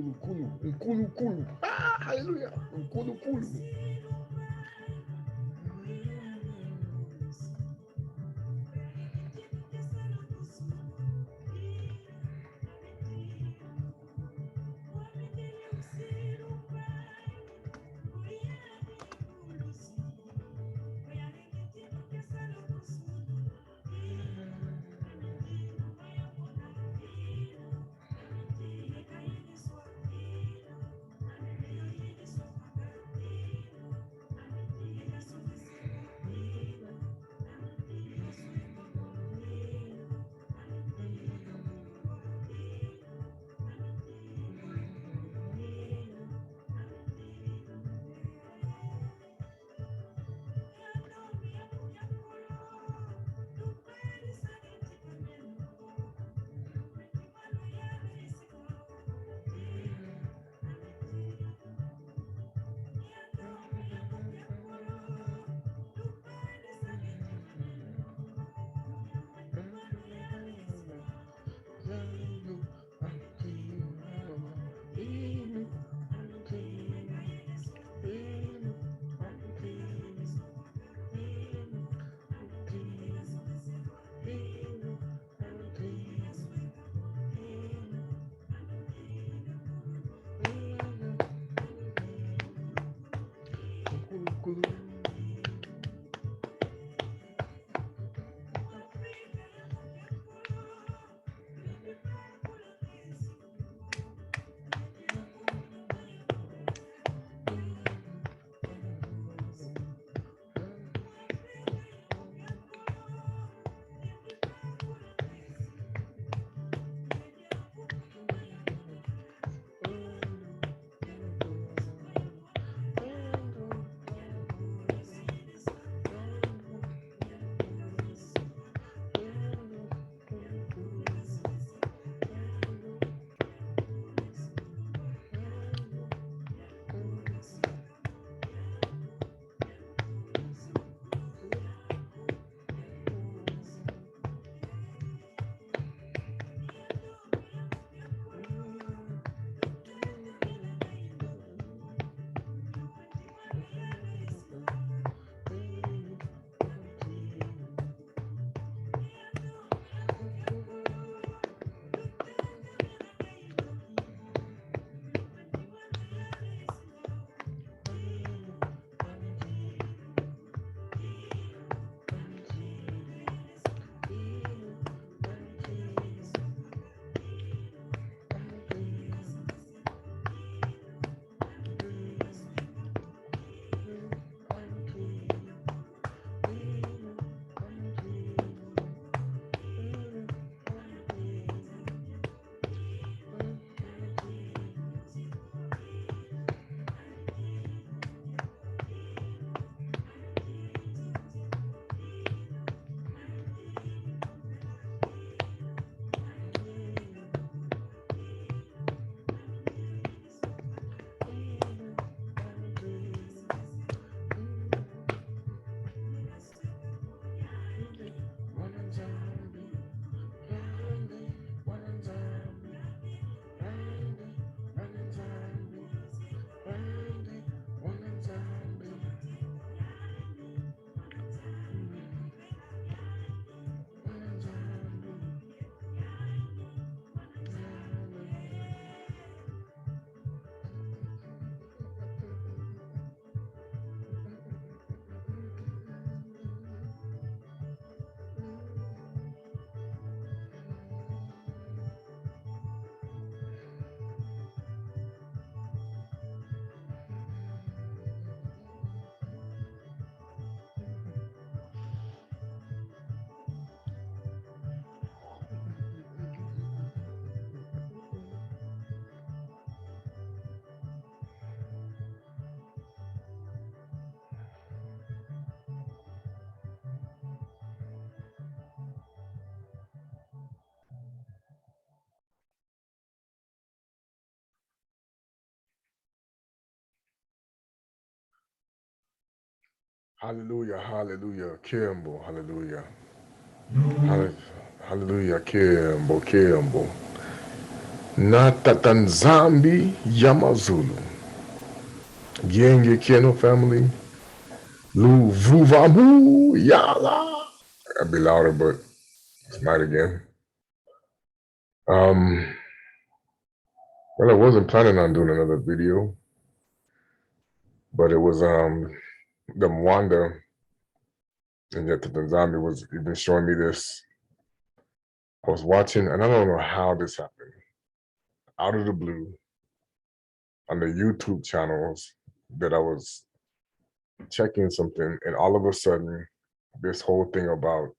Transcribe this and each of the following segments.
Nkulu. Ah, hallelujah. Nkulu. Hallelujah. Kirembo, hallelujah. Hallelujah, Kirembo. Tata nZambi Yamazulu. Genge Keno family. Lu Vuvamu Yala. I'd be louder, but it's night again. Well, I wasn't planning on doing another video, but it was the Mwanda, and yet the nZambi was even showing me this. I was watching, and I don't know how this happened. Out of the blue, on the YouTube channels that I was checking something, and all of a sudden, this whole thing about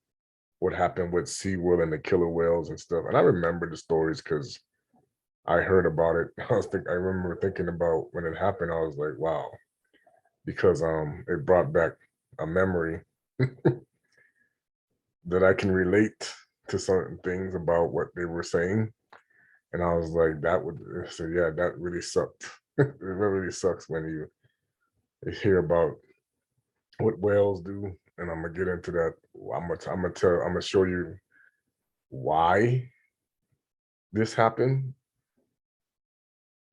what happened with Seaworld and the killer whales and stuff. And I remember the stories because I heard about it. I remember thinking about when it happened. I was like, wow, because it brought back a memory that I can relate to certain things about what they were saying. And I was like, yeah, that really sucked. It really sucks when you hear about what whales do. And I'm gonna get into that. I'm gonna show you why this happened,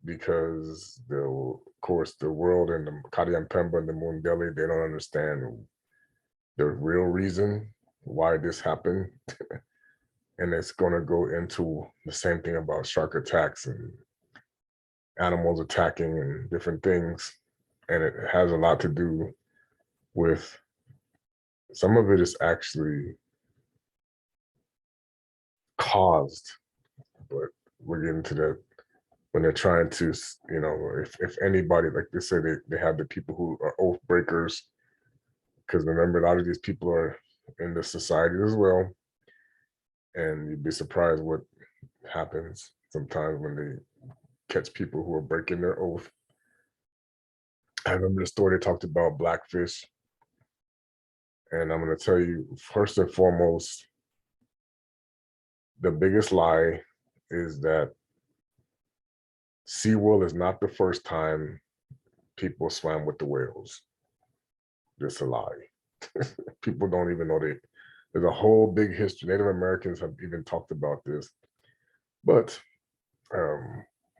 because of course the world and the Kadian Pemba and the Mundele, they don't understand the real reason why this happened. And it's going to go into the same thing about shark attacks and animals attacking and different things. And it has a lot to do with, some of it is actually caused, but we're getting to that when they're trying to, if anybody, like they say, they have the people who are oath breakers, because remember, a lot of these people are in the society as well. And you'd be surprised what happens sometimes when they catch people who are breaking their oath. I remember the story they talked about blackfish. And I'm going to tell you, first and foremost, the biggest lie is that Seaworld is not the first time people swam with the whales. It's a lie. People don't even know there's a whole big history. Native Americans have even talked about this. But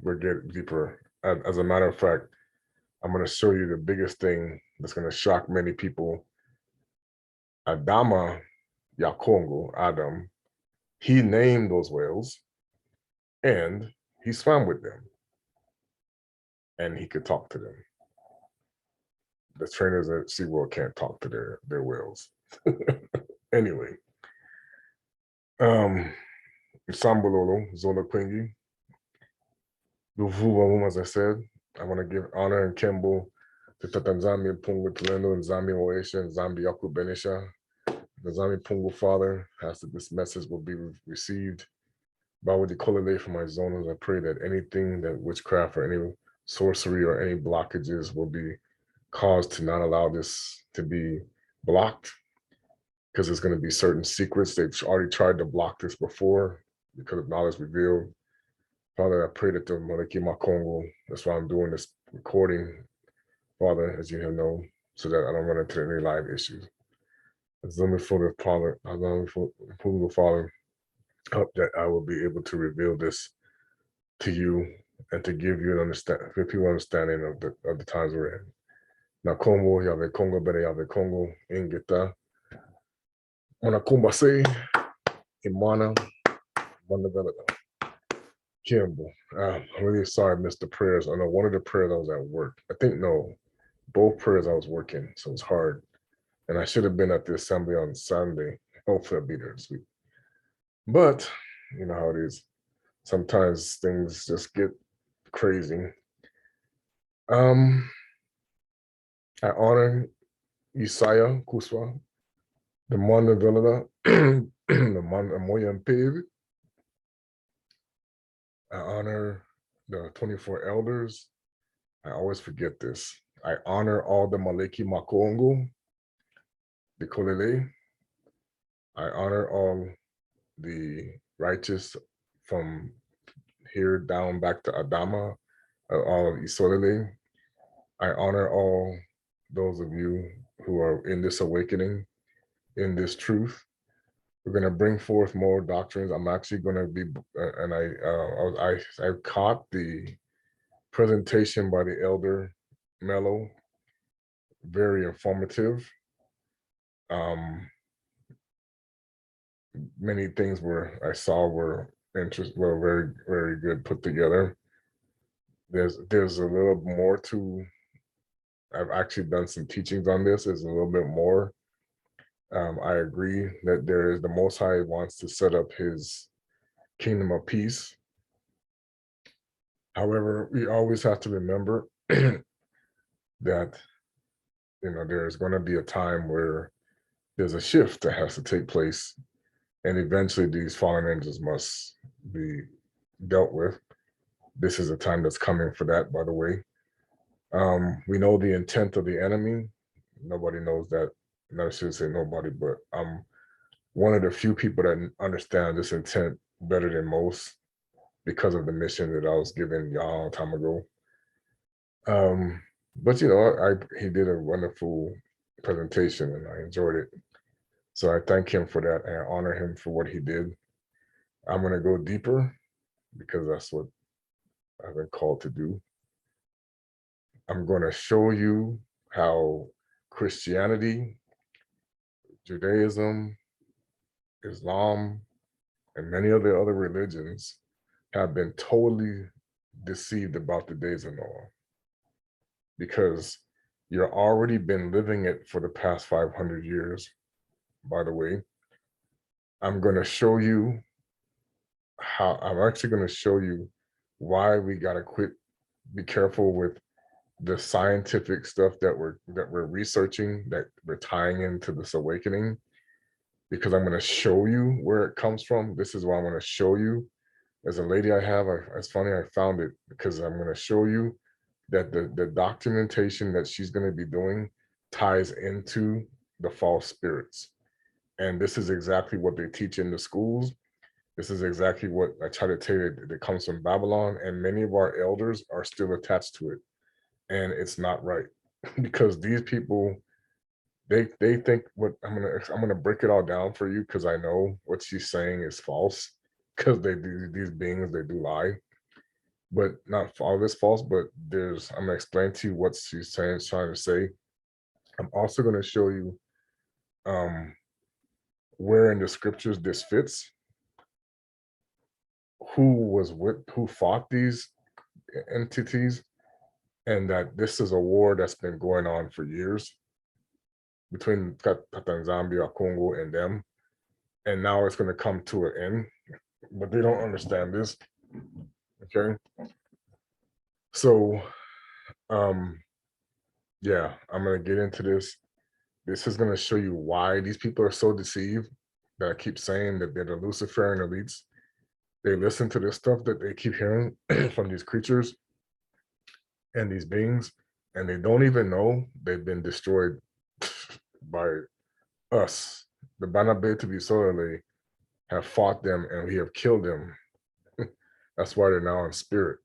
we'll get deeper. As a matter of fact, I'm going to show you the biggest thing that's going to shock many people. Adama Yakongo, Adam, he named those whales and he swam with them and he could talk to them. The trainers at SeaWorld can't talk to their whales. Anyway, Sambololo, Zola Quingi, as I said, I want to give honor and Kembo to Tata nZambi Pungu Tulendo and nZambi Oesha and nZambi Yaku Benisha. The nZambi Pungu Father asked that this message will be received. Bawadi Kolele for my zoners. I pray that anything that witchcraft or any sorcery or any blockages will be caused to not allow this to be blocked, because there's going to be certain secrets. They've already tried to block this before because of knowledge revealed. Father, I pray that the Maliki Congo, that's why I'm doing this recording, Father, as you know, so that I don't run into any live issues. As let me for the Father, Father, hope that I will be able to reveal this to you and to give you an understanding of the times we're in. Na Congo, Yave Kongo, Bena Yave Kongo, Ingeta, Monakumbase, Imana, Wondervelada. Kimball. I'm really sorry I missed the prayers. I know one of the prayers I was at work. I think, no, both prayers I was working, so it's hard. And I should have been at the assembly on Sunday. Hopefully I'll be there this week. But you know how it is. Sometimes things just get crazy. I honor Isaela Kuswa, the Manda Villa, the Manda Moyan Pig. I honor the 24 elders. I always forget this. I honor all the Maleki Makongo, the Kolele. I honor all the righteous from here down back to Adama, all of Isolele. I honor all those of you who are in this awakening, in this truth, We're going to bring forth more doctrines. I'm actually going to be, and I caught the presentation by the elder Mello, very informative. Many things I saw were very, very good put together. There's a little more to, I've actually done some teachings on this. There's a little bit more. I agree that the Most High wants to set up his kingdom of peace. However, we always have to remember that, there's going to be a time where there's a shift that has to take place, and eventually these fallen angels must be dealt with. This is a time that's coming for that, by the way. We know the intent of the enemy. Nobody knows that. I shouldn't say nobody, but I'm one of the few people that understand this intent better than most because of the mission that I was given a long time ago. But he did a wonderful presentation and I enjoyed it. So I thank him for that and I honor him for what he did. I'm going to go deeper because that's what I've been called to do. I'm going to show you how Christianity, Judaism, Islam, and many of the other religions have been totally deceived about the days of Noah, because you're already been living it for the past 500 years. By the way, I'm going to show you I'm actually going to show you why we got to be careful with the scientific stuff that we're researching, that we're tying into this awakening, because I'm going to show you where it comes from. This is what I'm going to show you. As a lady it's funny, I found it because I'm going to show you that the documentation that she's going to be doing ties into the false spirits. And this is exactly what they teach in the schools. This is exactly what I try to tell you, that comes from Babylon, and many of our elders are still attached to it. And it's not right because these people, they think what I'm gonna break it all down for you, because I know what she's saying is false, because these beings, they do lie, but not all of it's false. But I'm gonna explain to you what she's trying to say. I'm also gonna show you where in the scriptures this fits, who fought these entities, and that this is a war that's been going on for years between Tata, nZambi, Akongo, and them. And now it's going to come to an end, but they don't understand this. Okay. So, yeah, I'm going to get into this. This is going to show you why these people are so deceived, that I keep saying that they're the Luciferian elites. They listen to this stuff that they keep hearing from these creatures and these beings, and they don't even know they've been destroyed by us. The Bena Kongo of Isolele have fought them and we have killed them. That's why they're now in spirit.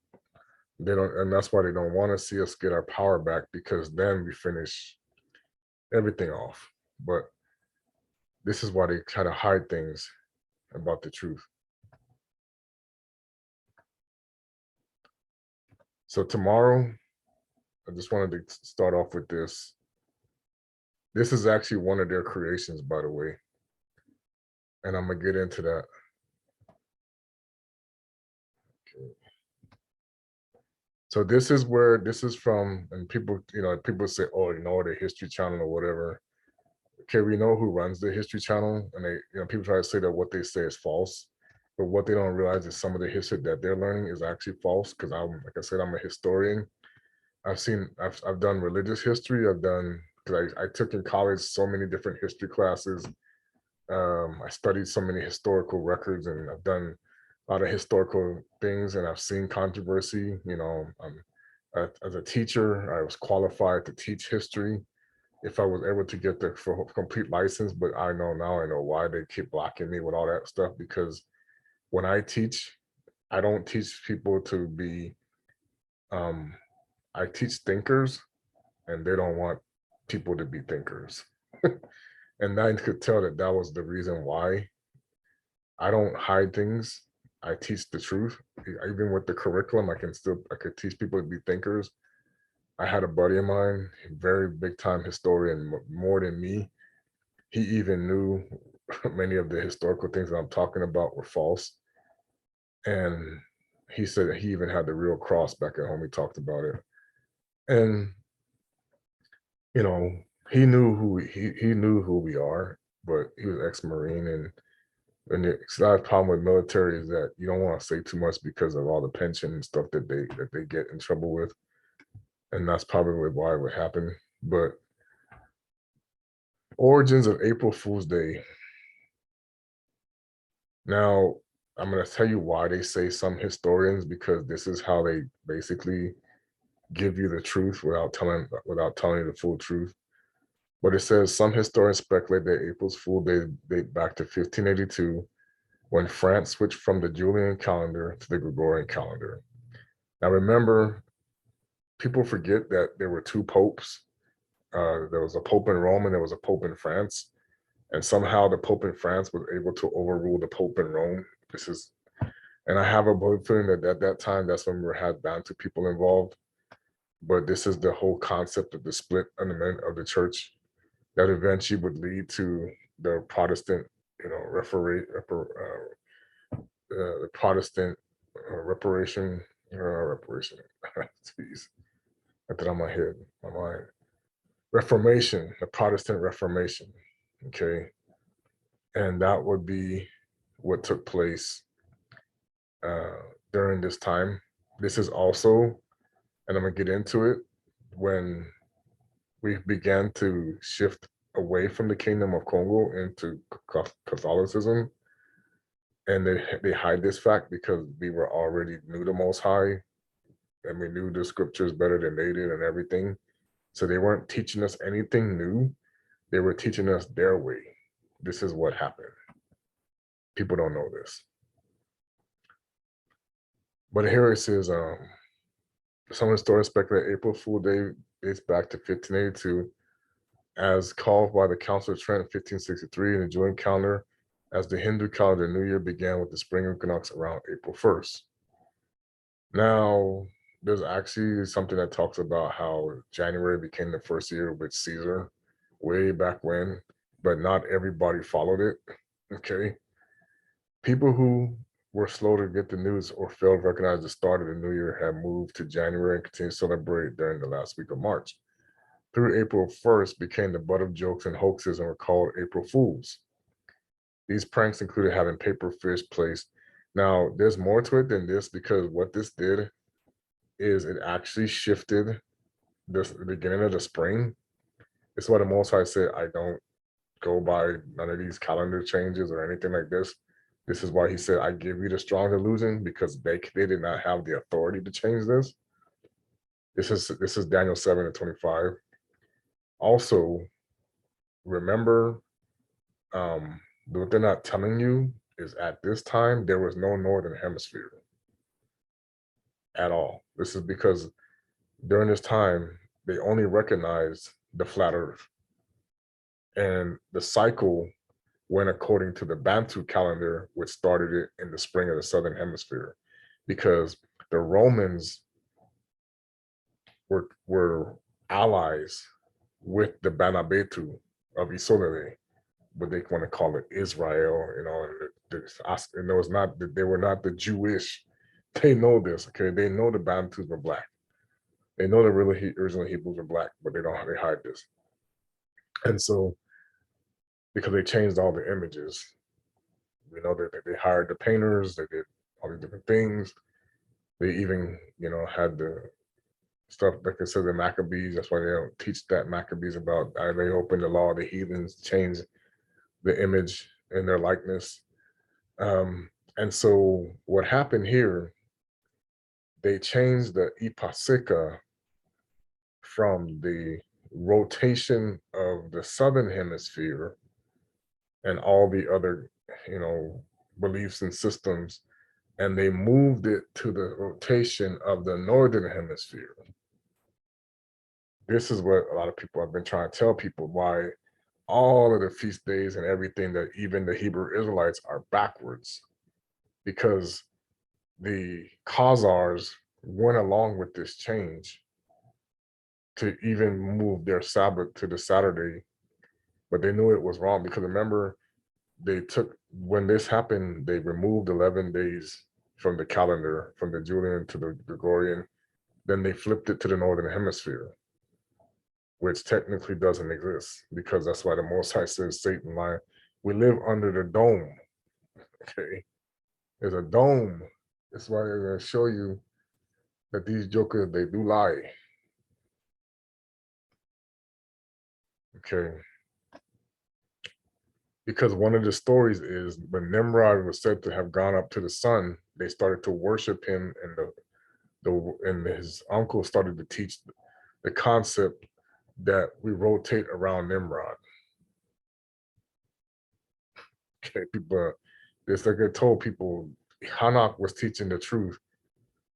And that's why they don't want to see us get our power back, because then we finish everything off. But this is why they try to hide things about the truth. So tomorrow, I just wanted to start off with this. This is actually one of their creations, by the way. And I'm going to get into that. Okay. So this is from, and people say, oh, the History Channel or whatever. Okay, we know who runs the History Channel, and people try to say that what they say is false, but what they don't realize is some of the history that they're learning is actually false. Because like I said, I'm a historian. I've done religious history. Because I took in college so many different history classes. I studied so many historical records, and I've done a lot of historical things, and I've seen controversy. As a teacher, I was qualified to teach history if I was able to get the complete license, but I know why they keep blocking me with all that stuff, because when I teach, I don't teach people to be, I teach thinkers, and they don't want people to be thinkers. And I could tell that was the reason why I don't hide things. I teach the truth. Even with the curriculum, I could teach people to be thinkers. I had a buddy of mine, very big time historian, more than me. He even knew many of the historical things that I'm talking about were false. And he said that he even had the real cross back at home. He talked about it. And, you know, he knew who we are, but he was ex-Marine, and the last problem with military is that you don't want to say too much because of all the pension and stuff that they get in trouble with. And that's probably why it would happen. But origins of April Fool's Day. Now, I'm going to tell you why they say some historians, because this is how they basically give you the truth without telling you the full truth. But it says some historians speculate that April's Fool Day date back to 1582, when France switched from the Julian calendar to the Gregorian calendar. Now, remember, people forget that there were two popes. There was a pope in Rome and there was a pope in France. And somehow the pope in France was able to overrule the pope in Rome. And I have a feeling that at that time, that's when we had Bantu people involved. But this is the whole concept of the split of the church that eventually would lead to the Protestant, the Protestant reparation. Jeez, I put on my head, my mind. Reformation, the Protestant Reformation. Okay, and that would be what took place during this time. This is also, and I'm gonna get into it, when we began to shift away from the kingdom of Congo into Catholicism. And they hide this fact because we were already knew the Most High, and we knew the scriptures better than they did and everything. So they weren't teaching us anything new. They were teaching us their way. This is what happened. People don't know this. But here it says, some historians speculate April Fool Day dates back to 1582, as called by the Council of Trent in 1563 in the Julian calendar, as the Hindu calendar New Year began with the spring equinox around April 1st. Now, there's actually something that talks about how January became the first year with Caesar way back when, but not everybody followed it. Okay. People who were slow to get the news or failed to recognize the start of the new year have moved to January and continue to celebrate during the last week of March. Through April 1st became the butt of jokes and hoaxes and were called April Fools. These pranks included having paper fish placed. Now, there's more to it than this, because what this did is it actually shifted the beginning of the spring. It's why the Most High said, I don't go by none of these calendar changes or anything like this. This is why he said, I give you the strong delusion, because they did not have the authority to change this. This is Daniel 7:25. Also, remember, what they're not telling you is at this time, there was no Northern Hemisphere at all. This is because during this time, they only recognized the flat earth. And the cycle went according to the Bantu calendar, which started it in the spring of the Southern Hemisphere, because the Romans were allies with the Bena of Isolele, but they want to call it Israel, and it was not that they were not the Jewish. They know this, okay? They know the Bantus were black. They know the original Hebrews are black, but they hide this. And so, because they changed all the images, they hired the painters, they did all these different things. They even, had the stuff, like I said, the Maccabees. That's why they don't teach that Maccabees about, they opened the law of the heathens, changed the image and their likeness. And so what happened here, they changed the Ipasika from the rotation of the Southern Hemisphere and all the other, beliefs and systems, and they moved it to the rotation of the Northern Hemisphere. This is what a lot of people have been trying to tell people, why all of the feast days and everything, that even the Hebrew Israelites are backwards, because the Khazars went along with this change to even move their Sabbath to the Saturday, but they knew it was wrong, because remember, when this happened, they removed 11 days from the calendar, from the Julian to the Gregorian. Then they flipped it to the Northern Hemisphere, which technically doesn't exist, because that's why the Most High says Satan lied. We live under the dome. Okay, there's a dome. That's why they're going to show you that these jokers, they do lie. Okay, because one of the stories is when Nimrod was said to have gone up to the sun, they started to worship him, and his uncle started to teach the concept that we rotate around Nimrod. Okay, people, it's like I told people, Hanak was teaching the truth.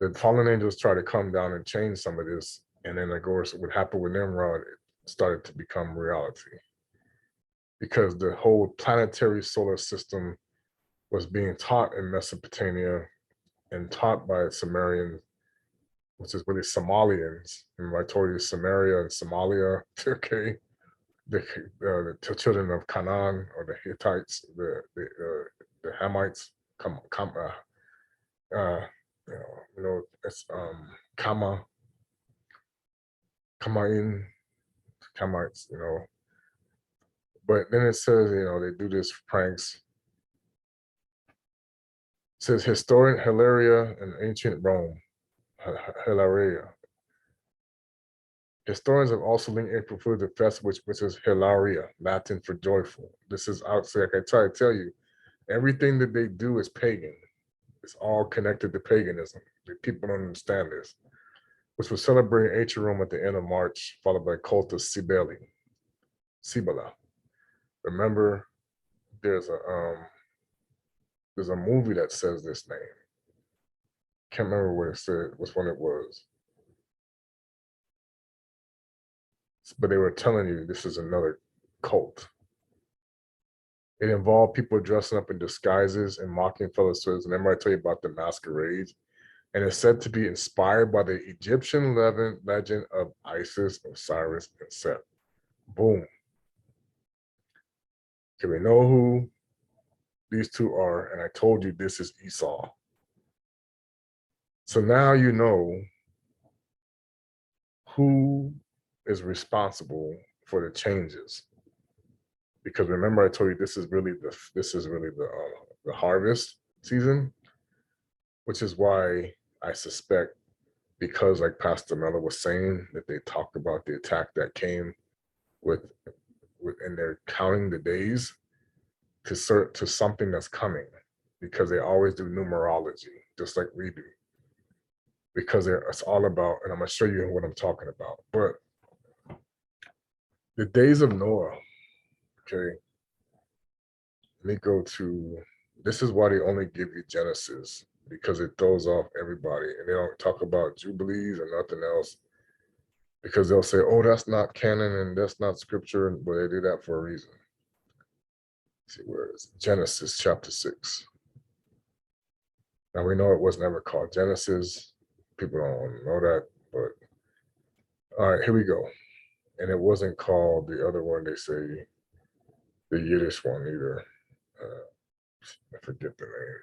The fallen angels tried to come down and change some of this, and then of course what happened with Nimrod, it started to become reality, because the whole planetary solar system was being taught in Mesopotamia and taught by Sumerians, which is really Somalians. And I told you, Samaria and Somalia, okay, the children of Canaan, or the Hittites, the Hamites, it's Kamain, Kamites, But then it says, they do this pranks. It says historian Hilaria in ancient Rome, Hilaria. Historians have also linked April Fool to the festival, which is Hilaria, Latin for joyful. This is outside. I try to tell you, everything that they do is pagan. It's all connected to paganism. People don't understand this. Which was celebrating ancient Rome at the end of March, followed by cult of Cibele. Remember, there's a movie that says this name. Can't remember what it said, which one it was. But they were telling you this is another cult. It involved people dressing up in disguises and mocking fellow citizens. Remember I tell you about the masquerades? And it's said to be inspired by the Egyptian legend of Isis, Osiris, and Set. Boom. Okay, we know who these two are, and I told you this is Esau. So now you know who is responsible for the changes. Because remember, I told you this is really the harvest season, which is why I suspect, because like Pastor Mello was saying, that they talked about the attack that came and they're counting the days to something that's coming, because they always do numerology, just like we do. Because it's all about, and I'm gonna show you what I'm talking about. But the days of Noah, okay, let me go to, this is why they only give you Genesis, because it throws off everybody, and they don't talk about Jubilees or nothing else, because they'll say, oh, that's not canon and that's not scripture, but they do that for a reason. Let's see, where is it? Genesis chapter 6. Now we know it was never called Genesis. People don't know that, but all right, here we go. And it wasn't called the other one, they say, the Yiddish one either. I forget the name.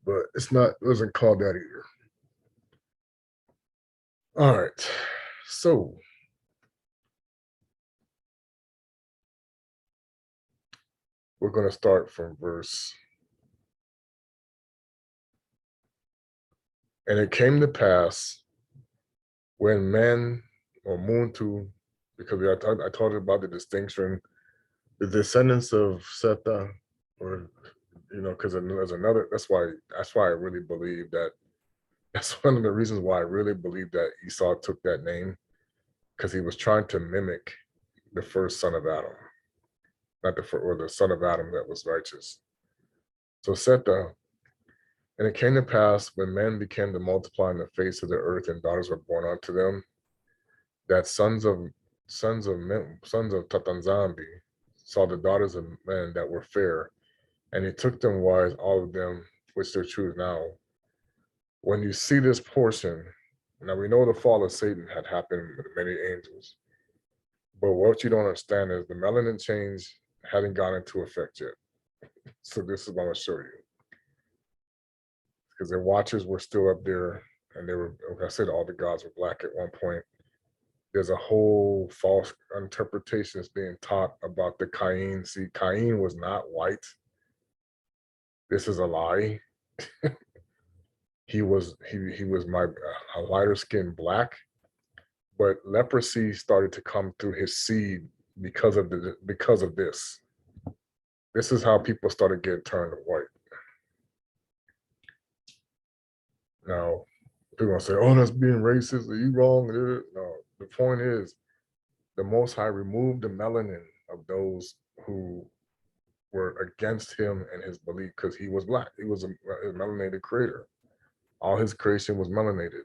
But it wasn't called that either. All right, so we're going to start from verse. And it came to pass when men, or Muntu, because I told you about the distinction, the descendants of Seta, or because there's another. That's why I really believe that. That's one of the reasons why I really believe that Esau took that name, because he was trying to mimic the first son of Adam, not the son of Adam that was righteous. So Seta, and it came to pass when men began to multiply in the face of the earth and daughters were born unto them, that sons of sons of Tata nZambi saw the daughters of men that were fair, and he took them wives, all of them, which they're true now. When you see this portion, now we know the fall of Satan had happened with many angels, but what you don't understand is the melanin change hadn't gone into effect yet. So this is what I'm going to show you. Because their watchers were still up there, and they were, like I said, all the gods were black at one point. There's a whole false interpretations being taught about the Cain. See, Cain was not white. This is a lie. he was a lighter skinned black, but leprosy started to come through his seed because of this. This is how people started getting turned white. Now, people gonna say, "Oh, that's being racist. Are you wrong?" No, the point is, the Most High removed the melanin of those who were against him and his belief because he was black. He was a melanated creator. All his creation was melanated.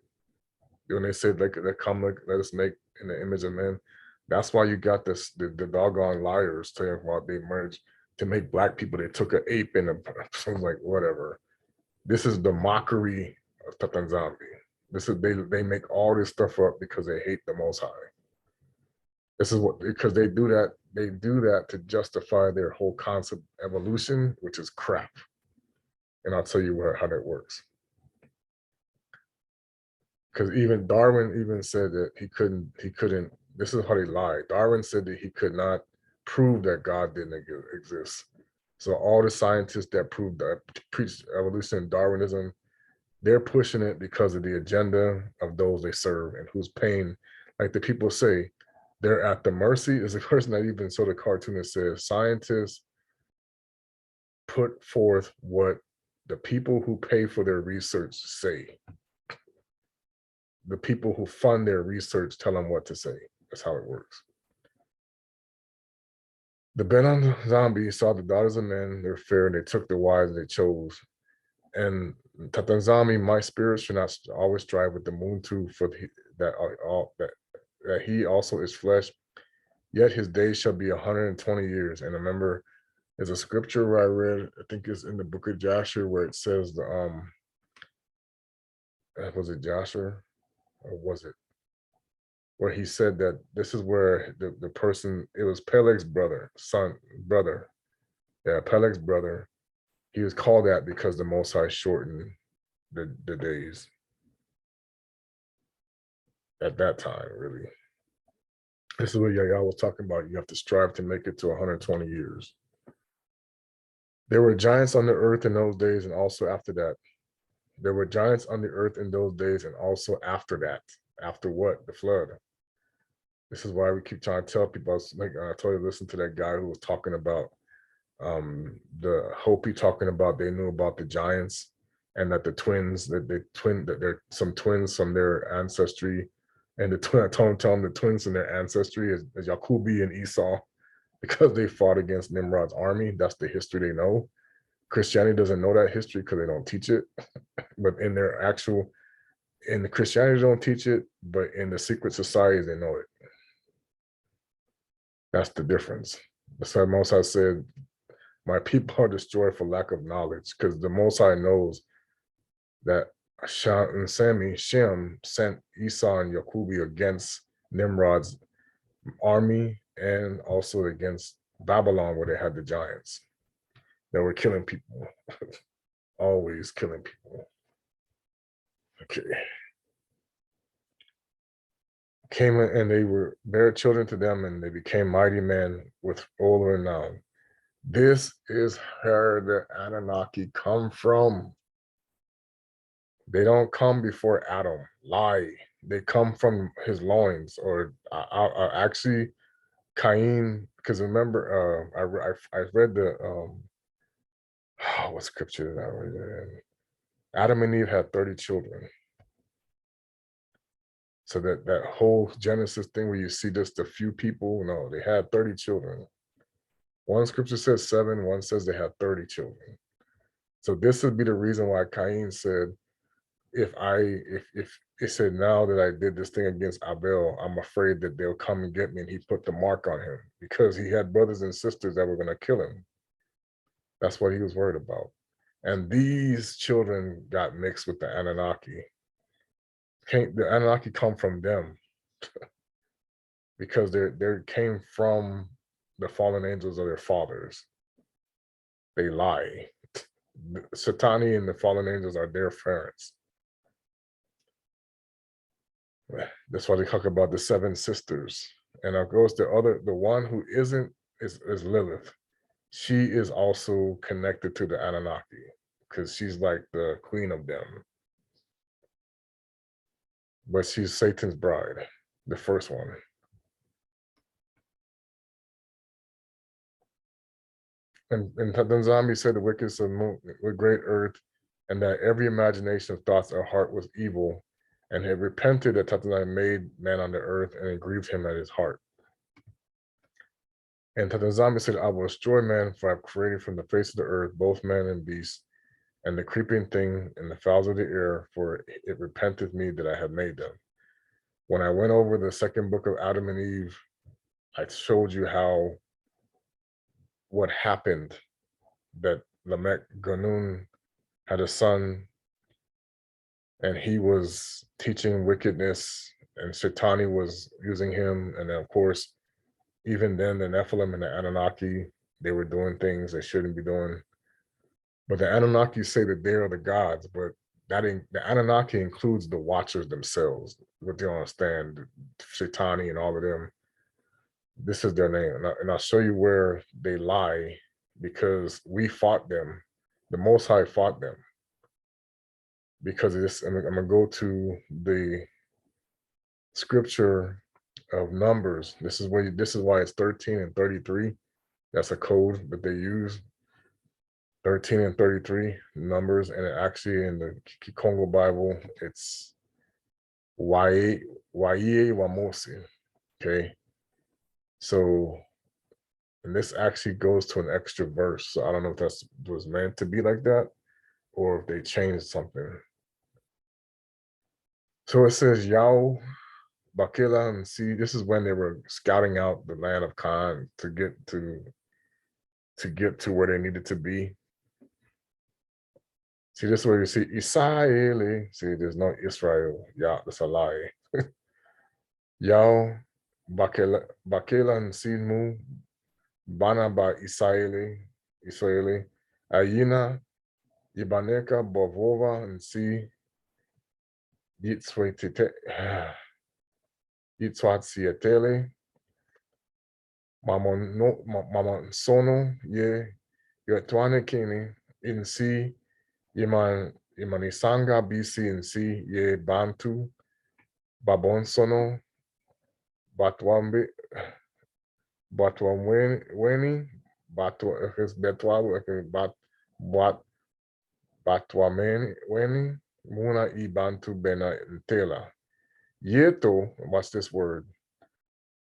When they said, like, come, let us make in the image of men, that's why you got this the doggone liars saying about they merged to make black people. They took an ape and I was like, whatever. This is the mockery of Tata nZambi. This is they make all this stuff up because they hate the Most High. This is what, because they do that to justify their whole concept of evolution, which is crap. And I'll tell you how that works. Because even Darwin even said that he couldn't, this is how they lied. Darwin said that he could not prove that God didn't exist. So all the scientists that preach evolution and Darwinism, they're pushing it because of the agenda of those they serve and who's paying. Like the people say, they're at the mercy. Is a person that even saw the cartoon that says scientists put forth what the people who pay for their research say. The people who fund their research tell them what to say. That's how it works. The Bena Kongo saw the daughters of men, they're fair, and they took the wives they chose. And Tata nZambi, my spirit should not always strive with the moon too, for that he also is flesh. Yet his days shall be 120 years. And remember, there's a scripture where I read, I think it's in the book of Joshua, where it says was it Joshua? Or was it? Where he said that this is where the person, it was Peleg's brother. Yeah, Peleg's brother. He was called that because the Most High shortened the days. At that time, really. This is what Yaya was talking about. You have to strive to make it to 120 years. There were giants on the earth in those days and also after that. There were giants on the earth in those days and also after that. After what? The flood. This is why we keep trying to tell people. I told you, listen to that guy who was talking about the Hopi talking about they knew about the giants and that the twins, that there are some twins from their ancestry. And the twin, I told them the twins in their ancestry is Yakubi and Esau because they fought against Nimrod's army. That's the history they know. Christianity doesn't know that history because they don't teach it. But in the Christianity don't teach it, but in the secret societies, they know it. That's the difference. So Most High said, my people are destroyed for lack of knowledge, because the Most High knows that Shem sent Esau and Yakubi against Nimrod's army and also against Babylon, where they had the giants that were killing people, always killing people. Okay. Came in and they were bare children to them, and they became mighty men with old renown. This is where the Anunnaki come from. They don't come before Adam. Lie. They come from his loins, or actually Cain. Because remember, I read the what scripture did I read? Adam and Eve had 30 children. So that whole Genesis thing where you see just a few people, no, they had 30 children. One scripture says 7, one says they had 30 children. So this would be the reason why Cain said, if it said now that I did this thing against Abel, I'm afraid that they'll come and get me, and he put the mark on him because he had brothers and sisters that were going to kill him. That's what he was worried about. And these children got mixed with the Anunnaki. The Anunnaki come from them because they came from the fallen angels of their fathers. They lie. Satani and the fallen angels are their parents. That's why they talk about the seven sisters. And of course, the one who isn't is Lilith. She is also connected to the Anunnaki because she's like the queen of them. But she's Satan's bride, the first one. And Tata nZambi said the wickedness of with great earth, and that every imagination of thoughts or heart was evil, and had repented that Tata nZambi made man on the earth, and it grieved him at his heart. And Tata nZambi said, I will destroy man, for I have created from the face of the earth both man and beast, and the creeping thing and the fowls of the air, for it repenteth me that I have made them. When I went over the second book of Adam and Eve, I showed you what happened, that Lamech Ganun had a son, and he was teaching wickedness, and Shetani was using him. And then, of course, even then, the Nephilim and the Anunnaki, they were doing things they shouldn't be doing. But the Anunnaki say that they are the gods, but the Anunnaki includes the Watchers themselves. What they don't understand, Shetani and all of them, this is their name. And I'll show you where they lie, because we fought them. The Most High fought them. Because of this, I'm going to go to the scripture of Numbers. This is why it's 13 and 33. That's a code that they use. 13 and 33 Numbers, and actually in the Congo Bible, it's Waye Wamosi. Okay. So, and this actually goes to an extra verse. So I don't know if that was meant to be like that, or if they changed something. So it says Yao Bakila, and see, this is when they were scouting out the land of Khan to get to where they needed to be. See, this is where you see Isaela. See, there's no Israel. Yeah, that's a lie. Yao Bakela and Sinmu Bana ba Isaeli Ayina Ibaneka Bovova and see Yitzwatsietele Mama Sono Ye Yotwane Kini in see Imanisanga BC and see Ye Bantu Babonsono Batwambe Batwamweni Batwameni Muna Ibantu Bena Ntela Yeto, what's this word?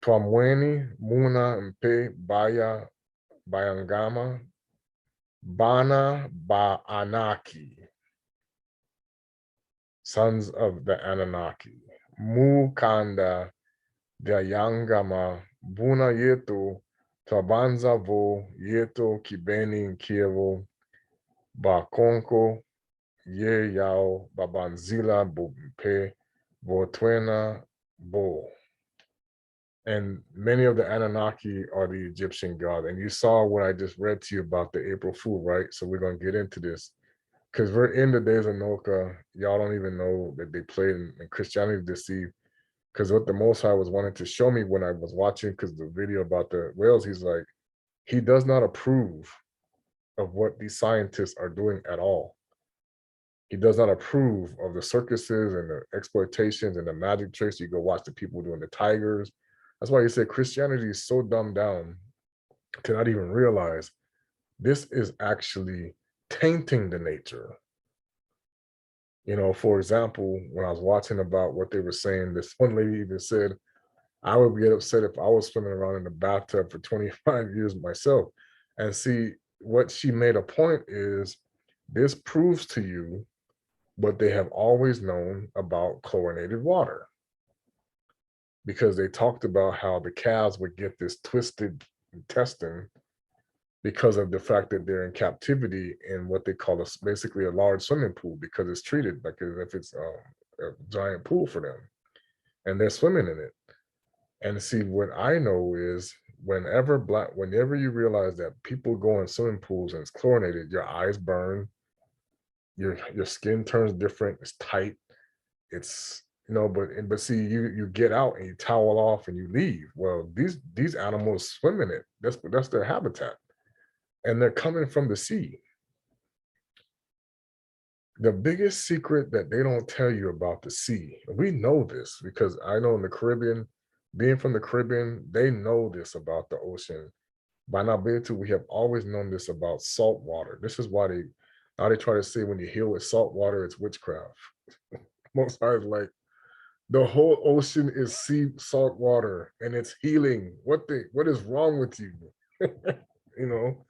Twamweni Muna Mpe Baya Bayangama Bana Ba Anaki, sons of the Anunnaki. Mukanda Dayangama Buna Yeto Tabanza Vo Yeto Kibeni Kievo Bakonko Ye Yao Babanzila Bumpe Votwena Bo. And many of the Anunnaki are the Egyptian god. And you saw what I just read to you about the April Fool, right? So we're going to get into this because we're in the days of Noka. Y'all don't even know that they played in Christianity deceived. Because what the Most High was wanting to show me when I was watching, because the video about the whales, he's like, he does not approve of what these scientists are doing at all. He does not approve of the circuses and the exploitations and the magic tricks. You go watch the people doing the tigers. That's why he said Christianity is so dumbed down to not even realize this is actually tainting the nature. You know, for example, when I was watching about what they were saying, this one lady even said, I would get upset if I was swimming around in the bathtub for 25 years myself. And see, what she made a point is, this proves to you but they have always known about chlorinated water because they talked about how the calves would get this twisted intestine because of the fact that they're in captivity in what they call basically a large swimming pool, because it's treated like as if it's a giant pool for them, and they're swimming in it. And see, what I know is whenever you realize that people go in swimming pools and it's chlorinated, your eyes burn, your skin turns different, it's tight, it's but see, you get out and you towel off and you leave. Well, these animals swim in it. That's their habitat, and they're coming from the sea. The biggest secret that they don't tell you about the sea, we know this because I know in the Caribbean, being from the Caribbean, they know this about the ocean. By now, Betu, we have always known this about salt water. This is why now they try to say when you heal with salt water, it's witchcraft. Most times, like the whole ocean is salt water and it's healing. What is wrong with you? you know,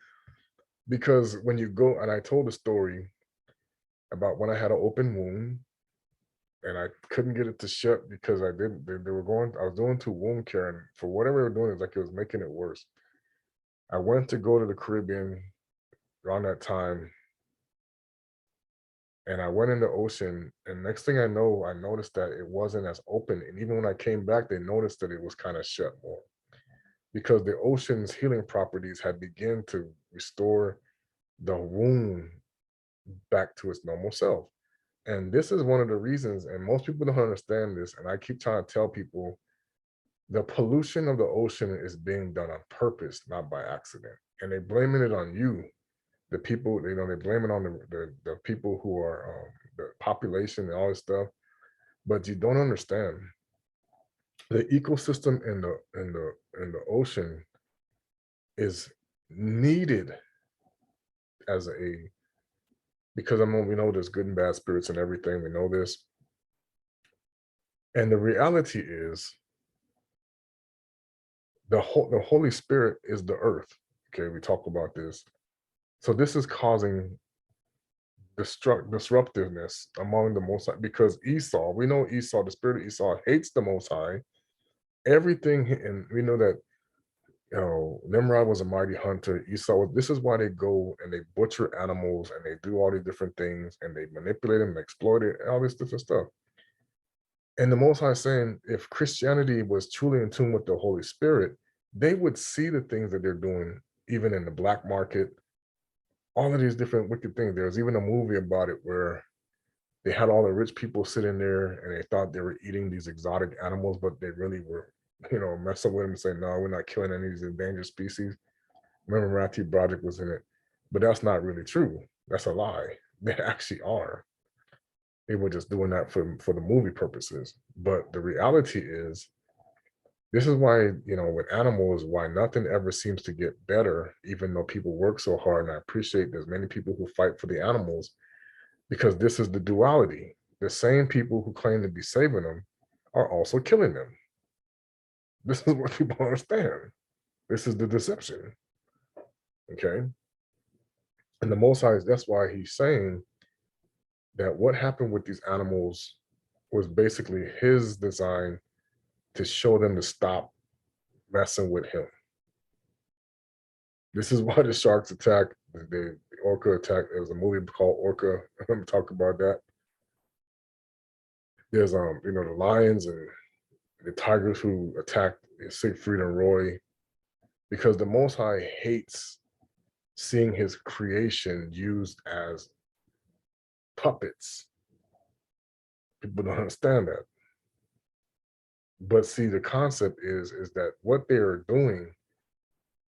because when you go, and I told a story about when I had an open wound and I couldn't get it to shut because I was doing to wound care, and for whatever they were doing, it's like it was making it worse. I went to go to the Caribbean around that time, and I went in the ocean, and next thing I know, I noticed that it wasn't as open. And even when I came back, they noticed that it was kind of shut more because the ocean's healing properties had begun to restore the wound back to its normal self. And this is one of the reasons, and most people don't understand this, and I keep trying to tell people, the pollution of the ocean is being done on purpose, not by accident. And they're blaming it on you, the people, they blame it on the people who are the population and all this stuff. But you don't understand the ecosystem in the ocean is needed as because we know there's good and bad spirits and everything. We know this. And the reality is the Holy Spirit is the earth. Okay, we talk about this. So this is causing disruptiveness among the Most High, because Esau, we know Esau, the spirit of Esau hates the Most High. Everything, and we know that Nimrod was a mighty hunter. Esau, this is why they go and they butcher animals and they do all these different things and they manipulate them and exploit it, and all this different stuff. And the Most High is saying, if Christianity was truly in tune with the Holy Spirit, they would see the things that they're doing, even in the black market, all of these different wicked things. There's even a movie about it where they had all the rich people sitting there and they thought they were eating these exotic animals, but they really were, messing with them and saying, no, we're not killing any of these endangered species. Remember, Matthew Broderick was in it, but that's not really true. That's a lie. They actually are. They were just doing that for the movie purposes. But the reality is, this is why, with animals, why nothing ever seems to get better, even though people work so hard. And I appreciate there's many people who fight for the animals, because this is the duality. The same people who claim to be saving them are also killing them. This is what people understand. This is the deception. Okay. And the Most High, that's why he's saying that what happened with these animals was basically his design to show them to stop messing with him. This is why the sharks attack, the orca attack. There was a movie called Orca. I'm going to talk about that. There's the lions and the tigers who attacked Siegfried and Roy, because the Most High hates seeing his creation used as puppets. People don't understand that. But see, the concept is that what they are doing,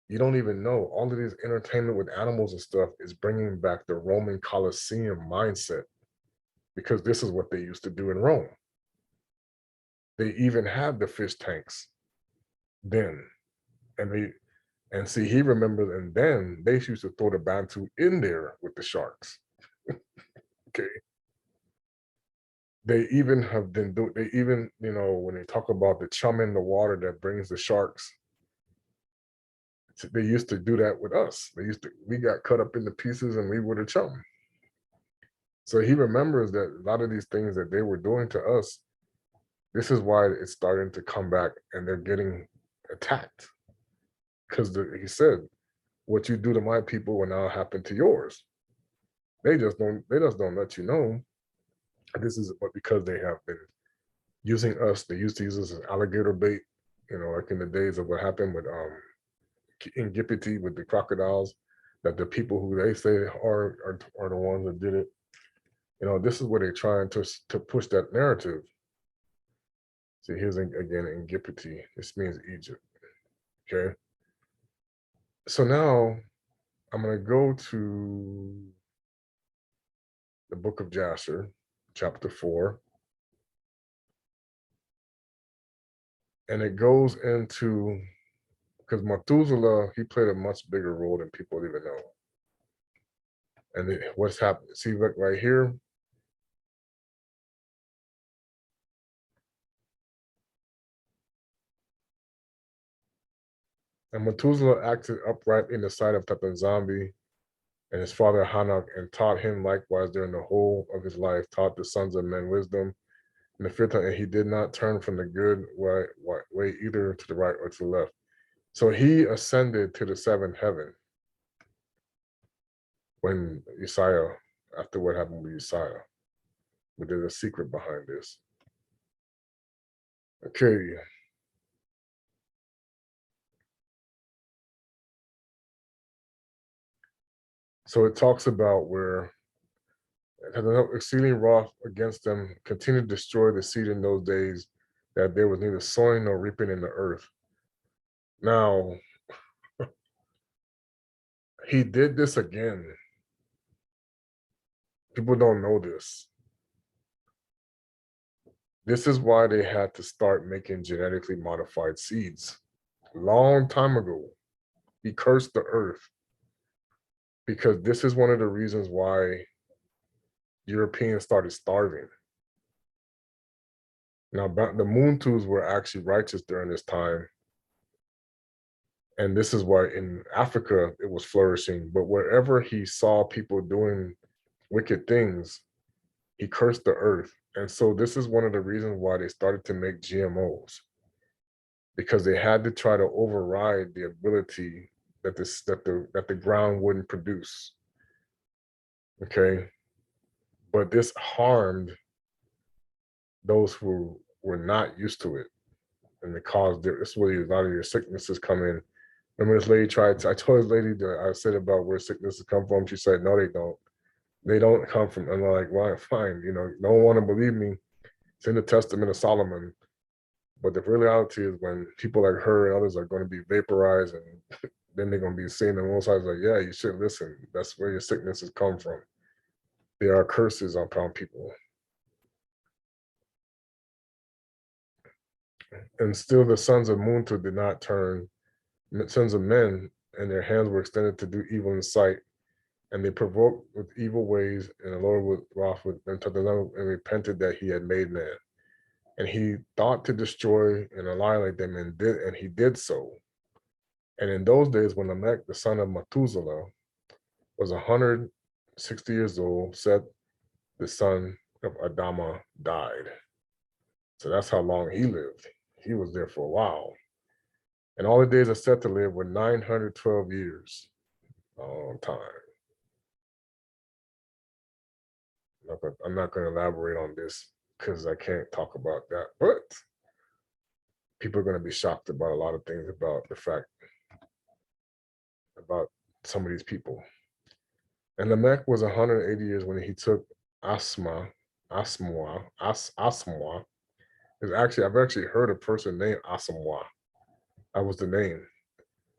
you don't even know. All of this entertainment with animals and stuff is bringing back the Roman Colosseum mindset, because this is what they used to do in Rome. They even had the fish tanks then. And see, he remembers, and then they used to throw the Bantu in there with the sharks. Okay. They even have been doing, when they talk about the chum in the water that brings the sharks, they used to do that with us. We got cut up into pieces and we were the chum. So he remembers that a lot of these things that they were doing to us, this is why it's starting to come back and they're getting attacked. Because he said, what you do to my people will now happen to yours. They just don't let you know. This is because they have been using us. They used to use us as alligator bait, like in the days of what happened with in Gipiti with the crocodiles, that the people who they say are the ones that did it. This is where they're trying to push that narrative. See, here's again in Gipiti. This means Egypt. Okay. So now I'm going to go to the book of Jasher, chapter 4. And it goes into, because Methuselah, he played a much bigger role than people even know. And what's happened? See, look right here. And Methuselah acted upright in the sight of Tata nZambi and his father Hanak, and taught him likewise during the whole of his life, taught the sons of men wisdom. And the fifth time, and he did not turn from the good way either to the right or to the left. So he ascended to the seventh heaven when Isaela, after what happened with Isaela. But there's a secret behind this. Okay. So it talks about where exceeding wrath against them, continued to destroy the seed in those days, that there was neither sowing nor reaping in the earth. Now, he did this again. People don't know this. This is why they had to start making genetically modified seeds. Long time ago, he cursed the earth, because this is one of the reasons why Europeans started starving. Now, the Moontus were actually righteous during this time. And this is why in Africa it was flourishing. But wherever he saw people doing wicked things, he cursed the earth. And so this is one of the reasons why they started to make GMOs, because they had to try to override the ability that the ground wouldn't produce. Okay. But this harmed those who were not used to it. And it caused, this is where a lot of your sicknesses come in. Remember this lady I told this lady that I said about where sicknesses come from. She said, no, they don't. They don't come from, and I'm like, well, fine, don't want to believe me. It's in the Testament of Solomon. But the reality is when people like her and others are going to be vaporized, and then they're going to be seeing the Most High, like, yeah, you should listen. That's where your sicknesses come from. There are curses upon people. And still the sons of Muntu did not turn, sons of men, and their hands were extended to do evil in sight. And they provoked with evil ways, and the Lord was wroth with them and repented that he had made man. And he thought to destroy and annihilate them, and he did so. And in those days, when Lamech, the son of Methuselah, was 160 years old, Seth, the son of Adama, died. So that's how long he lived. He was there for a while. And all the days of Seth to live were 912 years. Long time. I'm not going to elaborate on this because I can't talk about that. But people are going to be shocked about a lot of things about the fact about some of these people. And Lamech was 180 years when he took Asmua. I've actually heard a person named Asamwa. That was the name.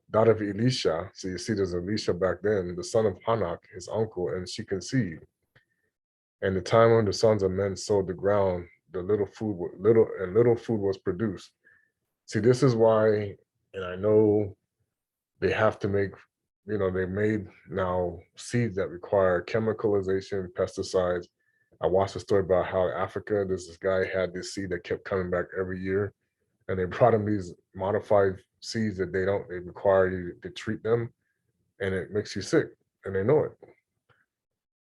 Daughter of Elisha. So you see, there's Elisha back then, the son of Hanak, his uncle, and she conceived. And the time when the sons of men sowed the ground, the little food was produced. See, this is why, and I know they have to make, they made now seeds that require chemicalization, pesticides. I watched a story about how Africa, this guy had this seed that kept coming back every year, and they brought him these modified seeds that they require you to treat them, and it makes you sick, and they know it.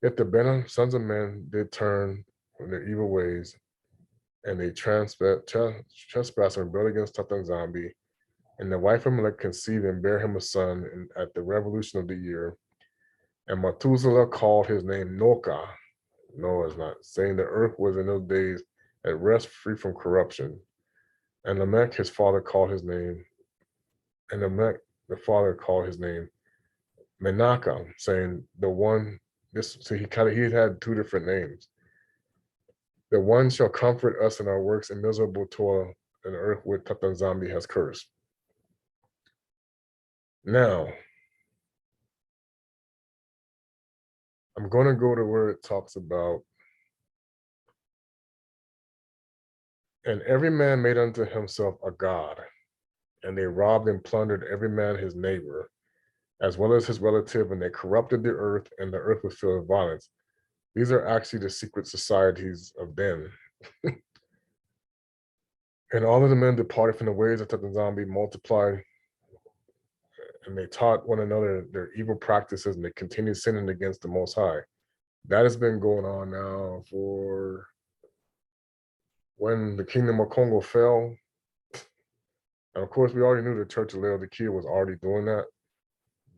Yet the Bena sons of men did turn from their evil ways, and they trespassed and rebelled against Tata nZambi. And the wife of Melech conceived and bare him a son at the revolution of the year. And Methuselah called his name Noka. No, it's not, saying the earth was in those days at rest, free from corruption. And Lamech, his father, called his name, and Lamech, the father, called his name Menaka, saying the one. This, so he had two different names. The one shall comfort us in our works and miserable toil in the earth which Tata nZambi has cursed. Now, I'm going to go to where it talks about, and every man made unto himself a god, and they robbed and plundered every man his neighbor, as well as his relative, and they corrupted the earth, and the earth was filled with violence. These are actually the secret societies of then. And all of the men departed from the ways of Tata nZambi, multiplied, and they taught one another their evil practices, and they continued sinning against the Most High. That has been going on now for when the kingdom of Congo fell. And of course, we already knew the Church of Laodicea was already doing that,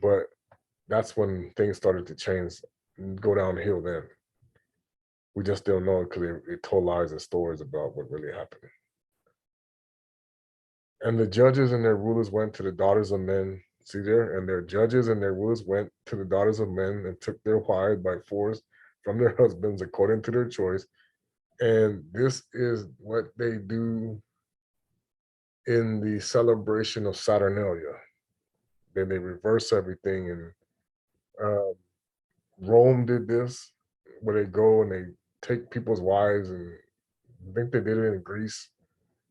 but that's when things started to change and go downhill then. We just don't know because they told lies and stories about what really happened. And the judges and their rulers went to the daughters of men. See there? And their judges and their rulers went to the daughters of men and took their wives by force from their husbands according to their choice. And this is what they do in the celebration of Saturnalia. Then they reverse everything. And Rome did this, where they go and they take people's wives, and I think they did it in Greece.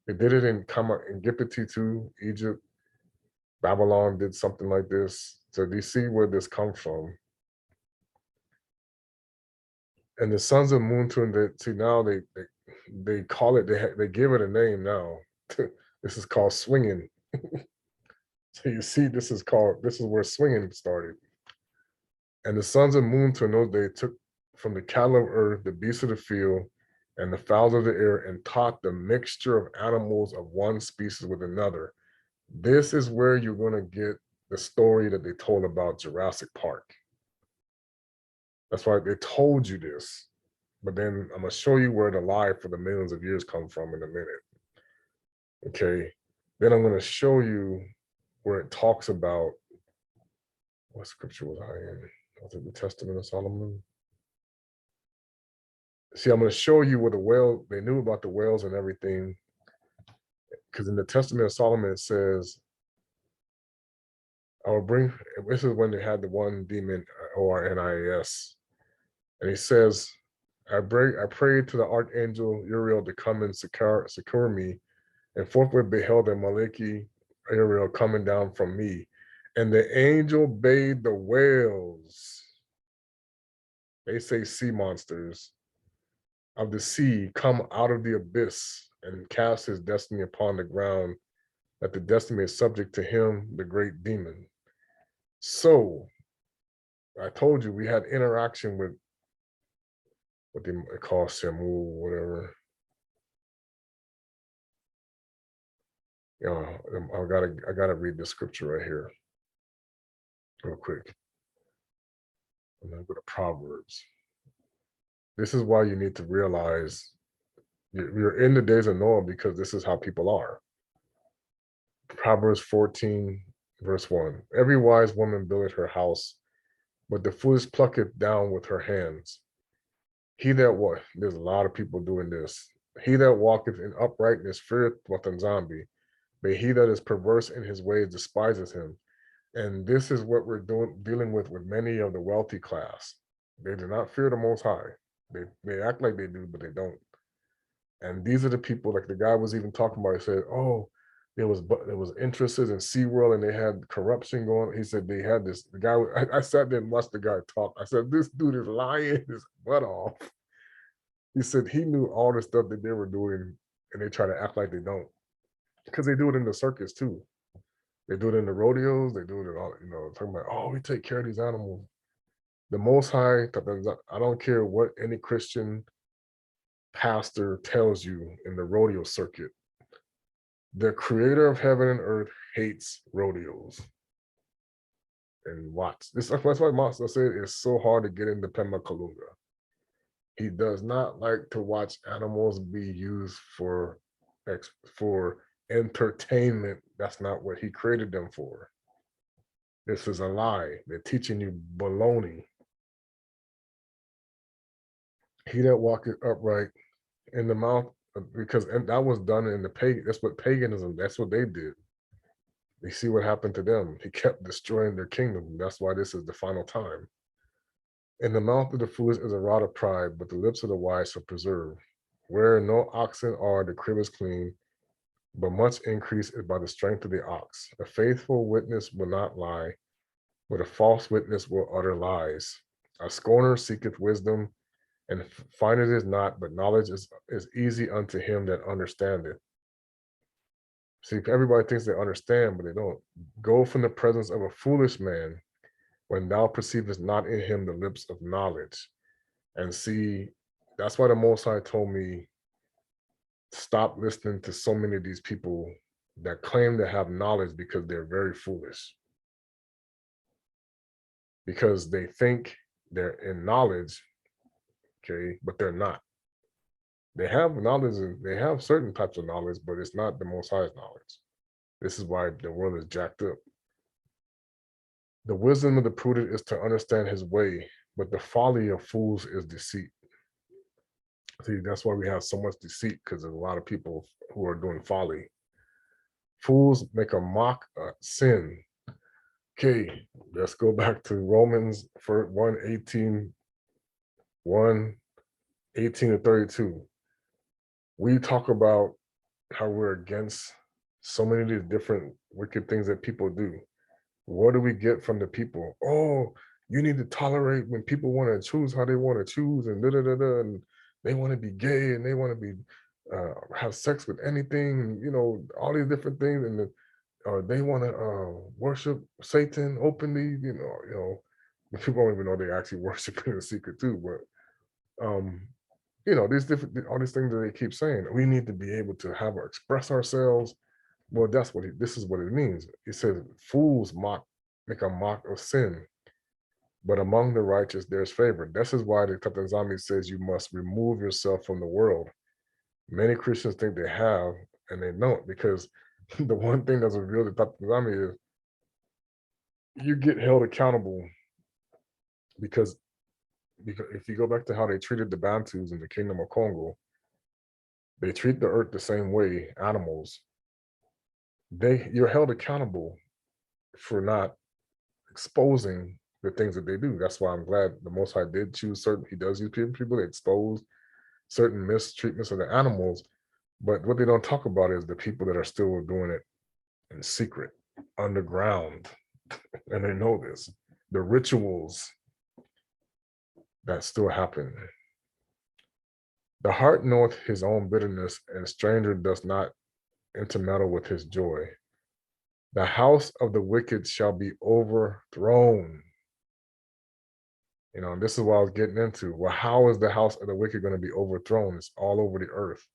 They did it in Egypt too, Egypt. Babylon did something like this. So do you see where this comes from? And the sons of Muntun, see now they call it, they give it a name now. This is called swinging. So you see, this is where swinging started. And the sons of Muntun in those days took from the cattle of earth, the beasts of the field, and the fowls of the air, and taught the mixture of animals of one species with another. This is where you're going to get the story that they told about Jurassic Park. That's why they told you this. But then I'm going to show you where the lie for the millions of years come from in a minute. Okay. Then I'm going to show you where it talks about, what scripture was I in? Was it the Testament of Solomon? See, I'm going to show you where the whale, they knew about the whales and everything. Because in the Testament of Solomon, it says, I will bring, this is when they had the one demon, ORNIS. And he says, I prayed to the archangel Uriel to come and succor me, and forthwith beheld a Maliki Uriel coming down from me. And the angel bade the whales, they say sea monsters, of the sea come out of the abyss and cast his destiny upon the ground, that the destiny is subject to him, the great demon. So I told you we had interaction with what they call Shamu, whatever. You know, I gotta read the scripture right here, real quick. I'm gonna go to Proverbs. This is why you need to realize you're in the days of Noah, because this is how people are. Proverbs 14, verse 1. Every wise woman buildeth her house, but the foolish plucketh down with her hands. There's a lot of people doing this. He that walketh in uprightness feareth nZambi, but he that is perverse in his ways despises him. And this is what we're dealing with many of the wealthy class. They do not fear the Most High. They act like they do, but they don't. And these are the people, like the guy was even talking about, he said, oh, there was interested in Seaworld and they had corruption going. He said they had this, the guy, I sat there and watched the guy talk. I said, this dude is lying his butt off. He said he knew all the stuff that they were doing and they try to act like they don't. Because they do it in the circus too. They do it in the rodeos, they do it in all, talking about, oh, we take care of these animals. The Most High, I don't care what any Christian pastor tells you in the rodeo circuit. The creator of heaven and earth hates rodeos. And watch. That's why Master said it's so hard to get into Pema Kalunga. He does not like to watch animals be used for entertainment. That's not what he created them for. This is a lie. They're teaching you baloney. He that walketh upright in the mouth, because that was done in the pagan. That's what paganism. That's what they did. You see what happened to them. He kept destroying their kingdom. That's why this is the final time. In the mouth of the foolish is a rod of pride, but the lips of the wise shall preserve. Where no oxen are, the crib is clean, but much increase is by the strength of the ox. A faithful witness will not lie, but a false witness will utter lies. A scorner seeketh wisdom, and findeth it not, but knowledge is easy unto him that understandeth. See, everybody thinks they understand, but they don't. Go from the presence of a foolish man when thou perceivest not in him the lips of knowledge. And see, that's why the Most High told me, stop listening to so many of these people that claim to have knowledge because they're very foolish. Because they think they're in knowledge, okay, but they're not. They have knowledge and they have certain types of knowledge, but it's not the Most High's knowledge. This is why the world is jacked up. The wisdom of the prudent is to understand his way, but the folly of fools is deceit. See, that's why we have so much deceit, because there's a lot of people who are doing folly. Fools make a mock sin. Okay, let's go back to Romans for 1:18, 1:18 to 32. We talk about how we're against so many of these different wicked things that people do. What do we get from the people? Oh, you need to tolerate when people want to choose how they want to choose, and and they want to be gay, and they want to be have sex with anything, you know, all these different things, and they want to worship Satan openly, you know, people don't even know they actually worship in secret too, but you know, these different, all these things that they keep saying, we need to be able to have or express ourselves. Well, that's what this is what it means. It says fools make a mock of sin, but among the righteous there's favor. This is why the Tata nZambi says you must remove yourself from the world. Many Christians think they have, and they don't, because the one thing that's revealed to Tata nZambi is you get held accountable because if you go back to how they treated the Bantus in the kingdom of Congo, they treat the earth the same way, animals. You're held accountable for not exposing the things that they do. That's why I'm glad the Most High did choose he does use people that expose certain mistreatments of the animals. But what they don't talk about is the people that are still doing it in secret, underground, and they know this. The rituals that still happen. The heart knoweth his own bitterness, and a stranger does not intermeddle with his joy. The house of the wicked shall be overthrown. You know, and this is what I was getting into. Well, how is the house of the wicked going to be overthrown? It's all over the earth.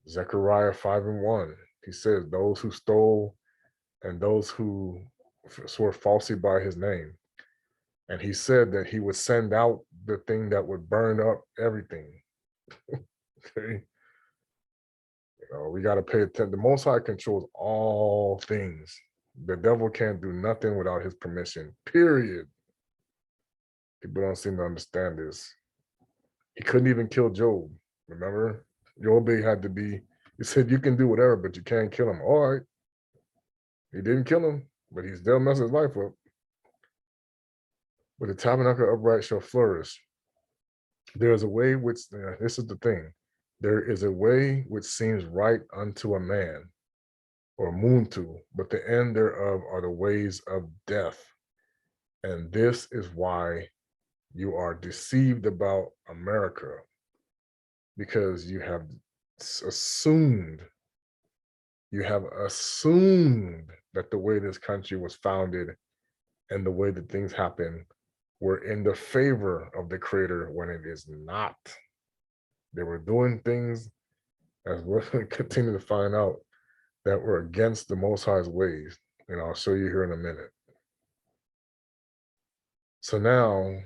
Zechariah 5:1. He says, those who stole and those who swore falsely by his name. And he said that he would send out the thing that would burn up everything. Okay. You know, we got to pay attention. The Most High controls all things. The devil can't do nothing without his permission, period. People don't seem to understand this. He couldn't even kill Job, remember? Job had to be, he said, you can do whatever, but you can't kill him. All right. He didn't kill him, but he still messed his life up. But the tabernacle upright shall flourish. There is a way which, this is the thing, there is a way which seems right unto a man, or muntu, but the end thereof are the ways of death. And this is why you are deceived about America, because you have assumed that the way this country was founded and the way that things happen were in the favor of the creator when it is not. They were doing things, as we're going to continue to find out, that were against the Most High's ways. And I'll show you here in a minute. So now,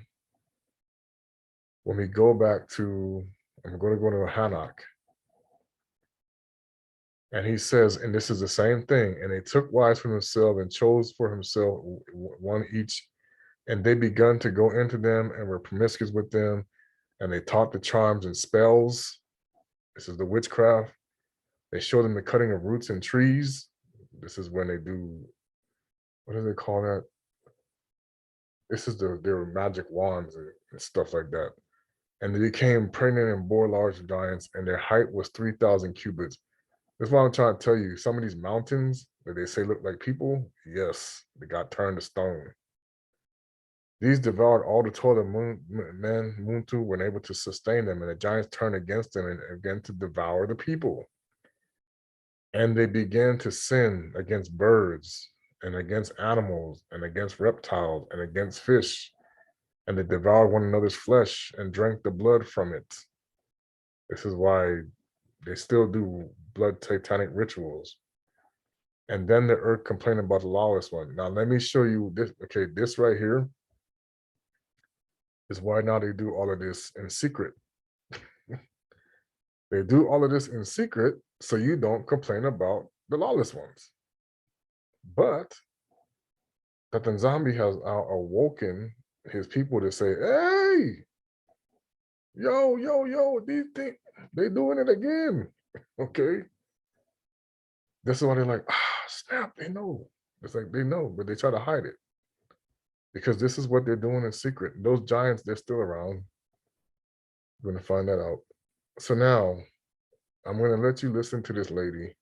when we go back to, I'm going to go to Hanak. And he says, and this is the same thing, and they took wives for themselves and chose for himself one each, and they begun to go into them and were promiscuous with them, and they taught the charms and spells. This is the witchcraft. They showed them the cutting of roots and trees. This is when they do, what do they call that? This is their magic wands and stuff like that. And they became pregnant and bore large giants, and their height was 3,000 cubits. That's why I'm trying to tell you, some of these mountains that they say look like people, yes, they got turned to stone. These devoured all the toil of men, Muntu, were able to sustain them, and the giants turned against them and began to devour the people. And they began to sin against birds and against animals and against reptiles and against fish. And they devoured one another's flesh and drank the blood from it. This is why they still do blood satanic rituals. And then the earth complained about the lawless one. Now let me show you this. Okay, this right here is why now they do all of this in secret. They do all of this in secret so you don't complain about the lawless ones. But that nZambi has now awoken his people to say, hey, yo, these things, they doing it again. Okay. This is why they're like, snap, they know. It's like they know, but they try to hide it. Because this is what they're doing in secret. Those giants, they're still around. We're going to find that out. So now, I'm going to let you listen to this lady.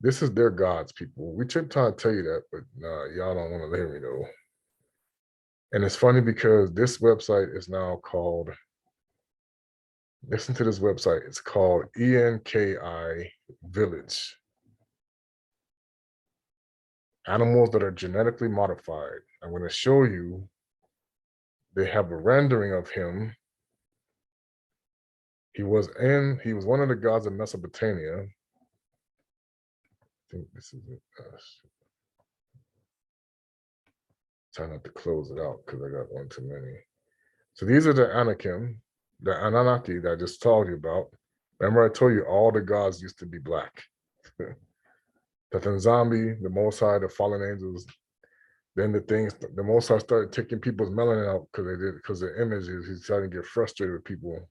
This is their gods, people. We should try to tell you that, but nah, y'all don't want to hear me though. And it's funny because this website is now called, listen to this website. It's called ENKI Village. Animals that are genetically modified. I'm going to show you, they have a rendering of him. He was one of the gods of Mesopotamia. I think this is it. Try not to close it out because I got one too many. So these are the Anakim, the Annunaki that I just told you about. Remember I told you all the gods used to be black. The nZambi, the Most High, the fallen angels. Then the Most High started taking people's melanin out because the images, he's trying to get frustrated with people.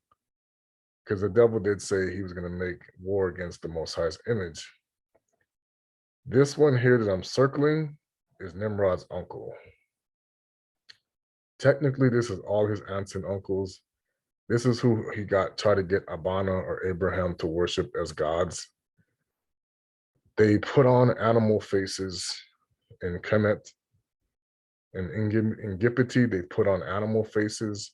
Because the devil did say he was going to make war against the Most High's image. This one here that I'm circling is Nimrod's uncle. Technically, this is all his aunts and uncles. This is who he tried to get Abana or Abraham to worship as gods. They put on animal faces in Kemet. And in Gipiti, they put on animal faces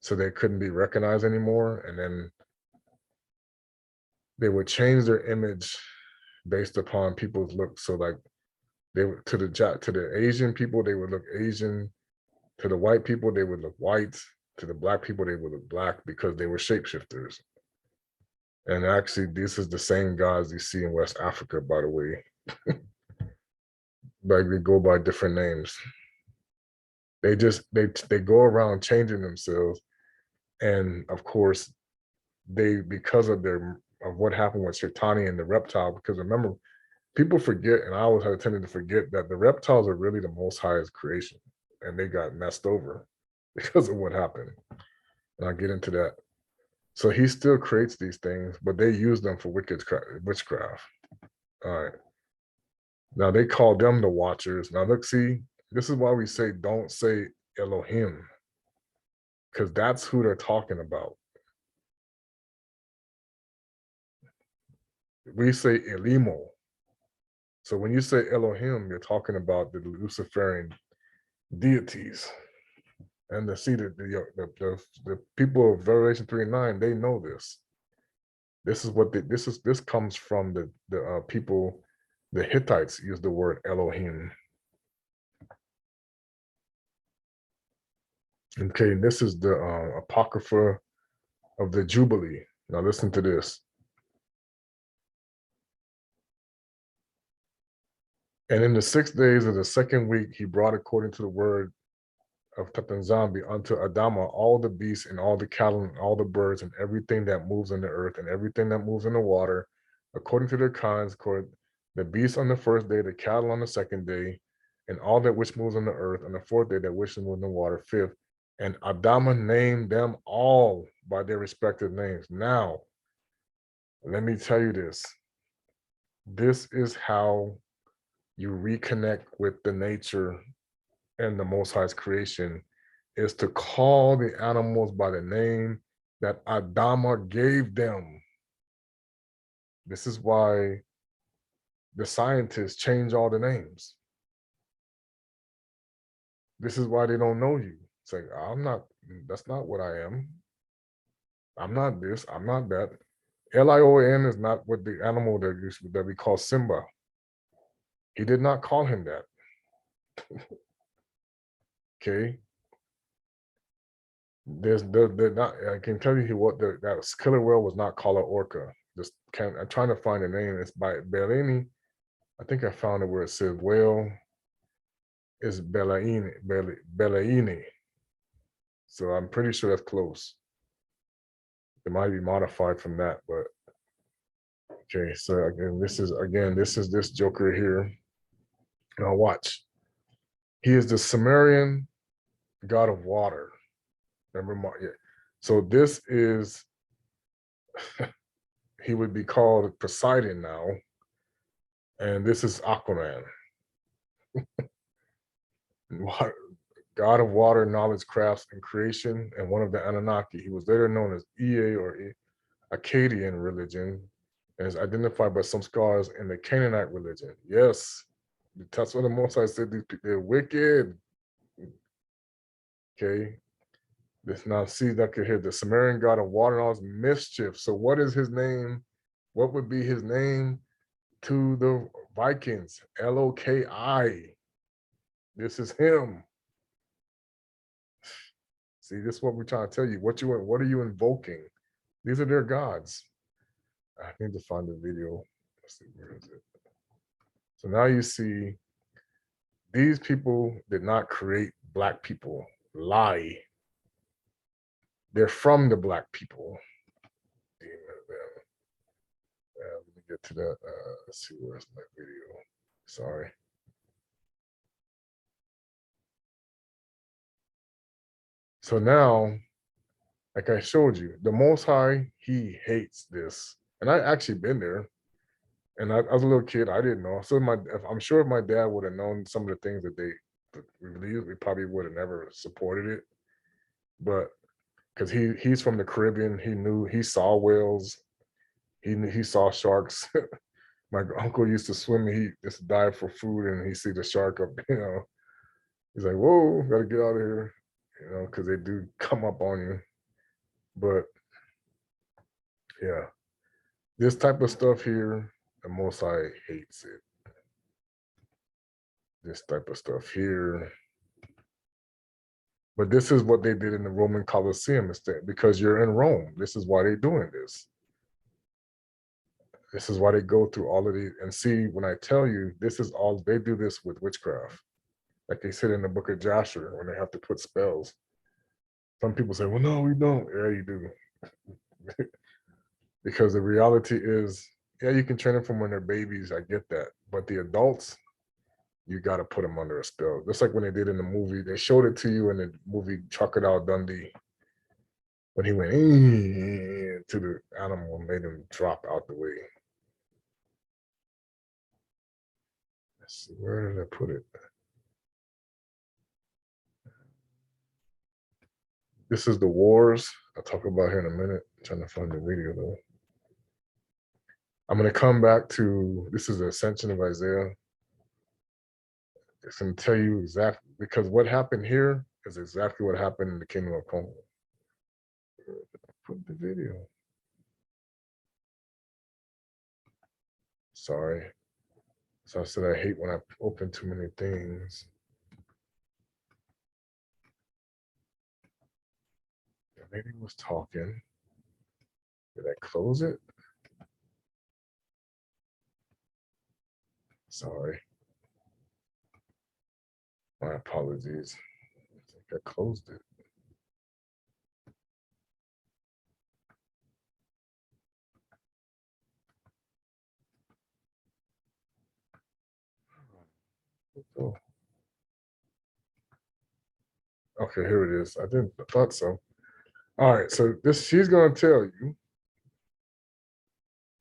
so they couldn't be recognized anymore. And then they would change their image based upon people's look. So like to the Asian people, they would look Asian. To the white people, they would look white. To the black people, they would look black because they were shapeshifters. And actually, this is the same gods you see in West Africa, by the way. Like they go by different names. They go around changing themselves. And of course, because of what happened with Shaitani and the reptile, because remember, people forget, and I always had a tendency to forget that the reptiles are really the Most High's creation, and they got messed over because of what happened. And I'll get into that. So he still creates these things, but they use them for witchcraft. All right. Now they call them the Watchers. Now look, see, this is why we say don't say Elohim, because that's who they're talking about. We say Elimo. So when you say Elohim, you're talking about the Luciferian deities. And the people of Revelation 3:9, they know this. This comes from the people, the Hittites use the word Elohim. Okay, this is the Apocrypha of the Jubilee. Now listen to this. And in the 6 days of the second week, he brought according to the word of Tata nZambi unto Adama all the beasts and all the cattle and all the birds and everything that moves on the earth and everything that moves in the water, according to their kinds, according the beasts on the first day, the cattle on the second day, and all that which moves on the earth on the fourth day, that which moves in the water, fifth. And Adama named them all by their respective names. Now, let me tell you this. This is how you reconnect with the nature and the Most High's creation, is to call the animals by the name that Adama gave them. This is why the scientists change all the names. This is why they don't know you. It's like, I'm not, that's not what I am. I'm not this, I'm not that. Lion is not what the animal that we call Simba. He did not call him that. Okay. They're not, I can tell you what that killer whale was not called an orca. Just can't, I'm trying to find the name. It's by Bellini. I think I found it where it says whale is Bellaini. So I'm pretty sure that's close. It might be modified from that, but okay. So this is this Joker here. Now watch. He is the Sumerian god of water. Remember, yeah. So this is he would be called Poseidon now, and this is Aquaman. God of water, knowledge, crafts, and creation, and one of the Anunnaki. He was later known as Ea or Akkadian religion, and is identified by some scholars in the Canaanite religion. Yes, that's what the Most High said. These people, they're wicked. Okay. This now see that could hear the Sumerian god of water and all his mischief. So what is his name? What would be his name to the Vikings? Loki. This is him. See, this is what we're trying to tell you. What are you invoking? These are their gods. I need to find the video. Let's see, where is it? So now you see these people did not create Black people. Lie. They're from the Black people. Let me get to that. Let's see, where's my video? Sorry. So now, like I showed you, the Most High, he hates this. And I actually been there. And I was a little kid, I didn't know. So I'm sure if my dad would have known some of the things that they released, we probably would have never supported it. But because he's from the Caribbean, he saw whales, he saw sharks. My uncle used to swim, he just dive for food and he see the shark up, He's like, whoa, gotta get out of here, because they do come up on you. But yeah, this type of stuff here, the Most High hates it. This type of stuff here. But this is what they did in the Roman Colosseum instead, because you're in Rome. This is why they're doing this. This is why they go through all of these. And see, when I tell you, this is all, they do this with witchcraft. Like they said in the book of Joshua, when they have to put spells. Some people say, well, no, we don't. Yeah, you do. Because the reality is, yeah, you can train them from when they're babies. I get that. But the adults, you got to put them under a spell. Just like when they did in the movie, they showed it to you in the movie Crocodile Dundee. When he went to the animal and made him drop out the way. Let's see, where did I put it? This is the wars. I'll talk about here in a minute. I'm trying to find the video though. I'm going to come back to, this is the ascension of Isaiah. It's going to tell you exactly, because what happened here is exactly what happened in the kingdom of Congo. Put the video. Sorry. So I said I hate when I open too many things. The lady was talking. Did I close it? Sorry. My apologies. I think I closed it. Oh. Okay, here it is. I thought so. All right, so she's gonna tell you,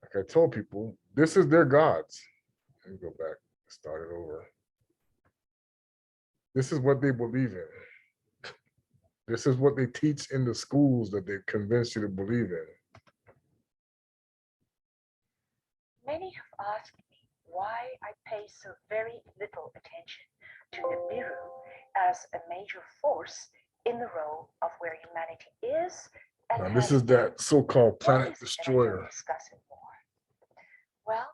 like I told people, this is their gods. Let me go back, start it over. This is what they believe in. This is what they teach in the schools that they convince you to believe in. Many have asked me why I pay so very little attention to Nibiru as a major force in the role of where humanity is. And now, this is that so-called planet destroyer. Discuss it more. Well,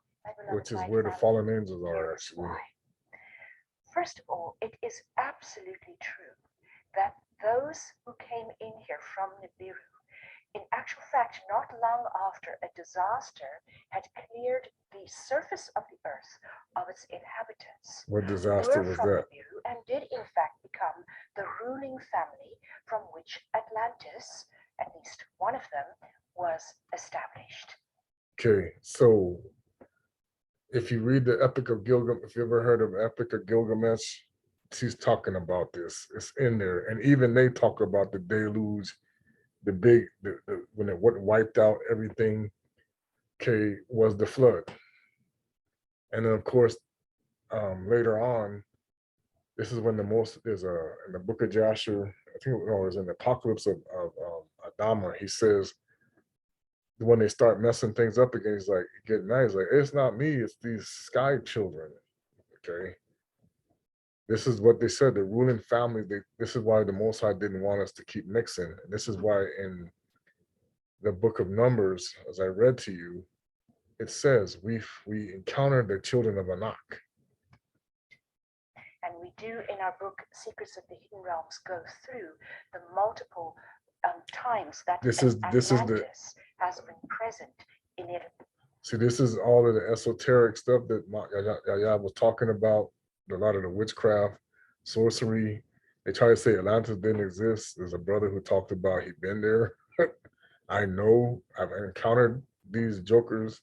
which is where the fallen angels are, actually. Why. First of all, it is absolutely true that those who came in here from Nibiru, in actual fact, not long after a disaster had cleared the surface of the earth of its inhabitants, what disaster was that? Nibiru, and did in fact become the ruling family from which Atlantis, at least one of them, was established. Okay, so if you read the Epic of Gilgamesh, if you ever heard of Epic of Gilgamesh, she's talking about this. It's in there, and even they talk about the deluge, the big, when it wiped out everything. Okay, was the flood, and then of course, later on, this is when there's in the book of Joshua, I think it was in the Apocalypse of Adama. He says when they start messing things up again, he's like getting mad. He's like, it's not me, it's these sky children. Okay. This is what they said, the ruling family, this is why the Most High didn't want us to keep mixing. And this is why in the book of Numbers, as I read to you, it says we encountered the children of Anak. And we do in our book, Secrets of the Hidden Realms, go through the multiple times that Atlantis has been present in it. See, this is all of the esoteric stuff that Yaya was talking about, a lot of the witchcraft, sorcery. They try to say Atlantis didn't exist. There's a brother who talked about he'd been there. I know, I've encountered these jokers,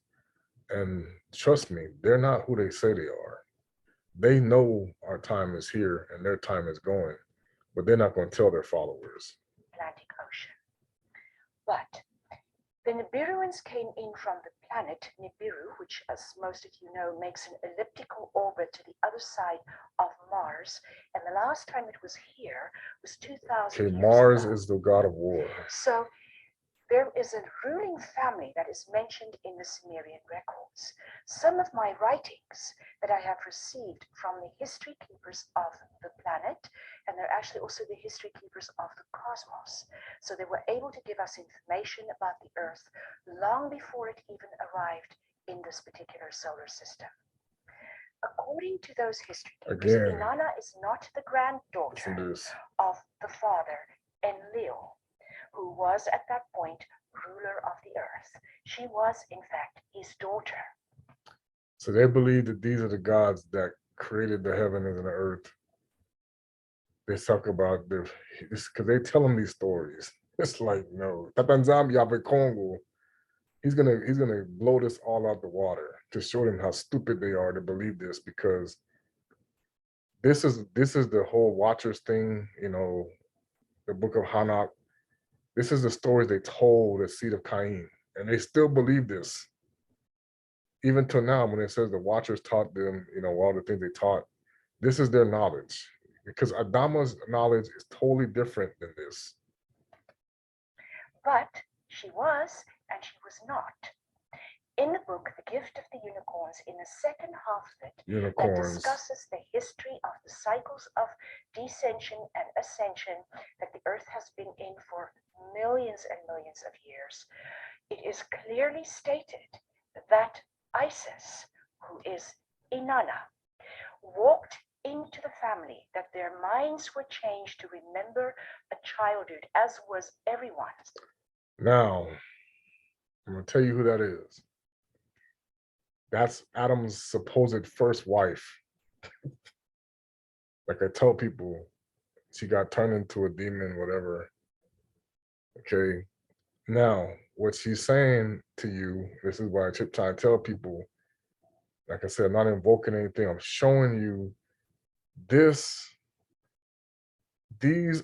and trust me, they're not who they say they are. They know our time is here and their time is going, but they're not going to tell their followers. Atlantic Ocean. But the Nibiruans came in from the planet Nibiru, which, as most of you know, makes an elliptical orbit to the other side of Mars. And the last time it was here was 2,000 years Mars ago. is the god of war. So there is a ruling family that is mentioned in the Sumerian records. Some of my writings that I have received from the history keepers of the planet, and they're actually also the history keepers of the cosmos. So they were able to give us information about the Earth long before it even arrived in this particular solar system. According to those history keepers, Inanna is not the granddaughter of the father, Enlil, who was at that point ruler of the earth. She was, in fact, his daughter. So they believe that these are the gods that created the heavens and the earth. They talk about this because they tell them these stories. It's like, no, Tata nZambi Yave Kongo, he's gonna blow this all out the water to show them how stupid they are to believe this, because this is the whole Watchers thing, you know, the book of Hanak. This is the stories they told the seed of Cain, and they still believe this. Even till now, when it says the Watchers taught them, you know, all the things they taught, this is their knowledge. Because Adama's knowledge is totally different than this. But she was, and she was not. In the book, The Gift of the Unicorns, in the second half of it, that discusses the history of the cycles of descension and ascension that the earth has been in for millions and millions of years, it is clearly stated that Isis, who is Inanna, walked into the family that their minds were changed to remember a childhood, as was everyone's. Now, I'm going to tell you who that is. That's Adam's supposed first wife. Like I tell people, she got turned into a demon, whatever. Okay. Now, what she's saying to you, this is why I keep trying to tell people, like I said, I'm not invoking anything. I'm showing you these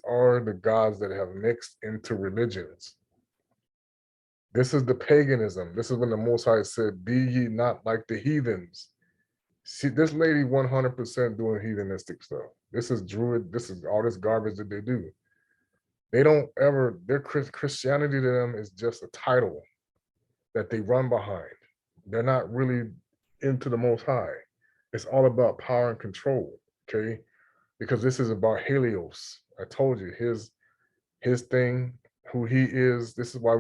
are the gods that have mixed into religions. This is the paganism. This is when the Most High said, be ye not like the heathens. See, this lady 100% doing heathenistic stuff. This is Druid, this is all this garbage that they do. They don't ever, their Christianity to them is just a title that they run behind. They're not really into the Most High. It's all about power and control, okay? Because this is about Helios. I told you, his thing, who he is, this is why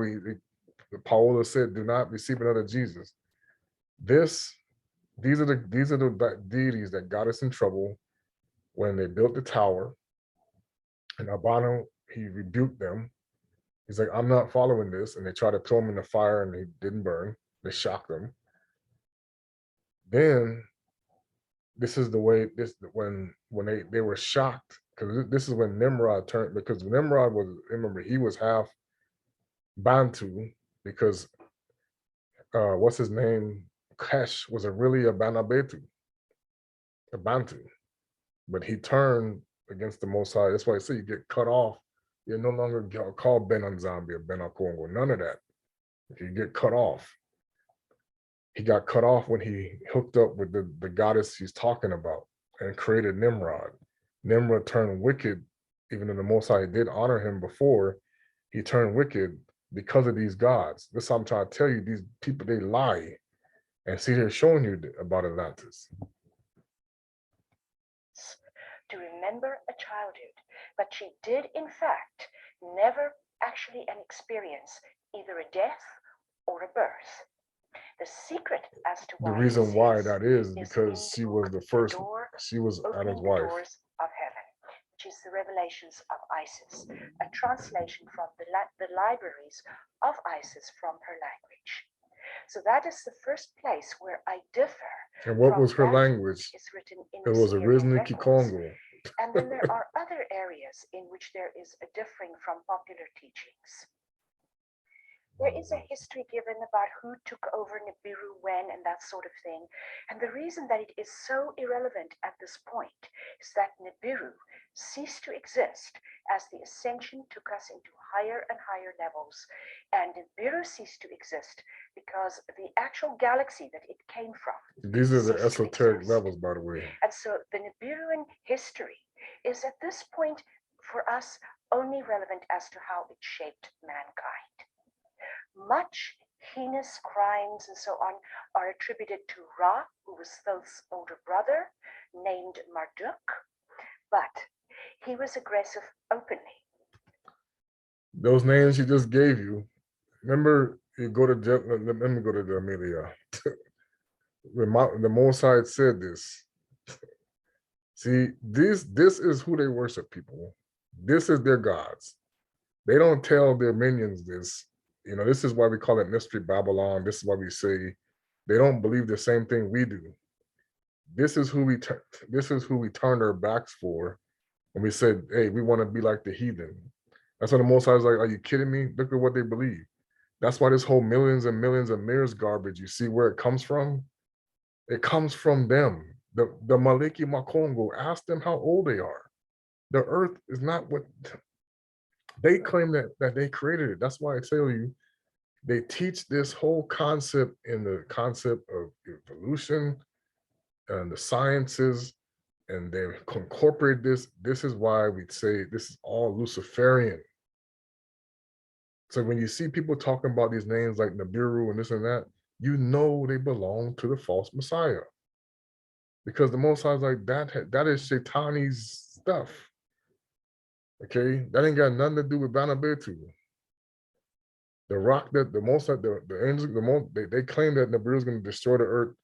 Paola said, do not receive another Jesus. These are the deities that got us in trouble when they built the tower. And Albano, he rebuked them. He's like, I'm not following this. And they tried to throw him in the fire and he didn't burn. They shocked him. Then this is the way when they were shocked, because this is when Nimrod turned, because Nimrod was, remember, he was half Bantu, because what's his name? Kesh was really a Banabetu, a Bantu. But he turned against the Most High. That's why I say you get cut off. You're no longer called nZambi or Bena Kongo, none of that. You get cut off. He got cut off when he hooked up with the goddess he's talking about and created Nimrod. Nimrod turned wicked, even though the Most High did honor him before, he turned wicked because of these gods. This is what I'm trying to tell you, these people, they lie. And see, they're showing you about Atlantis. To remember a childhood, but she did in fact never actually experience either a death or a birth. The secret as to why the reason why that is is because she was the first, she was Adam's wife. The Doors of Heaven, which is the Revelations of Isis, a translation from the libraries of Isis from her language. So that is the first place where I differ. And what was her language? Is written in it was originally Congo. And then there are other areas in which there is a differing from popular teachings. There is a history given about who took over Nibiru when and that sort of thing. And the reason that it is so irrelevant at this point is that Nibiru ceased to exist as the ascension took us into higher and higher levels. And Nibiru ceased to exist because the actual galaxy that it came from. These are the esoteric levels, by the way. And so the Nibiruan history is at this point for us only relevant as to how it shaped mankind. Much heinous crimes and so on are attributed to Ra, who was Thoth's older brother, named Marduk, but he was aggressive openly. Those names he just gave you, remember, you go to, let me go to the Amelia. The Mosai said this. See, this is who they worship, people. This is their gods. They don't tell their minions this. You know, this is why we call it Mystery Babylon. This is why we say they don't believe the same thing we do. This is who we turned our backs for, and we said, "Hey, we want to be like the heathen." That's when the Most High was like, "Are you kidding me? Look at what they believe." That's why this whole millions and millions of mirrors garbage. You see where it comes from? It comes from them. The Maliki Makongo. Ask them how old they are. The Earth is not what. They claim that they created it. That's why I tell you, they teach this whole concept in the concept of evolution and the sciences, and they incorporate this. This is why we say this is all Luciferian. So when you see people talking about these names like Nibiru and this and that, you know they belong to the false Messiah. Because the Most High is like, that is Shaitani's stuff. Okay, that ain't got nothing to do with Banabetu. The rock that the angels, they claim that Nibiru is going to destroy the earth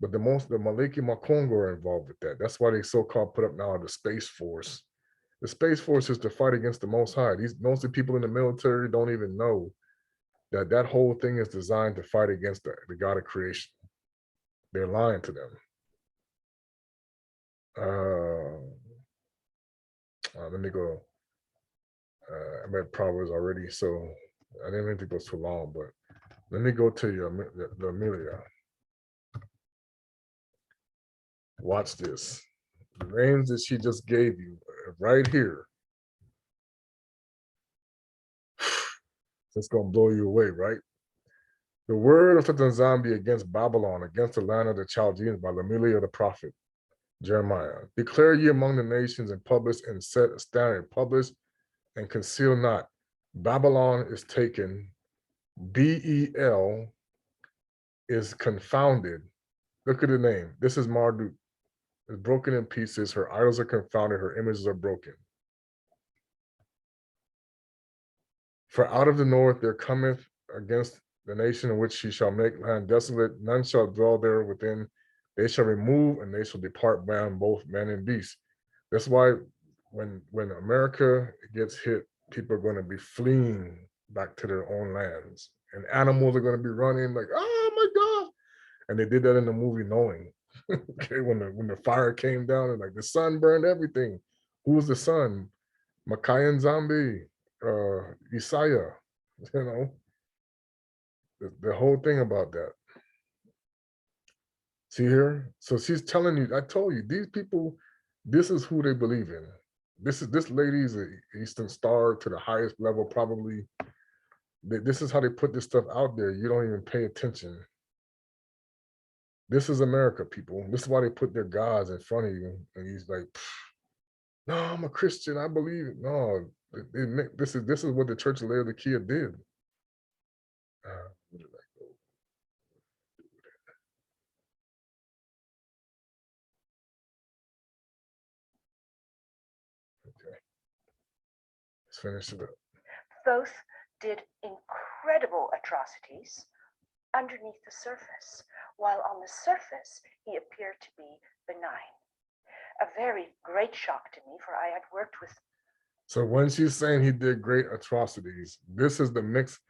But the Maliki Makongo are involved with that. That's why they so-called put up now the Space Force. The Space Force is to fight against the Most High. Most of the people in the military don't even know that that whole thing is designed to fight against the God of creation. They're lying to them. Let me go. I read Proverbs already, so I didn't mean to go too long, but let me go to the Amelia. Watch this. The names that she just gave you right here. It's going to blow you away, right? The word of nZambi against Babylon, against the land of the Chaldeans by Lemuel the prophet, Jeremiah. Declare ye among the nations and publish and set a standard, publish and conceal not. Babylon is taken, Bel is confounded. Look at the name. This is Marduk. It's broken in pieces. Her idols are confounded. Her images are broken. For out of the north there cometh against the nation in which she shall make land desolate. None shall dwell there within. They shall remove and they shall depart bound, both man and beast. That's why when America gets hit, people are going to be fleeing back to their own lands. And animals are going to be running like, oh my God. And they did that in the movie Knowing. Okay, when the fire came down and like the sun burned everything. Who was the sun? Makai nZambi, Isaela, you know, the whole thing about that. See here? So she's telling you, I told you, these people, this is who they believe in. This lady is an Eastern Star to the highest level, probably. This is how they put this stuff out there. You don't even pay attention. This is America, people. This is why they put their gods in front of you. And he's like, no, I'm a Christian. I believe it. No, this is what the Church of Laodicea did. Where did I go? Okay, let's finish it up. Both did incredible atrocities underneath the surface, while on the surface he appeared to be benign. A very great shock to me, for I had worked with. So when she's saying he did great atrocities, this is the mix.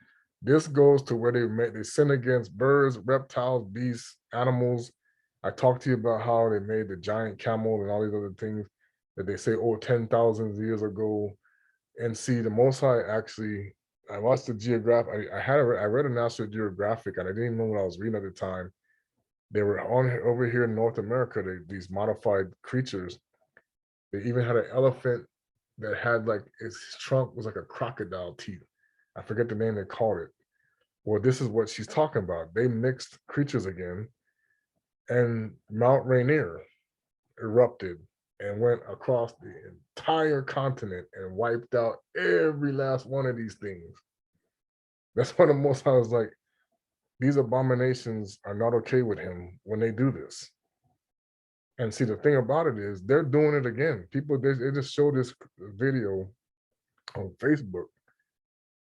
This goes to where they sin against birds, reptiles, beasts, animals. I talked to you about how they made the giant camel and all these other things that they say, oh, 10,000 years ago. And see, the Most High actually, I watched the Geographic. I read a National Geographic, and I didn't even know what I was reading at the time. They were over here in North America. These modified creatures. They even had an elephant that had like its trunk was like a crocodile teeth. I forget the name they called it. Well, this is what she's talking about. They mixed creatures again, and Mount Rainier erupted and went across the entire continent and wiped out every last one of these things. That's why the Most High was like, these abominations are not okay with him when they do this. And see, the thing about it is they're doing it again. People, they just showed this video on Facebook,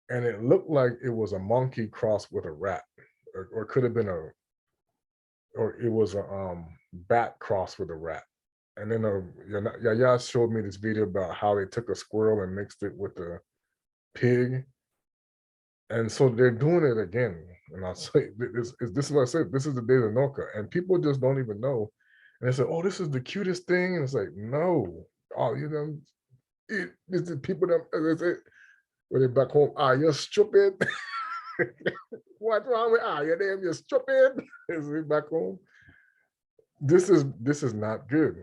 and it looked like it was a monkey crossed with a rat, or could have been or it was a bat crossed with a rat. And then Yaya showed me this video about how they took a squirrel and mixed it with a pig. And so they're doing it again. And I'll say, this is what I said, this is the days of Noka. And people just don't even know. And they say, oh, this is the cutest thing. And it's like, no. Oh, you know, it's the people that, they say, when they're back home, you're stupid. What's wrong with, your name, you're stupid. Is it back home? This is not good.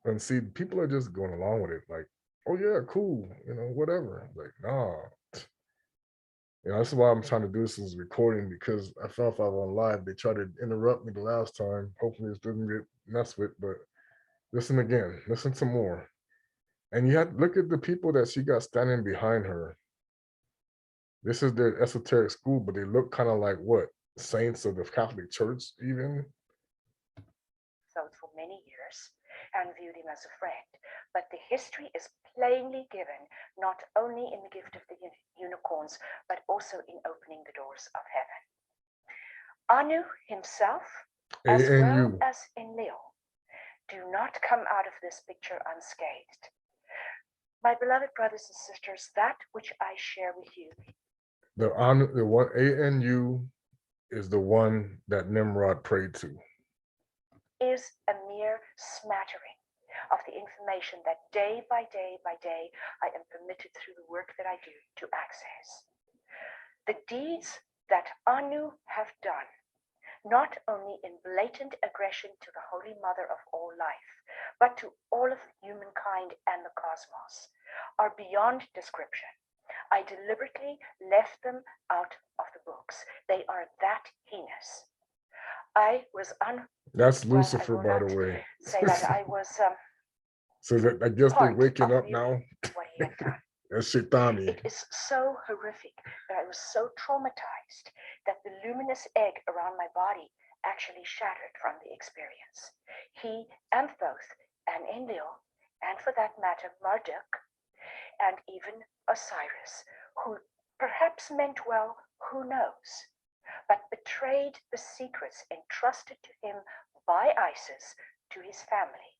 And see, people are just going along with it, like, oh yeah, cool, you know, whatever. Like, nah. You know, that's why I'm trying to do this as recording, because I felt if I was on live, they tried to interrupt me the last time. Hopefully this doesn't get messed with, but listen again, listen some more. And you have to look at the people that she got standing behind her. This is their esoteric school, but they look kind of like what? Saints of the Catholic Church, even? For many years and viewed him as a friend, but the history is plainly given not only in the gift of the unicorns, but also in opening the doors of heaven. Anu himself as well ANU. as Enlil, do not come out of this picture unscathed. My beloved brothers and sisters, that which I share with you. The one ANU is the one that Nimrod prayed to. Is a mere smattering of the information that day by day by day I am permitted through the work that I do to access. The deeds that Anu have done, not only in blatant aggression to the Holy Mother of all life, but to all of humankind and the cosmos, are beyond description. I deliberately left them out of the books. They are that heinous. I was That's Lucifer, by the way. Say that I was So that, I guess they're waking up viewing now. what he had done. That's Shaitani. It is so horrific that I was so traumatized that the luminous egg around my body actually shattered from the experience. He and Thoth and Enlil, and for that matter Marduk, and even Osiris, who perhaps meant well, who knows, but betrayed the secrets entrusted to him by Isis to his family,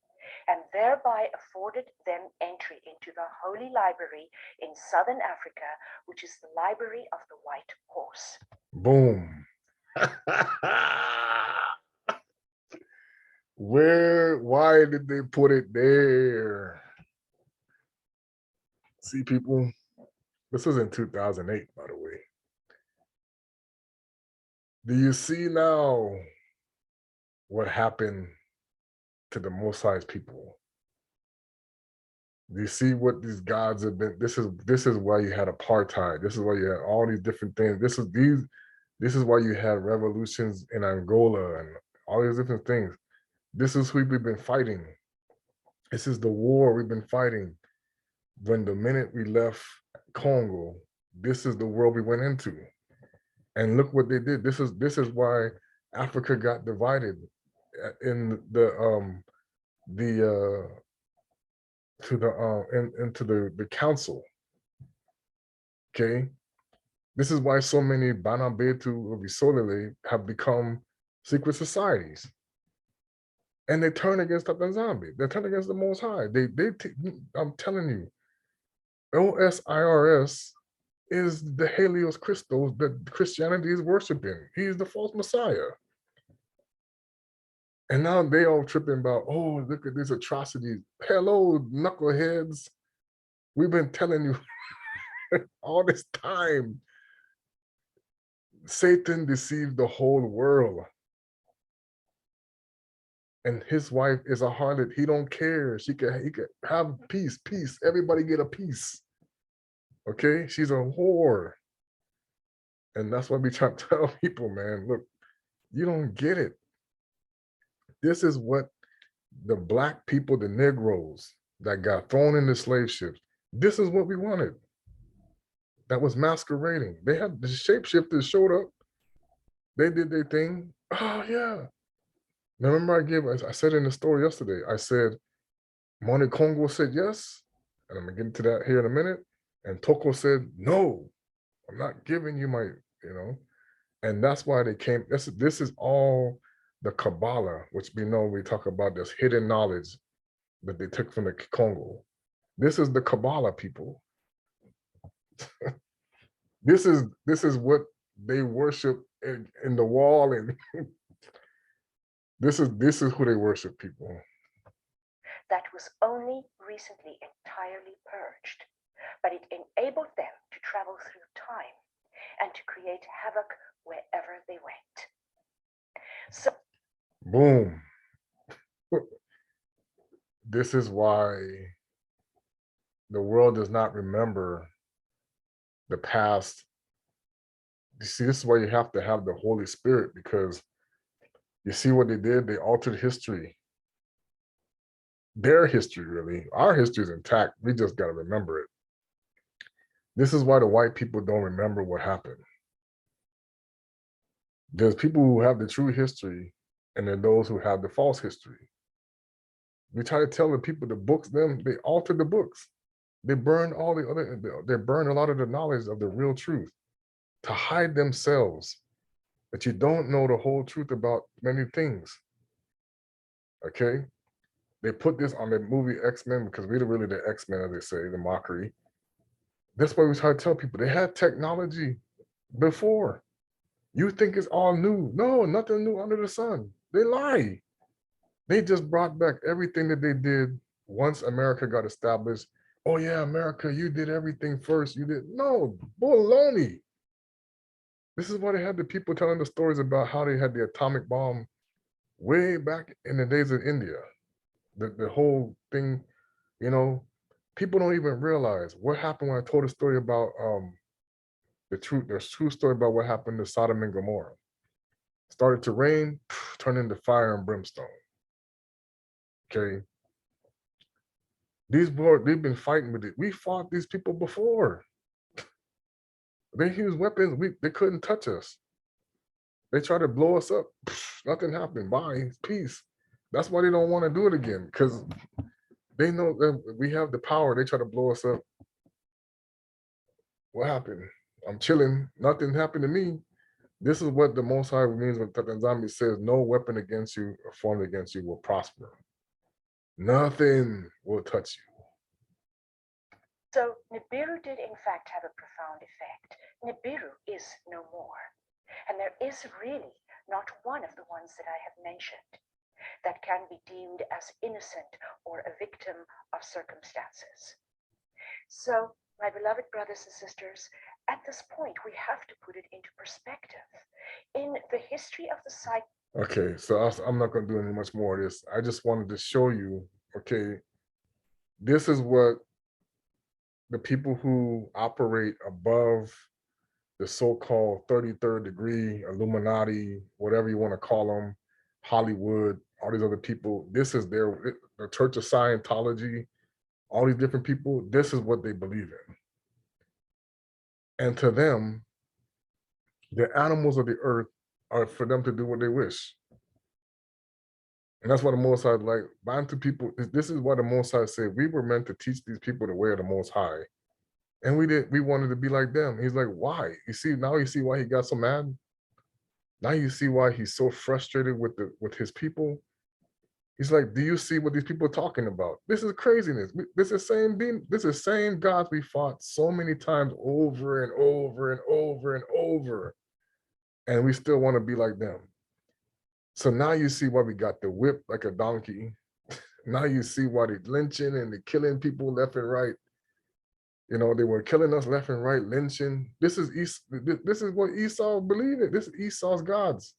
and thereby afforded them entry into the holy library in southern Africa, which is the library of the White Horse. Boom. Why did they put it there? See, people, this was in 2008, by the way. Do you see now what happened to the Most High's people? Do you see what these gods have been? This is why you had apartheid. This is why you had all these different things. This is why you had revolutions in Angola and all these different things. This is who we've been fighting. This is the war we've been fighting. When the minute we left Congo, this is the world we went into. And look what they did. This is why Africa got divided in into the council. Okay, this is why so many Bena Kongo of Isolele have become secret societies, and they turn against Tata nZambi. They turn against the Most High. I'm telling you, OSIRS is the Helios Christos that Christianity is worshiping. He's the false Messiah. And now they all tripping about, oh, look at these atrocities. Hello, knuckleheads. We've been telling you all this time. Satan deceived the whole world. And his wife is a harlot. He don't care. He could have peace. Everybody get a piece. Okay? She's a whore. And that's why we try to tell people, man, look, you don't get it. This is what the Black people, the Negroes that got thrown into slave ships, this is what we wanted. That was masquerading. They had the shapeshifters showed up. They did their thing. Oh, yeah. Now, remember I said in the story yesterday, I said, Bena Kongo said yes, and I'm going to get into that here in a minute. And Toko said, no, I'm not giving you my, and that's why they came. This is all the Kabbalah, which we talk about this hidden knowledge that they took from the Congo. This is the Kabbalah people. This is what they worship in the wall, and this is who they worship, people. That was only recently entirely purged, but it enabled them to travel through time and to create havoc wherever they went. So, boom. This is why the world does not remember the past. You see, this is why you have to have the Holy Spirit, because you see what they did? They altered history. Their history, really. Our history is intact. We just got to remember it. This is why the white people don't remember what happened. There's people who have the true history, and then those who have the false history. We try to tell the people the books, they altered the books. They burned they burned a lot of the knowledge of the real truth to hide themselves. that you don't know the whole truth about many things. Okay? They put this on the movie X-Men because we're really the X-Men, as they say, the mockery. That's why we try to tell people they had technology before. You think it's all new. No, nothing new under the sun. They lie. They just brought back everything that they did once America got established. Oh yeah, America, you did everything first. You did no baloney. This is why they had the people telling the stories about how they had the atomic bomb way back in the days of India. The whole thing, you know, people don't even realize what happened when I told a story about there's true story about what happened to Sodom and Gomorrah. Started to rain, turned into fire and brimstone. Okay. They've been fighting with it. We fought these people before. They used weapons. They couldn't touch us. They tried to blow us up. Nothing happened. Bye. Peace. That's why they don't want to do it again, because they know that we have the power. They try to blow us up. What happened? I'm chilling. Nothing happened to me. This is what the Most High means when Tata nZambi says, no weapon against you or formed against you will prosper. Nothing will touch you. So Nibiru did in fact have a profound effect. Nibiru is no more. And there is really not one of the ones that I have mentioned that can be deemed as innocent or a victim of circumstances. So, my beloved brothers and sisters, at this point, we have to put it into perspective. In the history of the psyche. Okay, so I'm not going to do any much more of this. I just wanted to show you, okay, this is what the people who operate above the so-called 33rd degree, Illuminati, whatever you want to call them, Hollywood, all these other people, this is the Church of Scientology, all these different people, this is what they believe in. And to them, the animals of the earth are for them to do what they wish. And that's why the Most High, like, Bantu people, this is why the Most High said, we were meant to teach these people the way of the Most High. And we wanted to be like them. He's like, why? You see, now you see why he got so mad? Now you see why he's so frustrated with his people. He's like, do you see what these people are talking about? This is craziness. This is same gods we fought so many times over and over and over and over. And we still want to be like them. So now you see why we got the whip like a donkey. Now you see why they're lynching and they're killing people left and right. You know, they were killing us left and right, lynching. This is what Esau believed in. This is Esau's gods.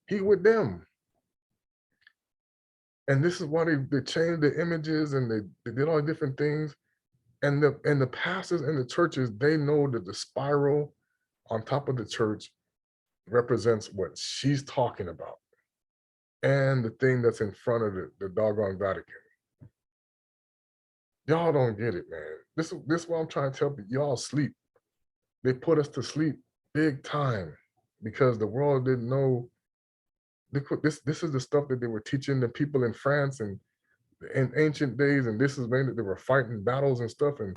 He with them. And this is why they changed the images and they did all different things. And the pastors in the churches, they know that the spiral on top of the church represents what she's talking about. And the thing that's in front of the doggone Vatican. Y'all don't get it, man. This is what I'm trying to tell you. Y'all sleep. They put us to sleep big time because the world didn't know. This is the stuff that they were teaching the people in France and in ancient days, and this is when they were fighting battles and stuff, and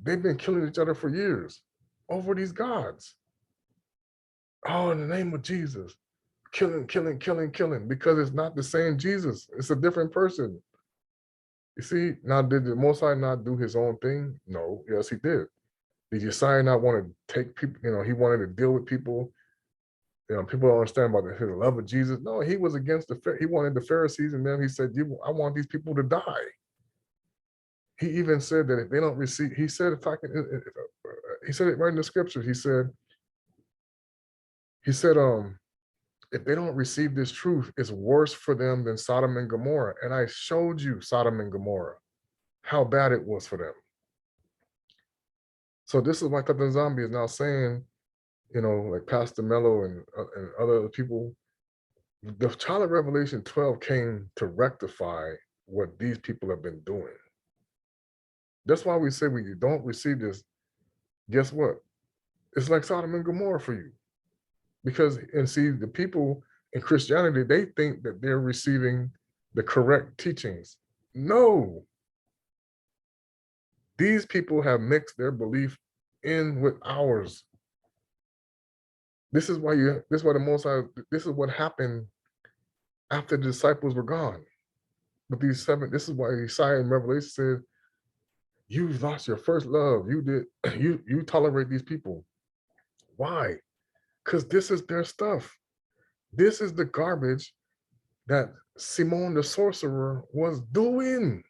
they've been killing each other for years over these gods. Oh, in the name of Jesus, killing, because it's not the same Jesus. It's a different person. You see, now did the Most High not do his own thing? No, yes, he did. Did Isaela not want to take people, you know, he wanted to deal with people. You know, people don't understand about the love of Jesus. No, he was against he wanted the Pharisees, and then he said, I want these people to die. He even said that if they don't receive, he said, he said it right in the scriptures. He said, if they don't receive this truth, it's worse for them than Sodom and Gomorrah. And I showed you Sodom and Gomorrah, how bad it was for them. So this is why Tata nZambi is now saying, you know, like Pastor Mello and other people, the child of Revelation 12 came to rectify what these people have been doing. That's why we say when you don't receive this, guess what? It's like Sodom and Gomorrah for you. Because, and see, the people in Christianity, they think that they're receiving the correct teachings. No. These people have mixed their belief in with ours. This is why this is why the Most High, this is what happened after the disciples were gone. But these seven, this is why Isaiah in Revelation said, you've lost your first love. You did, you tolerate these people. Why? Because this is their stuff. This is the garbage that Simon the sorcerer was doing.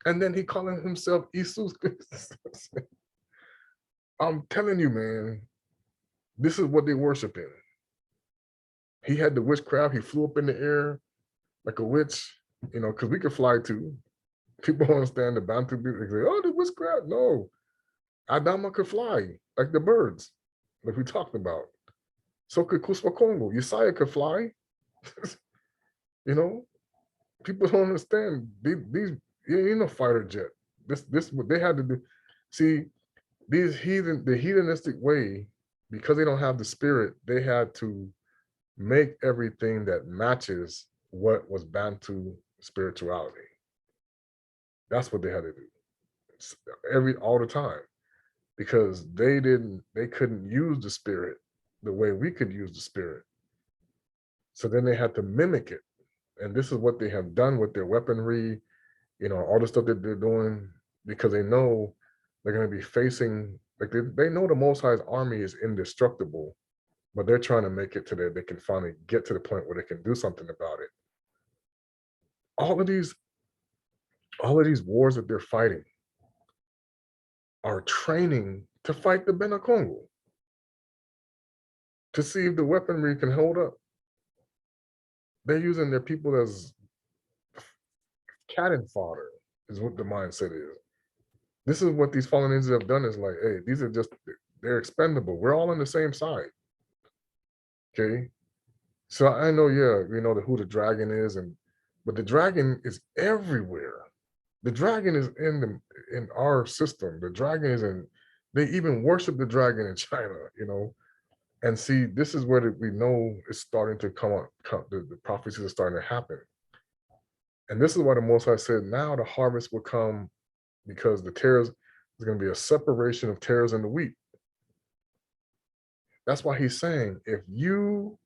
And then he calling himself Jesus. I'm telling you, man, this is what they worship in. He had the witchcraft. He flew up in the air like a witch, you know, because we could fly too. People don't understand the Bantu people. They say, oh, the witchcraft. No, Adama could fly like the birds, like we talked about. So could Kuswa Kongo. Isaela could fly. You know, people don't understand. These you know, fighter jet. This what they had to do. See, these the heathenistic way, because they don't have the spirit, they had to make everything that matches what was Bantu spirituality. That's what they had to do all the time, because they couldn't use the spirit the way we could use the spirit. So then they had to mimic it. And this is what they have done with their weaponry, you know, all the stuff that they're doing, because they know they're going to be facing, like they know the Most High's army is indestructible, but they're trying to make it to that they can finally get to the point where they can do something about it. All of these wars that they're fighting are training to fight the Bena Kongo, to see if the weaponry can hold up. They're using their people as cannon fodder, is what the mindset is. This is what these fallen angels have done, is like, hey, these are just, they're expendable. We're all on the same side. Okay. So I know, yeah, we know who the dragon is, but the dragon is everywhere. The dragon is in our system. The dragon is in, they even worship the dragon in China, you know. And see, this is where we know it's starting to come up, the prophecies are starting to happen. And this is why the Most High said, now the harvest will come, because the tares, there's going to be a separation of tares and the wheat. That's why he's saying, if you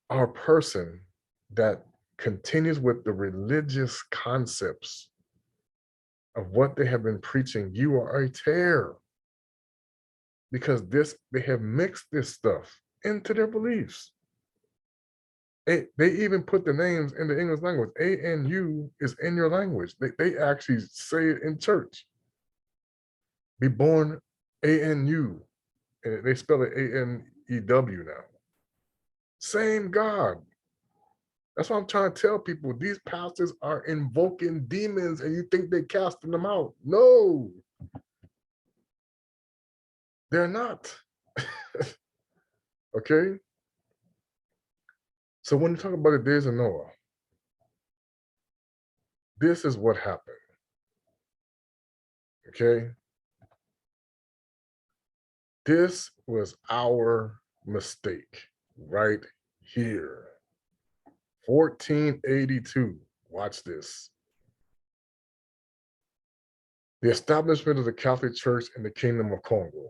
are a person that continues with the religious concepts of what they have been preaching, you are a tare. Because they have mixed this stuff into their beliefs. They even put the names in the English language. ANU is in your language. They actually say it in church. Be born ANU. And they spell it ANEW now. Same God. That's what I'm trying to tell people. These pastors are invoking demons and you think they're casting them out. No, they're not. Okay? So when you talk about the days of Noah, this is what happened. Okay? This was our mistake right here. 1482. Watch this. The establishment of the Catholic Church in the Kingdom of Congo.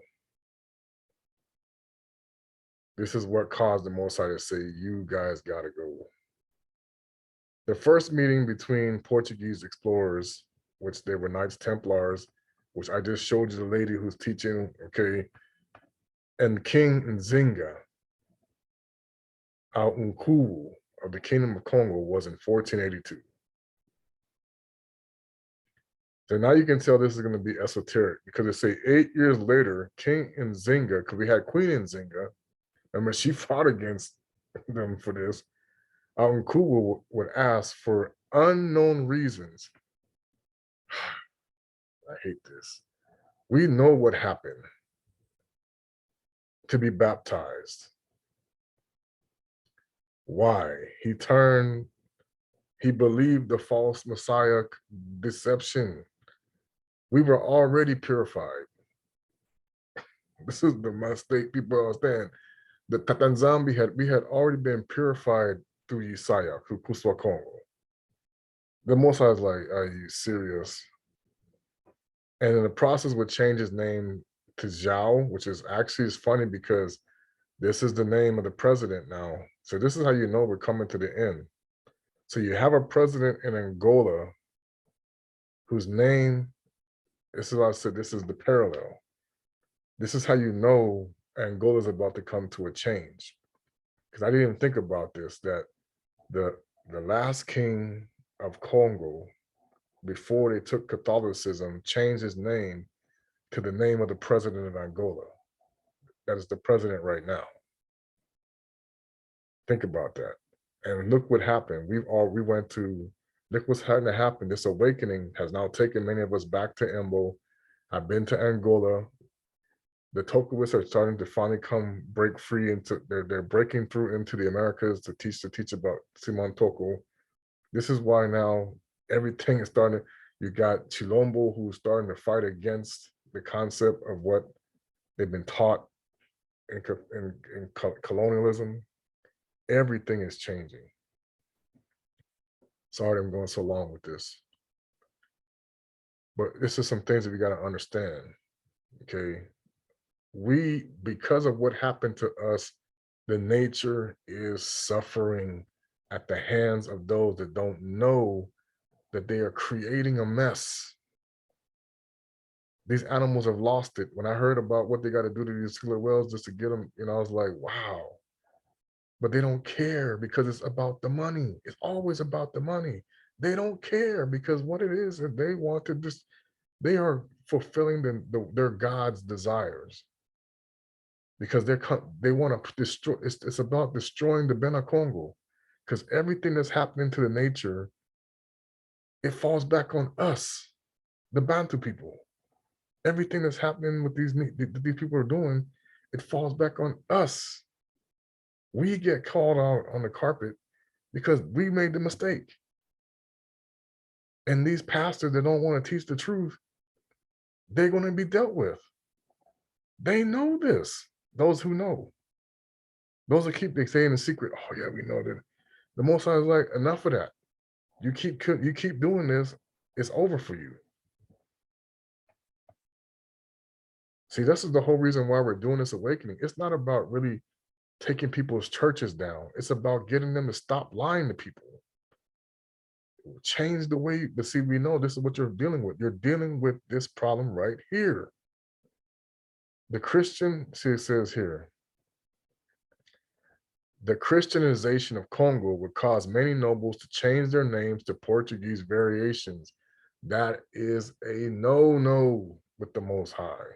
This is what caused the Most High to say, you guys gotta go. The first meeting between Portuguese explorers, which they were Knights Templars, which I just showed you the lady who's teaching, okay, and King Nzinga, Akongo of the Kingdom of Congo, was in 1482. So now you can tell this is going to be esoteric, because they say 8 years later, King Nzinga, because we had Queen Nzinga, and when she fought against them for this, Akongo would ask for unknown reasons. I hate this. We know what happened to be baptized. Why? He believed the false Messiah deception. We were already purified. This is the mistake people understand. The Tata nZambi we had already been purified through Isaela, through Kuswa Kongo. The Most High is like, are you serious? And in the process would change his name to Zhao, which is actually is funny because this is the name of the president now. So this is how you know we're coming to the end. So you have a president in Angola whose name, this is what I said, this is the parallel. This is how you know Angola is about to come to a change. Because I didn't even think about this, that the last king of Congo, before they took Catholicism, changed his name to the name of the president of Angola. That is the president right now. Think about that. And look what happened. Look what's having to happen. This awakening has now taken many of us back to Embo. I've been to Angola. The Tokuists are starting to finally break free into, they're breaking through into the Americas to teach about Simon Toko. This is why now everything is starting. You got Chilombo who's starting to fight against the concept of what they've been taught in colonialism. Everything is changing. Sorry I'm going so long with this. But this is some things that we got to understand, okay? Because of what happened to us, the nature is suffering at the hands of those that don't know that they are creating a mess. These animals have lost it. When I heard about what they got to do to these killer whales just to get them, I was like, wow. But they don't care because it's about the money. It's always about the money. They don't care because what it is that they want to just, they are fulfilling their God's desires. Because they want to destroy, it's about destroying the Bena Kongo. Because everything that's happening to the nature, it falls back on us, the Bantu people. Everything that's happening with these people are doing, it falls back on us. We get called out on the carpet because we made the mistake. And these pastors that don't want to teach the truth, they're going to be dealt with. They know this, those who know. Those that keep saying in secret, oh yeah, we know that. The Most High is like, enough of that. You keep doing this, it's over for you. See, this is the whole reason why we're doing this awakening. It's not about really taking people's churches down. It's about getting them to stop lying to people. Change the way, but see, we know this is what you're dealing with. You're dealing with this problem right here. The Christian, see, it says here, the Christianization of Congo would cause many nobles to change their names to Portuguese variations. That is a no-no with the Most High.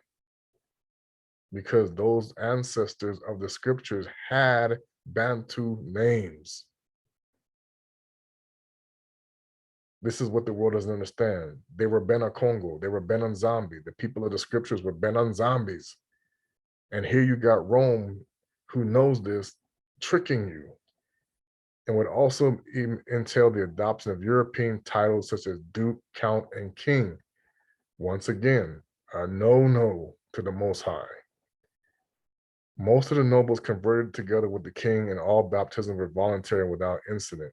Because those ancestors of the scriptures had Bantu names. This is what the world doesn't understand. They were Bena Kongo, they were Bena nZambi. The people of the scriptures were Bena nZambis. And here you got Rome, who knows this, tricking you. And would also entail the adoption of European titles such as Duke, Count, and King. Once again, a no-no to the Most High. Most of the nobles converted together with the king, and all baptisms were voluntary and without incident.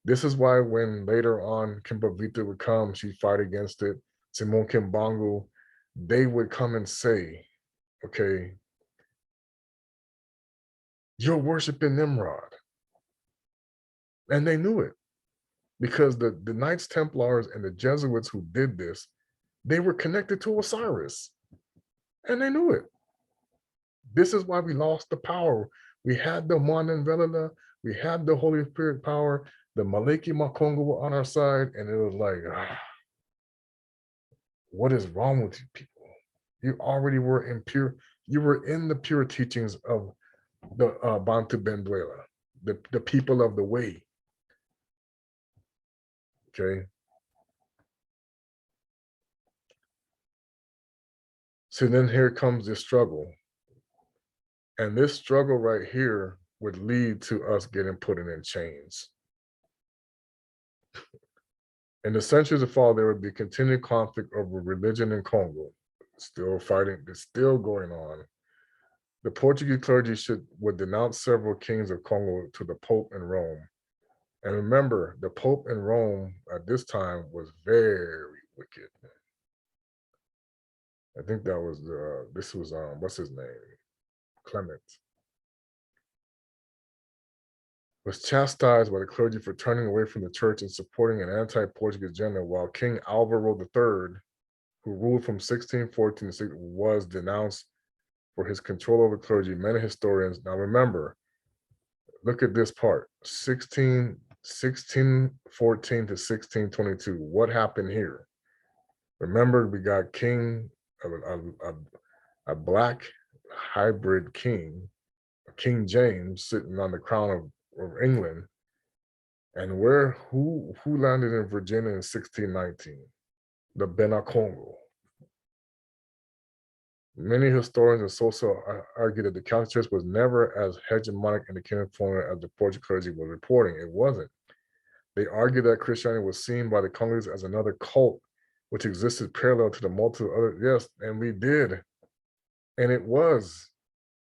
This is why when later on Kimbavita would come, she'd fight against it, Simon Kimbangu, they would come and say, okay, you're worshiping Nimrod. And they knew it because the Knights Templars and the Jesuits who did this, they were connected to Osiris and they knew it. This is why we lost the power. We had the Moanen Velila, we had the Holy Spirit power, the Maleki Makongo were on our side, and it was like, what is wrong with you people? You already were impure. You were in the pure teachings of the Bantu Benduela, the people of the way. Okay. So then here comes this struggle. And this struggle right here would lead to us getting put in chains. In the centuries to follow, there would be continued conflict over religion in Congo. Still fighting, it's still going on. The Portuguese clergy would denounce several kings of Congo to the Pope in Rome. And remember, the Pope in Rome at this time was very wicked. I think that was this was what's his name? Clement. Was chastised by the clergy for turning away from the church and supporting an anti-Portuguese agenda, while King Alvaro III, who ruled from 1614 to 16, was denounced for his control over clergy. Many historians, now remember, look at this part, 1614 to 1622. What happened here? Remember, we got king, a black hybrid king, King James, sitting on the crown of England. And who landed in Virginia in 1619? The Bena Kongo. Many historians and social argue that the Catholic Church was never as hegemonic in the kingdom of Florida as the Portuguese clergy was reporting. It wasn't. They argue that Christianity was seen by the Congolese as another cult, which existed parallel to the multitude of other. Yes, and we did. And it was.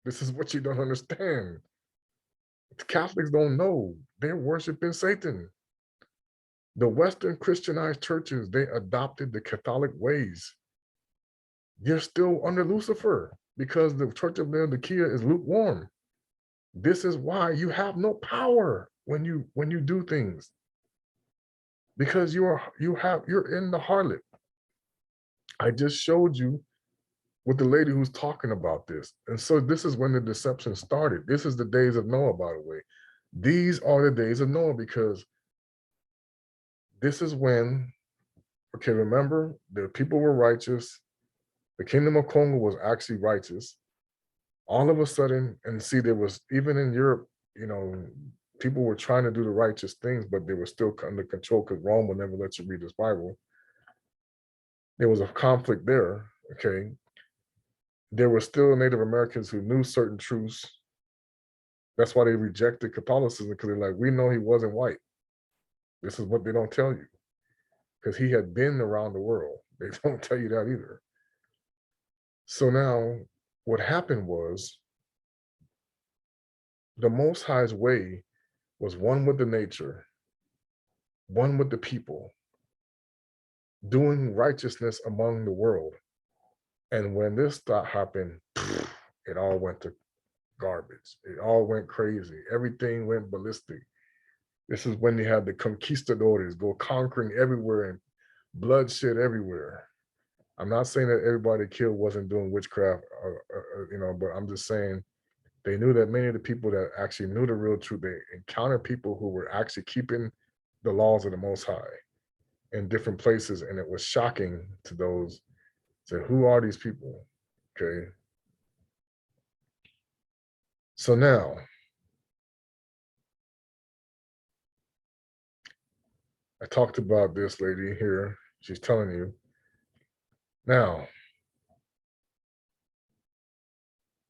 This is what you don't understand. The Catholics don't know. They're worshiping Satan. The Western Christianized churches, they adopted the Catholic ways. You're still under Lucifer because the Church of Laodicea is lukewarm. This is why you have no power when you do things, because you're in the harlot. I just showed you with the lady who's talking about this. And so this is when the deception started. This is the days of Noah, by the way. These are the days of Noah, because this is when, okay, remember, the people were righteous. The kingdom of Congo was actually righteous. All of a sudden, and see, there was, even in Europe, people were trying to do the righteous things, but they were still under control because Rome would never let you read this Bible. There was a conflict there, okay? There were still Native Americans who knew certain truths. That's why they rejected Catholicism, because they're like, we know he wasn't white. This is what they don't tell you, because he had been around the world. They don't tell you that either. So now what happened was, the Most High's way was one with the nature, one with the people, doing righteousness among the world. And when this happened, it all went to garbage. It all went crazy. Everything went ballistic. This is when they had the conquistadores go conquering everywhere and bloodshed everywhere. I'm not saying that everybody killed wasn't doing witchcraft, but I'm just saying they knew that many of the people that actually knew the real truth, they encountered people who were actually keeping the laws of the Most High in different places, and it was shocking to those. So who are these people? Okay. So now, I talked about this lady here. She's telling you. Now,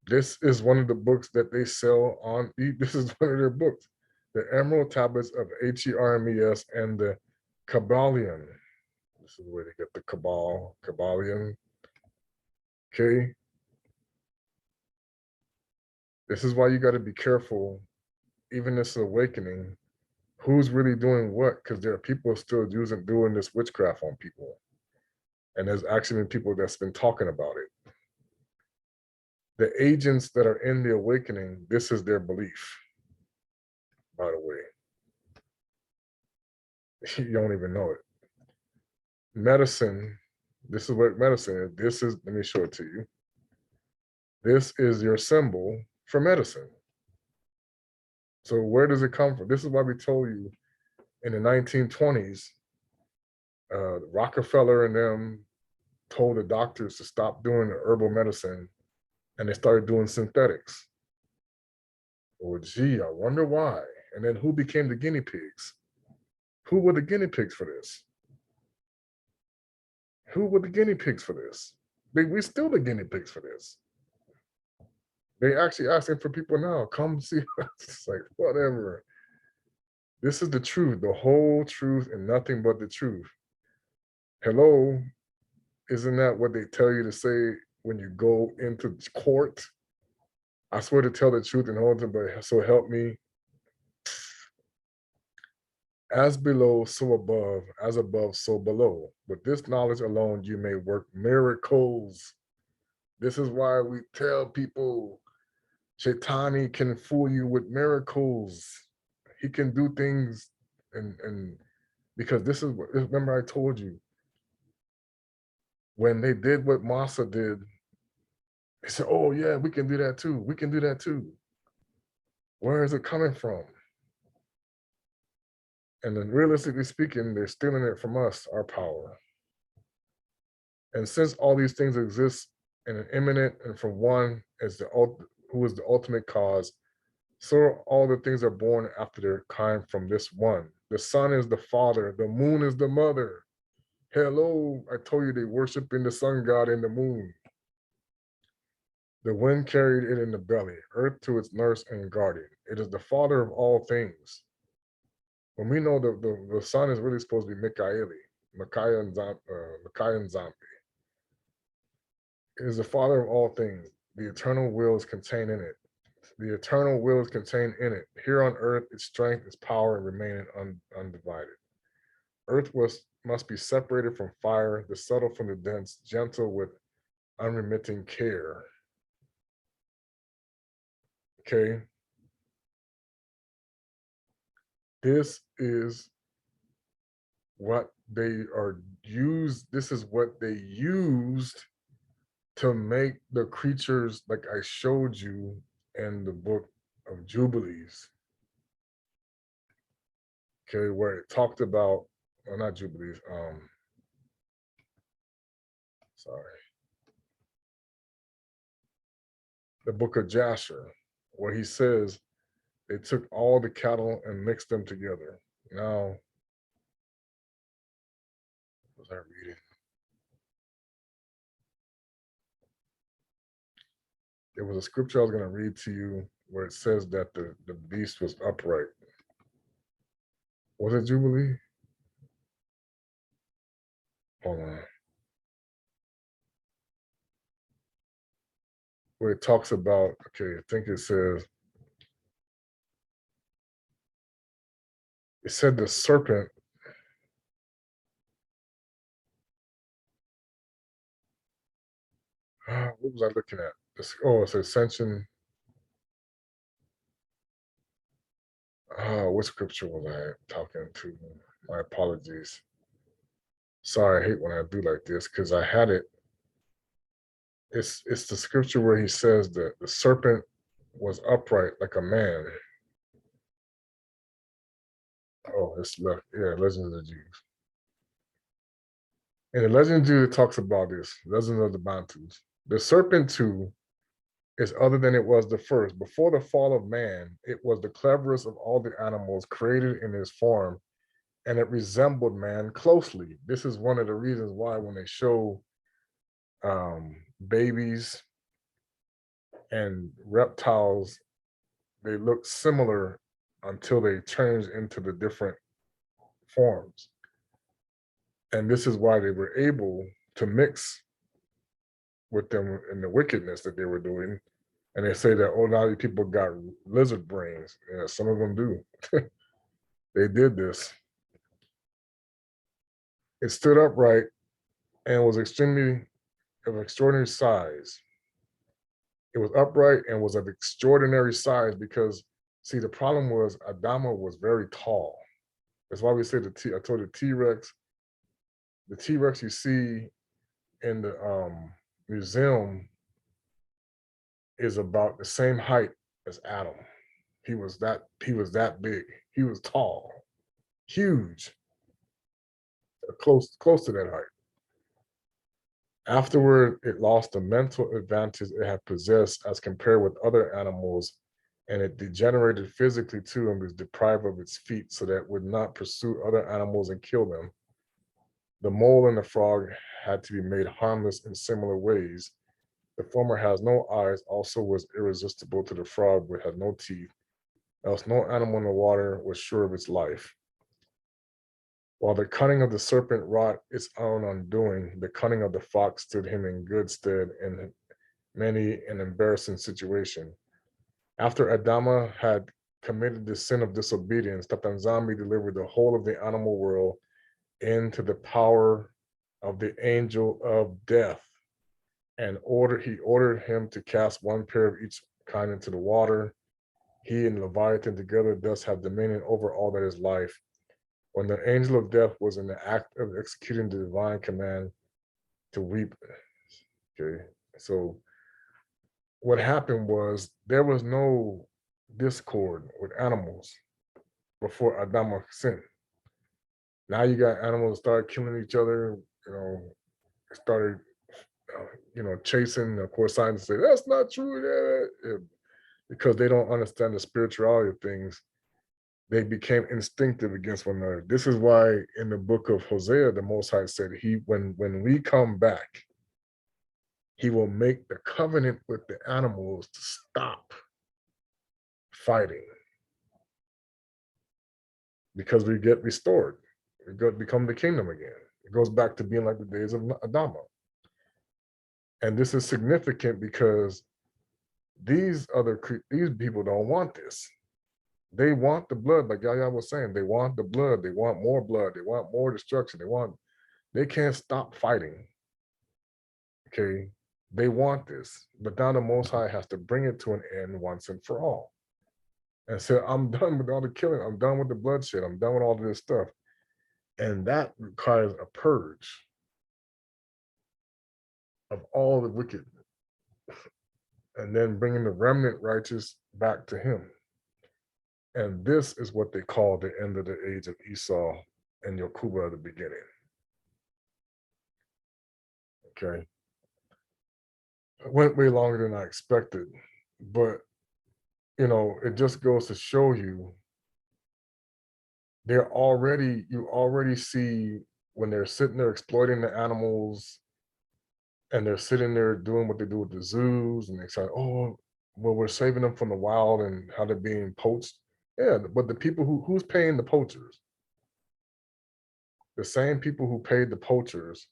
this is one of the books that they sell on. This is one of their books, the Emerald Tablets of Hermes and the Kabbalion. This is where they get the Kabbalion. Okay. This is why you got to be careful, even this awakening, who's really doing what, because there are people still doing this witchcraft on people. And there's actually been people that's been talking about it. The agents that are in the awakening, this is their belief, by the way. You don't even know it. Medicine, this is what medicine is. This is, let me show it to you. This is your symbol for medicine. So where does it come from? This is why we told you in the 1920s, Rockefeller and them told the doctors to stop doing the herbal medicine, and they started doing synthetics. Well, gee, I wonder why. And then who became the guinea pigs? Who were the guinea pigs for this? Who were the guinea pigs for this? We're still the guinea pigs for this. They actually asking for people now, come see us. It's like, whatever. This is the truth, the whole truth, and nothing but the truth. Hello, isn't that what they tell you to say when you go into court? I swear to tell the truth and hold it, but so help me. As below, so above, as above, so below. With this knowledge alone, you may work miracles. This is why we tell people Shaitani can fool you with miracles. He can do things and because this is what, remember I told you, when they did what Masa did, they said, oh yeah, we can do that too. We can do that too. Where is it coming from? And then realistically speaking, they're stealing it from us, our power. And since all these things exist in an imminent and from one is who is the ultimate cause, so all the things are born after their kind from this one. The sun is the father, the moon is the mother. Hello, I told you they worship in the sun god and the moon. The wind carried it in the belly, earth to its nurse and guardian. It is the father of all things. When we know the sun is really supposed to be Mikaeli, Micaiah and nZambi. It is the father of all things. The eternal will is contained in it. The eternal will is contained in it. Here on earth, its strength, its power remain undivided. Earth must be separated from fire, the subtle from the dense, gentle with unremitting care. Okay. This is what they are used. This is what they used to make the creatures like I showed you in the book of Jubilees. Okay, where it talked about, well, not Jubilees, sorry, the book of Jasher, where he says they took all the cattle and mixed them together. Now, what was I reading? It was a scripture I was going to read to you where it says that the beast was upright. Was it Jubilee? Hold on. Where it talks about, okay, I think it says, it said the serpent, what was I looking at? Oh, it's Ascension. What scripture was I talking to? My apologies. Sorry, I hate when I do like this because I had it. It's the scripture where he says that the serpent was upright like a man. Oh, it's left. Yeah, Legends of the Jews. And the Legend of the Jews talks about this. Legends of the Bantus. The serpent too is other than it was the first. Before the fall of man, it was the cleverest of all the animals created in his form, and it resembled man closely. This is one of the reasons why when they show babies and reptiles, they look similar until they change into the different forms. And this is why they were able to mix with them in the wickedness that they were doing. And they say that, oh, now these people got lizard brains. Yeah, some of them do. They did this. It stood upright and was extremely of extraordinary size. It was upright and was of extraordinary size because, see, the problem was Adama was very tall. That's why we say I told the T-Rex you see in the museum is about the same height as Adam. He was that big. He was tall, huge, close to that height. Afterward, it lost the mental advantage it had possessed as compared with other animals, and it degenerated physically too and was deprived of its feet so that it would not pursue other animals and kill them. The mole and the frog had to be made harmless in similar ways. The former has no eyes, also was irresistible to the frog, but had no teeth, else no animal in the water was sure of its life. While the cunning of the serpent wrought its own undoing, the cunning of the fox stood him in good stead in many an embarrassing situation. After Adama had committed the sin of disobedience, Tata nZambi delivered the whole of the animal world into the power of the angel of death. and he ordered him to cast one pair of each kind into the water. He and Leviathan together thus have dominion over all that is life. When the angel of death was in the act of executing the divine command to weep. Okay, so what happened was there was no discord with animals before Adama sinned. Now you got animals start killing each other, started, chasing. Of course, scientists say that's not true, because they don't understand the spirituality of things. They became instinctive against one another. This is why in the book of Hosea, the Most High said, when we come back, he will make the covenant with the animals to stop fighting because we get restored. We become the kingdom again. It goes back to being like the days of Adama. And this is significant because these people don't want this. They want the blood, like Yaya was saying. They want the blood. They want more blood. They want more destruction. They can't stop fighting. Okay. They want this. But now the Most High has to bring it to an end once and for all. And say, I'm done with all the killing. I'm done with the bloodshed. I'm done with all of this stuff. And that requires a purge of all the wicked. And then bringing the remnant righteous back to him. And this is what they call the end of the age of Esau and Yakuba at the beginning. Okay. It went way longer than I expected, but it just goes to show you you already see when they're sitting there exploiting the animals and they're sitting there doing what they do with the zoos and they say, oh, well, we're saving them from the wild and how they're being poached. Yeah, but the people who's paying the poachers? The same people who paid the poachers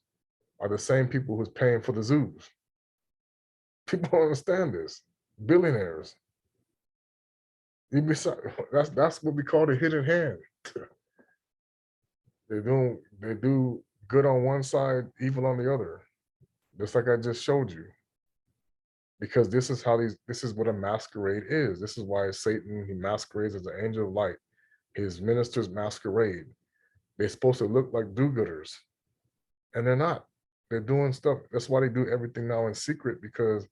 are the same people who's paying for the zoos. People don't understand this. Billionaires. That's what we call the hidden hand. They do good on one side, evil on the other. Just like I just showed you. Because this is what a masquerade is. This is why Satan, he masquerades as an angel of light. His ministers masquerade. They're supposed to look like do-gooders. And they're not. They're doing stuff. That's why they do everything now in secret, because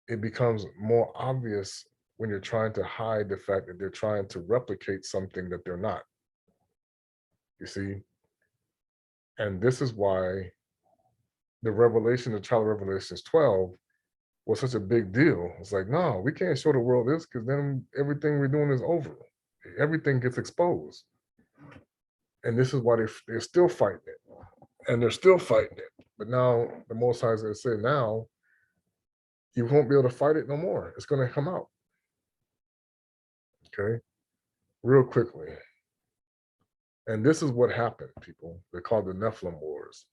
it becomes more obvious when you're trying to hide the fact that they're trying to replicate something that they're not. You see? And this is why the child of Revelations 12 was such a big deal. It's like, no, we can't show the world this because then everything we're doing is over. Everything gets exposed. And this is why they're still fighting it. And they're still fighting it. But now the Most High is going to say, now you won't be able to fight it no more. It's going to come out. Okay? Real quickly. And this is what happened, people. They're called the Nephilim Wars.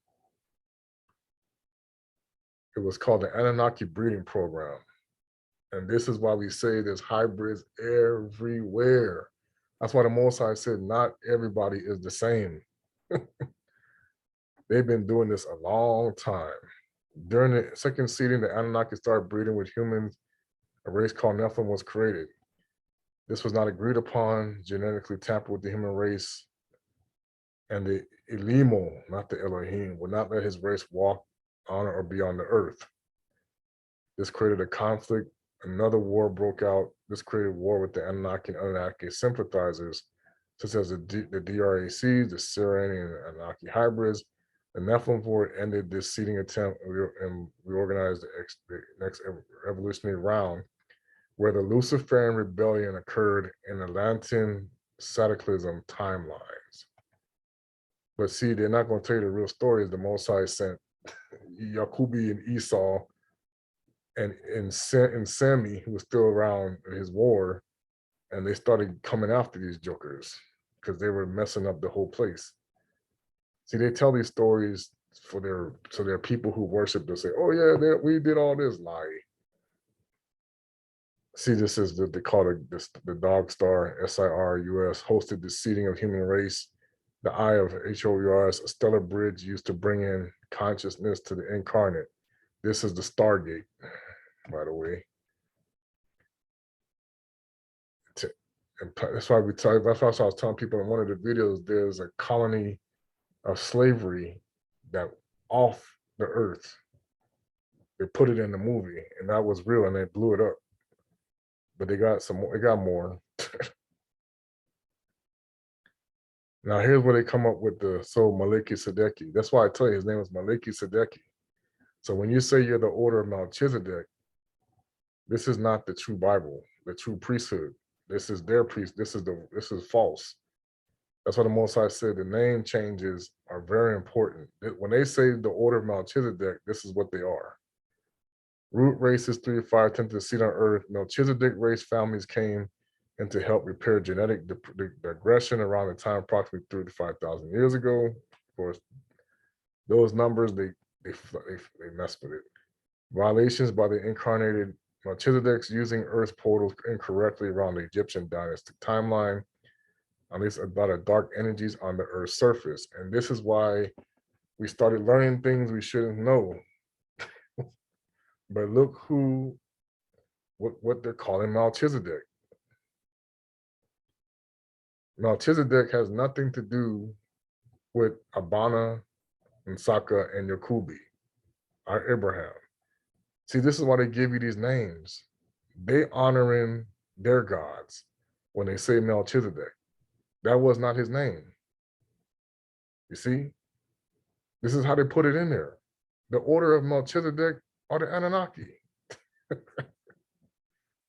It was called the Anunnaki breeding program. And this is why we say there's hybrids everywhere. That's why the Most High said not everybody is the same. They've been doing this a long time. During the second seeding, the Anunnaki started breeding with humans. A race called Nephilim was created. This was not agreed upon, genetically tampered with the human race. And the Elimo, not the Elohim, would not let his race walk on or be on the earth. This created a conflict. Another war broke out. This created war with the Anunnaki and Anunnaki sympathizers, such as the DRACs, the Serene and Anunnaki hybrids. The Nephilim War ended this seeding attempt and reorganized the next evolutionary round, where the Luciferian rebellion occurred in Atlantean cataclysm timelines. But see, they're not going to tell you the real story. The Most High sent Yakubi and Esau and Sammy, who was still around in his war, and they started coming after these jokers because they were messing up the whole place. See, they tell these stories so their people who worship, they'll say, oh yeah, we did all this. Lie. See, this is they call it the Dog Star, SIRUS, hosted the seeding of human race. The Eye of HOURS, a stellar bridge used to bring in consciousness to the incarnate. This is the Stargate, by the way. And that's why that's why I was telling people in one of the videos, there's a colony of slavery that off the earth. They put it in the movie, and that was real, and they blew it up. But they got some more, they got more. Now here's where they come up with the Maliki Sedeki. That's why I tell you his name was Maliki Sedeki. So when you say you're the order of Melchizedek, this is not the true Bible, the true priesthood. This is their priest. This is false. That's why the Most High said the name changes are very important. When they say the order of Melchizedek, this is what they are. Root races 3 to 5 tend to seed on earth. Melchizedek race families came in to help repair genetic digression around the time approximately 3 to 5,000 years ago. Of course, those numbers, they mess with it. Violations by the incarnated Melchizedeks using Earth portals incorrectly around the Egyptian dynastic timeline, at least about the dark energies on the Earth's surface. And this is why we started learning things we shouldn't know. But look what they're calling Melchizedek. Melchizedek has nothing to do with Abana and Saka and Yakubi, or Abraham. See, this is why they give you these names. They honoring their gods when they say Melchizedek. That was not his name. You see? This is how they put it in there. The order of Melchizedek are the Anunnaki.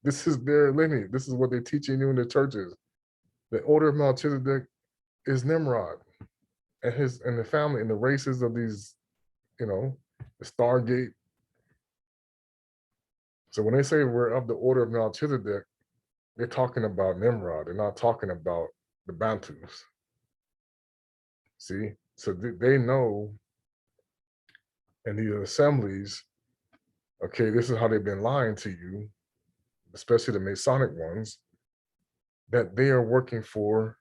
This is their lineage. This is what they're teaching you in the churches. The order of Melchizedek is Nimrod and the family and the races of these, the Stargate. So when they say we're of the order of Melchizedek, they're talking about Nimrod. They're not talking about the Bantus. See? So they know in these assemblies, okay, this is how they've been lying to you, especially the Masonic ones, that they are working for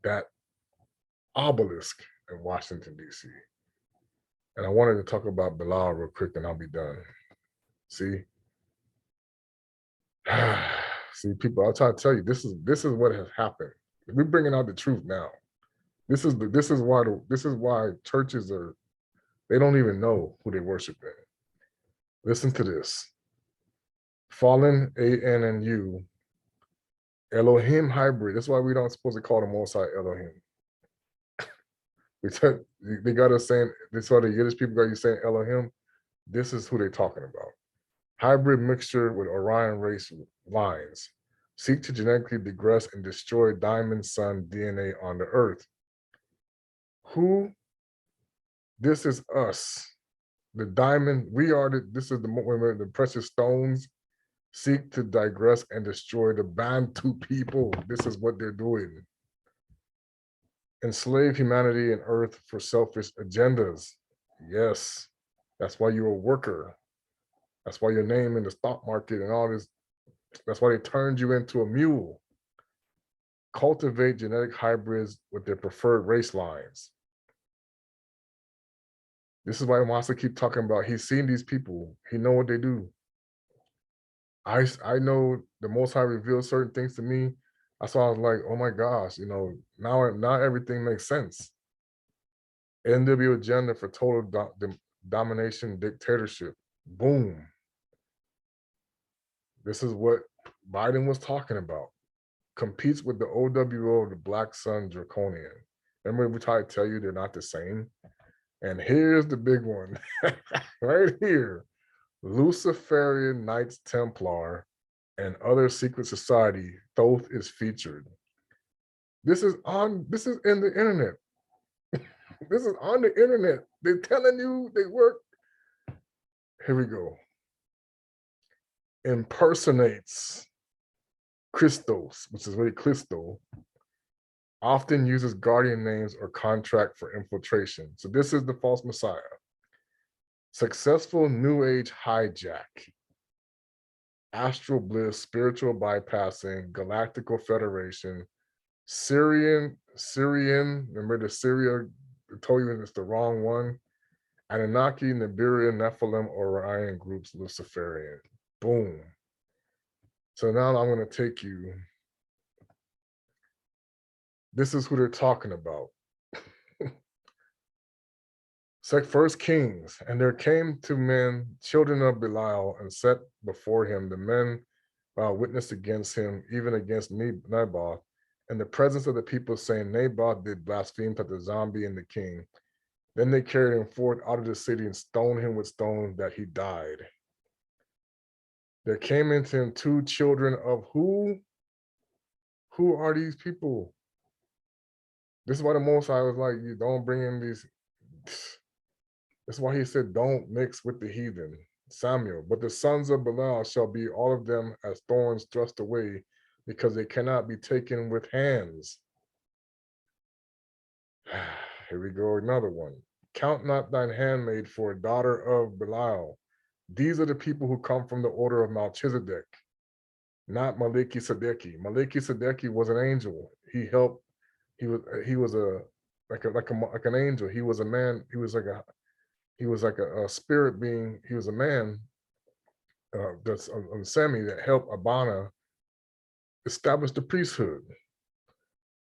that obelisk in Washington, D.C. And I wanted to talk about Belial real quick, and I'll be done. See? See, people, I'll try to tell you, this is what has happened. We're bringing out the truth now. This is why churches they don't even know who they worship in. Listen to this. Fallen ANNU, Elohim hybrid. That's why we don't supposed to call the Most High Elohim. They got us saying, that's why the Yiddish people got you saying Elohim. This is who they're talking about. Hybrid mixture with Orion race lines. Seek to genetically digress and destroy diamond sun DNA on the earth. Who? This is us. The diamond, this is the precious stones seek to digress and destroy the Bantu people. This is what they're doing. Enslave humanity and earth for selfish agendas. Yes, that's why you're a worker. That's why your name in the stock market and all this, that's why they turned you into a mule. Cultivate genetic hybrids with their preferred race lines. This is why he wants to keep talking about, he's seen these people, he know what they do. I know the Most High revealed certain things to me. That's why I was like, oh my gosh, now everything makes sense. NW agenda for total domination dictatorship. Boom. This is what Biden was talking about. Competes with the OWO, the Black Sun Draconian. Remember we tried to tell you they're not the same? And here's the big one, right here. Luciferian Knights Templar and other secret society, Thoth is featured. This is in the internet. This is on the internet. They're telling you they work. Here we go. Impersonates Christos, which is really Christo, often uses guardian names or contract for infiltration. So this is the false messiah. Successful New Age hijack. Astral bliss, spiritual bypassing, galactical federation, Syrian, remember the Syria, I told you it's the wrong one, Annunaki, Nibiru, Nephilim, Orion groups, Luciferian. Boom. So now I'm going to take you. This is who they're talking about. First Kings, and there came to men, children of Belial, and set before him the men witness against him, even against Naboth, in the presence of the people, saying, Naboth did blaspheme to the nZambi and the king. Then they carried him forth out of the city and stoned him with stones that he died. There came into him 2 children of who? Who are these people? This is why the Most High was like, you don't bring in these. That's why he said, don't mix with the heathen. Samuel, but the sons of Belial shall be all of them as thorns thrust away, because they cannot be taken with hands. Here we go, another one. Count not thine handmaid for a daughter of Belial. These are the people who come from the order of Melchizedek, not Maliki Sadeki. Maliki Sadeki was an angel. He helped. He was like an angel. He was a man. He was like a spirit being. He was a man. That's on Semi that helped Abana establish the priesthood.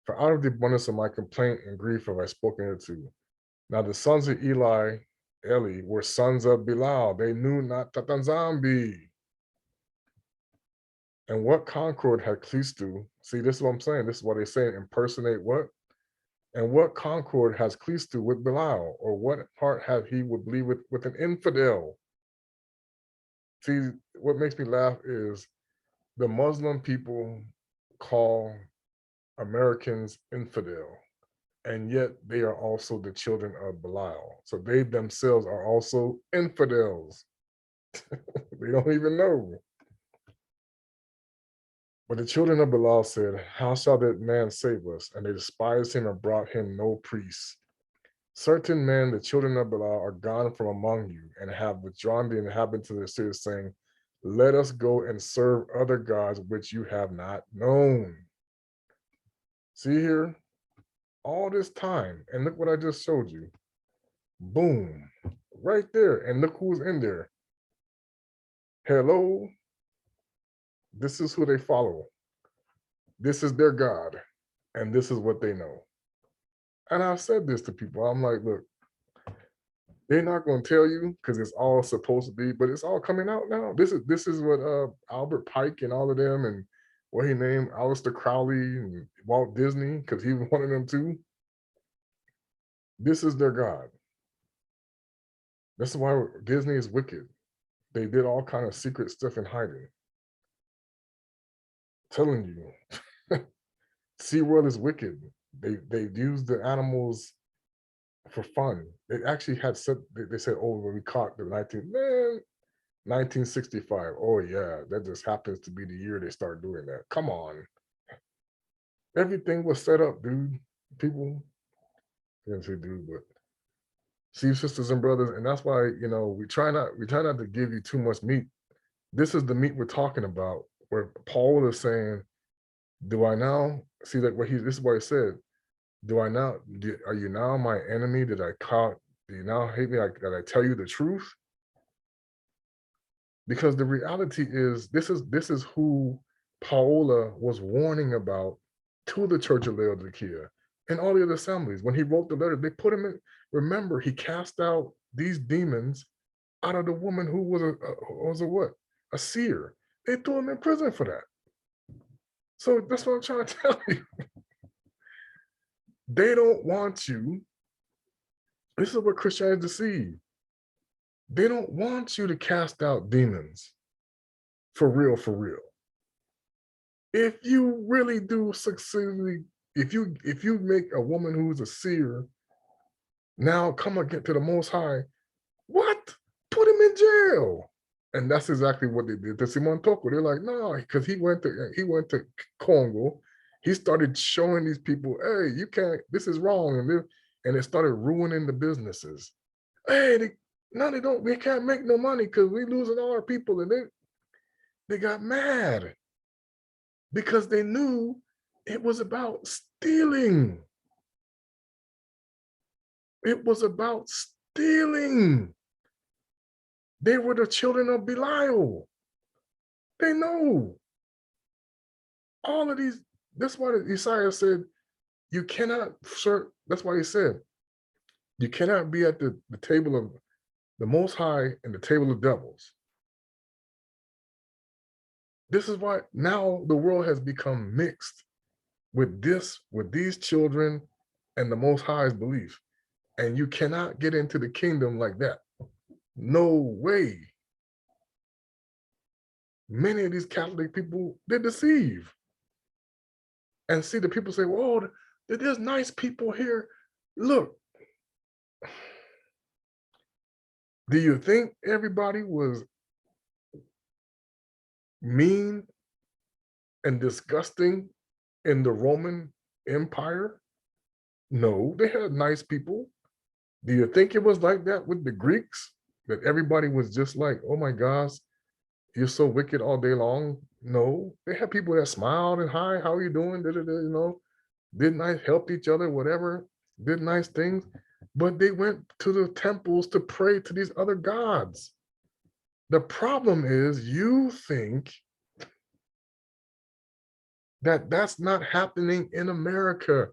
For out of the abundance of my complaint and grief have I spoken it to. Now the sons of Eli were sons of Belial. They knew not Tata nZambi. And what concord had Clistu? See, this is what I'm saying. This is what they say. Impersonate what? And what concord has Clistu with Belial? Or what part have he would believe with an infidel? See, what makes me laugh is the Muslim people call Americans infidel, and yet they are also the children of Belial. So they themselves are also infidels. They don't even know. But the children of Belial said, how shall that man save us? And they despised him and brought him no priest. Certain men, the children of Belial, are gone from among you and have withdrawn the inhabitants of the city, saying, let us go and serve other gods which you have not known. See here, all this time, and look what I just showed you. Boom, right there. And look who's in there. Hello. This is who they follow. This is their God. And this is what they know. And I've said this to people. I'm like, look, they're not going to tell you because it's all supposed to be, but it's all coming out now. This is what Albert Pike and all of them, and what he named Aleister Crowley and Walt Disney, because he was one of them too. This is their God. That's why Disney is wicked. They did all kind of secret stuff in hiding. Telling you, Seaworld is wicked. They used the animals for fun. They actually had said, they said, oh, when we caught the 1965. Oh yeah, that just happens to be the year they start doing that. Come on. Everything was set up, dude. People didn't say dude, but see, sisters and brothers, and that's why, you know, we try not to give you too much meat. This is the meat we're talking about, where Paul is saying, do I now see that this is what he said? Are you now my enemy? Do you now hate me? That I tell you the truth? Because the reality is, this is who Paola was warning about to the Church of Laodicea and all the other assemblies. When he wrote the letter, they put him in. Remember, he cast out these demons out of the woman who was a what? A seer. They threw him in prison for that. So that's what I'm trying to tell you. They don't want you. This is what Christianity deceived. They don't want you to cast out demons for real, for real. If you really do successfully, if you make a woman who's a seer now come again to the Most High, what? Put him in jail. And that's exactly what they did to Simon Toko. They're like, no, because he went to Congo. He started showing these people, hey, you can't, this is wrong. And it started ruining the businesses. Hey, they can't make no money because we losing all our people. And they got mad because they knew it was about stealing. It was about stealing. They were the children of Belial. They know all of these. That's why Isaia said, you cannot, sir. That's why he said, you cannot be at the table of the Most High and the table of devils. This is why now the world has become mixed with these children and the Most High's belief. And you cannot get into the kingdom like that. No way. Many of these Catholic people, they deceive. And see, the people say, well, there's nice people here. Look, do you think everybody was mean and disgusting in the Roman Empire? No, they had nice people. Do you think it was like that with the Greeks? That everybody was just like, oh my gosh, you're so wicked all day long? No, they had people that smiled and hi, how are you doing? You know, did nice, helped each other, whatever, did nice things. But they went to the temples to pray to these other gods. The problem is you think that that's not happening in America.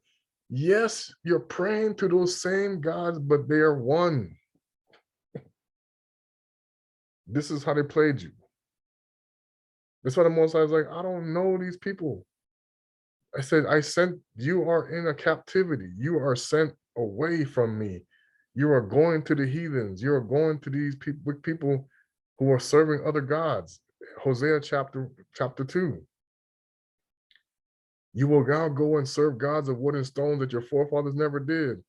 Yes, you're praying to those same gods, but they are one. This is how they played you. That's why the Most High was like, I don't know these people. I said, you are in a captivity. You are sent away from me. You are going to the heathens. You are going to these people who are serving other gods. Hosea chapter 2. You will now go and serve gods of wood and stone that your forefathers never did.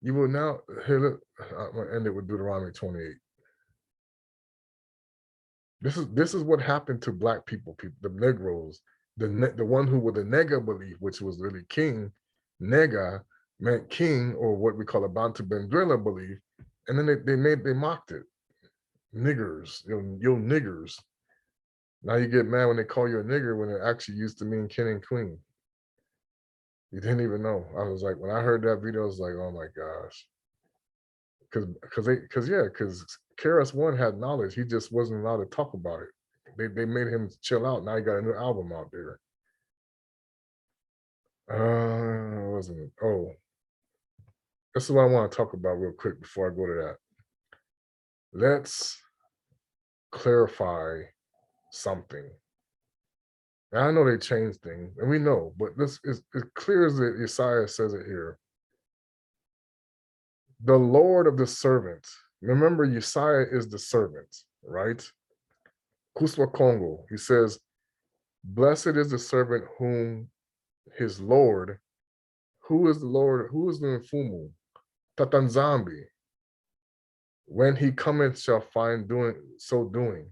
You will now, here, I'm going to end it with Deuteronomy 28. This is what happened to Black people, the Negroes, the one who were the Nega belief, which was really king. Nega meant king, or what we call a Bantu Benguela belief, and then they mocked it. Niggers, yo niggers. Now you get mad when they call you a nigger when it actually used to mean king and queen. You didn't even know. I was like, when I heard that video, I was like, oh my gosh. Because KRS-One had knowledge. He just wasn't allowed to talk about it. They made him chill out. Now he got a new album out there. Wasn't it? Oh, this is what I want to talk about real quick before I go to that. Let's clarify something. Now, I know they changed things, and we know, but this is as clear as Isaiah says it here. The Lord of the servant. Remember, Isaiah is the servant, right? Kuswa Congo, he says, blessed is the servant whom his Lord, who is the Lord, who is the Mfumu? Tata nZambi, when he cometh shall find doing.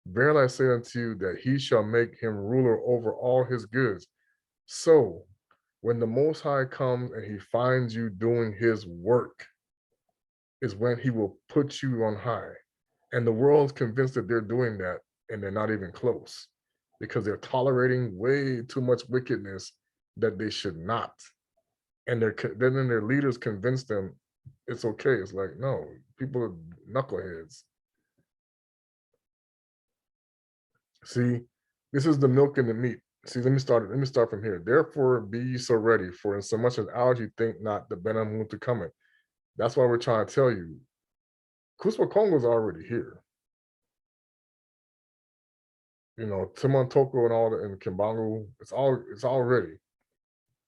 Verily I say unto you that he shall make him ruler over all his goods. So when the Most High comes and he finds you doing his work, is when he will put you on high. And the world's convinced that they're doing that, and they're not even close, because they're tolerating way too much wickedness that they should not. And then their leaders convince them it's okay. It's like, no, people are knuckleheads. See, this is the milk and the meat. See, let me start from here. Therefore, be ye so ready, for in so much as hours you think not, the Bena Kongo to cometh. That's why we're trying to tell you, Kuswa Kongo is already here. You know, Timon Toko and all and Kimbangu, it's already.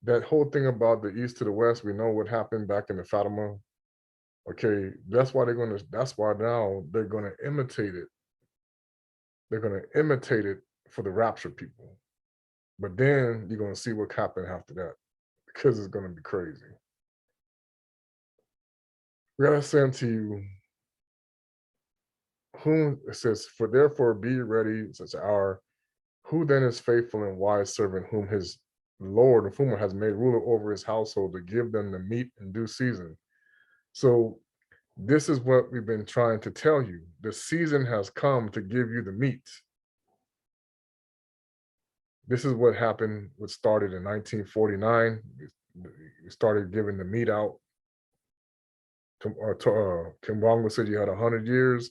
That whole thing about the east to the west, we know what happened back in the Fatima. Okay, that's why now they're gonna imitate it. They're gonna imitate it for the rapture people. But then you're gonna see what happened after that, because it's gonna be crazy. We gotta say unto you, whom it says, for therefore be ready such an hour. Who then is faithful and wise servant, whom his Lord of whom has made ruler over his household to give them the meat in due season? So this is what we've been trying to tell you. The season has come to give you the meat. This is what happened, what started in 1949. We started giving the meat out Kimbongo said you had 100 years.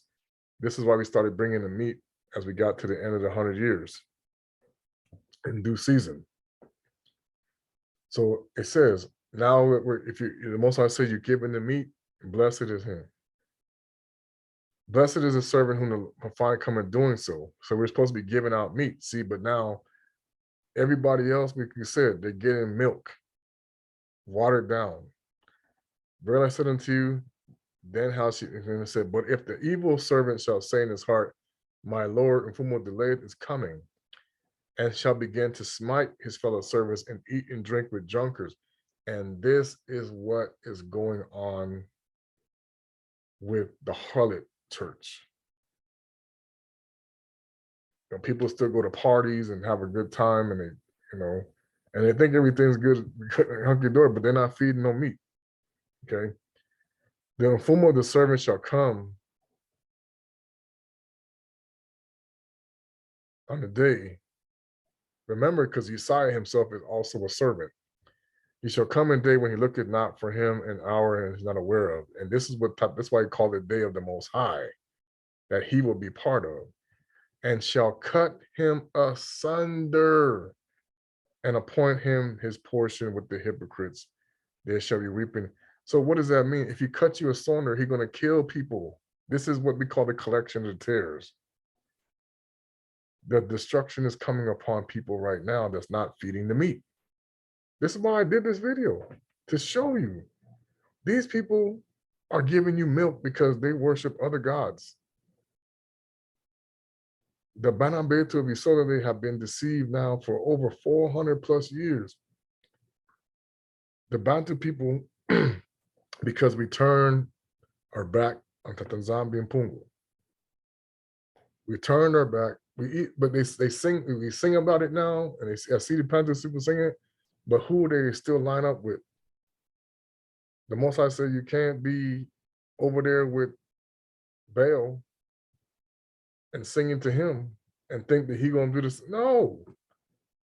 This is why we started bringing the meat as we got to the end of the 100 years in due season. So it says, now if you, the Most High says you're giving the meat, blessed is him. Blessed is the servant whom the find come in doing so. So we're supposed to be giving out meat. See, but now everybody else, like you said, they're getting milk, watered down. Verily I said unto you, then how she, and it said, but if the evil servant shall say in his heart, my Lord, in whom delayed is coming, and shall begin to smite his fellow servants and eat and drink with drunkards. And this is what is going on with the harlot church. You know, people still go to parties and have a good time, and they, you know, and they think everything's good, hunky-dory, but they're not feeding no meat. Okay. The Mfumo of the servant shall come on the day. Remember, because Isaela himself is also a servant. He shall come in a day when he looketh not for him an hour and is not aware of. And this is what that's why he called it day of the Most High, that he will be part of, and shall cut him asunder and appoint him his portion with the hypocrites. There shall be reaping. So what does that mean? If he cuts you asunder, he's going to kill people. This is what we call the collection of tares. The destruction is coming upon people right now that's not feeding the meat. This is why I did this video, to show you. These people are giving you milk because they worship other gods. The Bena Kongo of Isolele have been deceived now for over 400 plus years. The Bantu people, because we turned our back on Tata, nZambi, and Pungu. We turned our back. We eat, but they sing. We sing about it now, and I see the Bantu people singing it. But who they still line up with? The Most High said you can't be over there with Baal and singing to him and think that he gonna do this. No,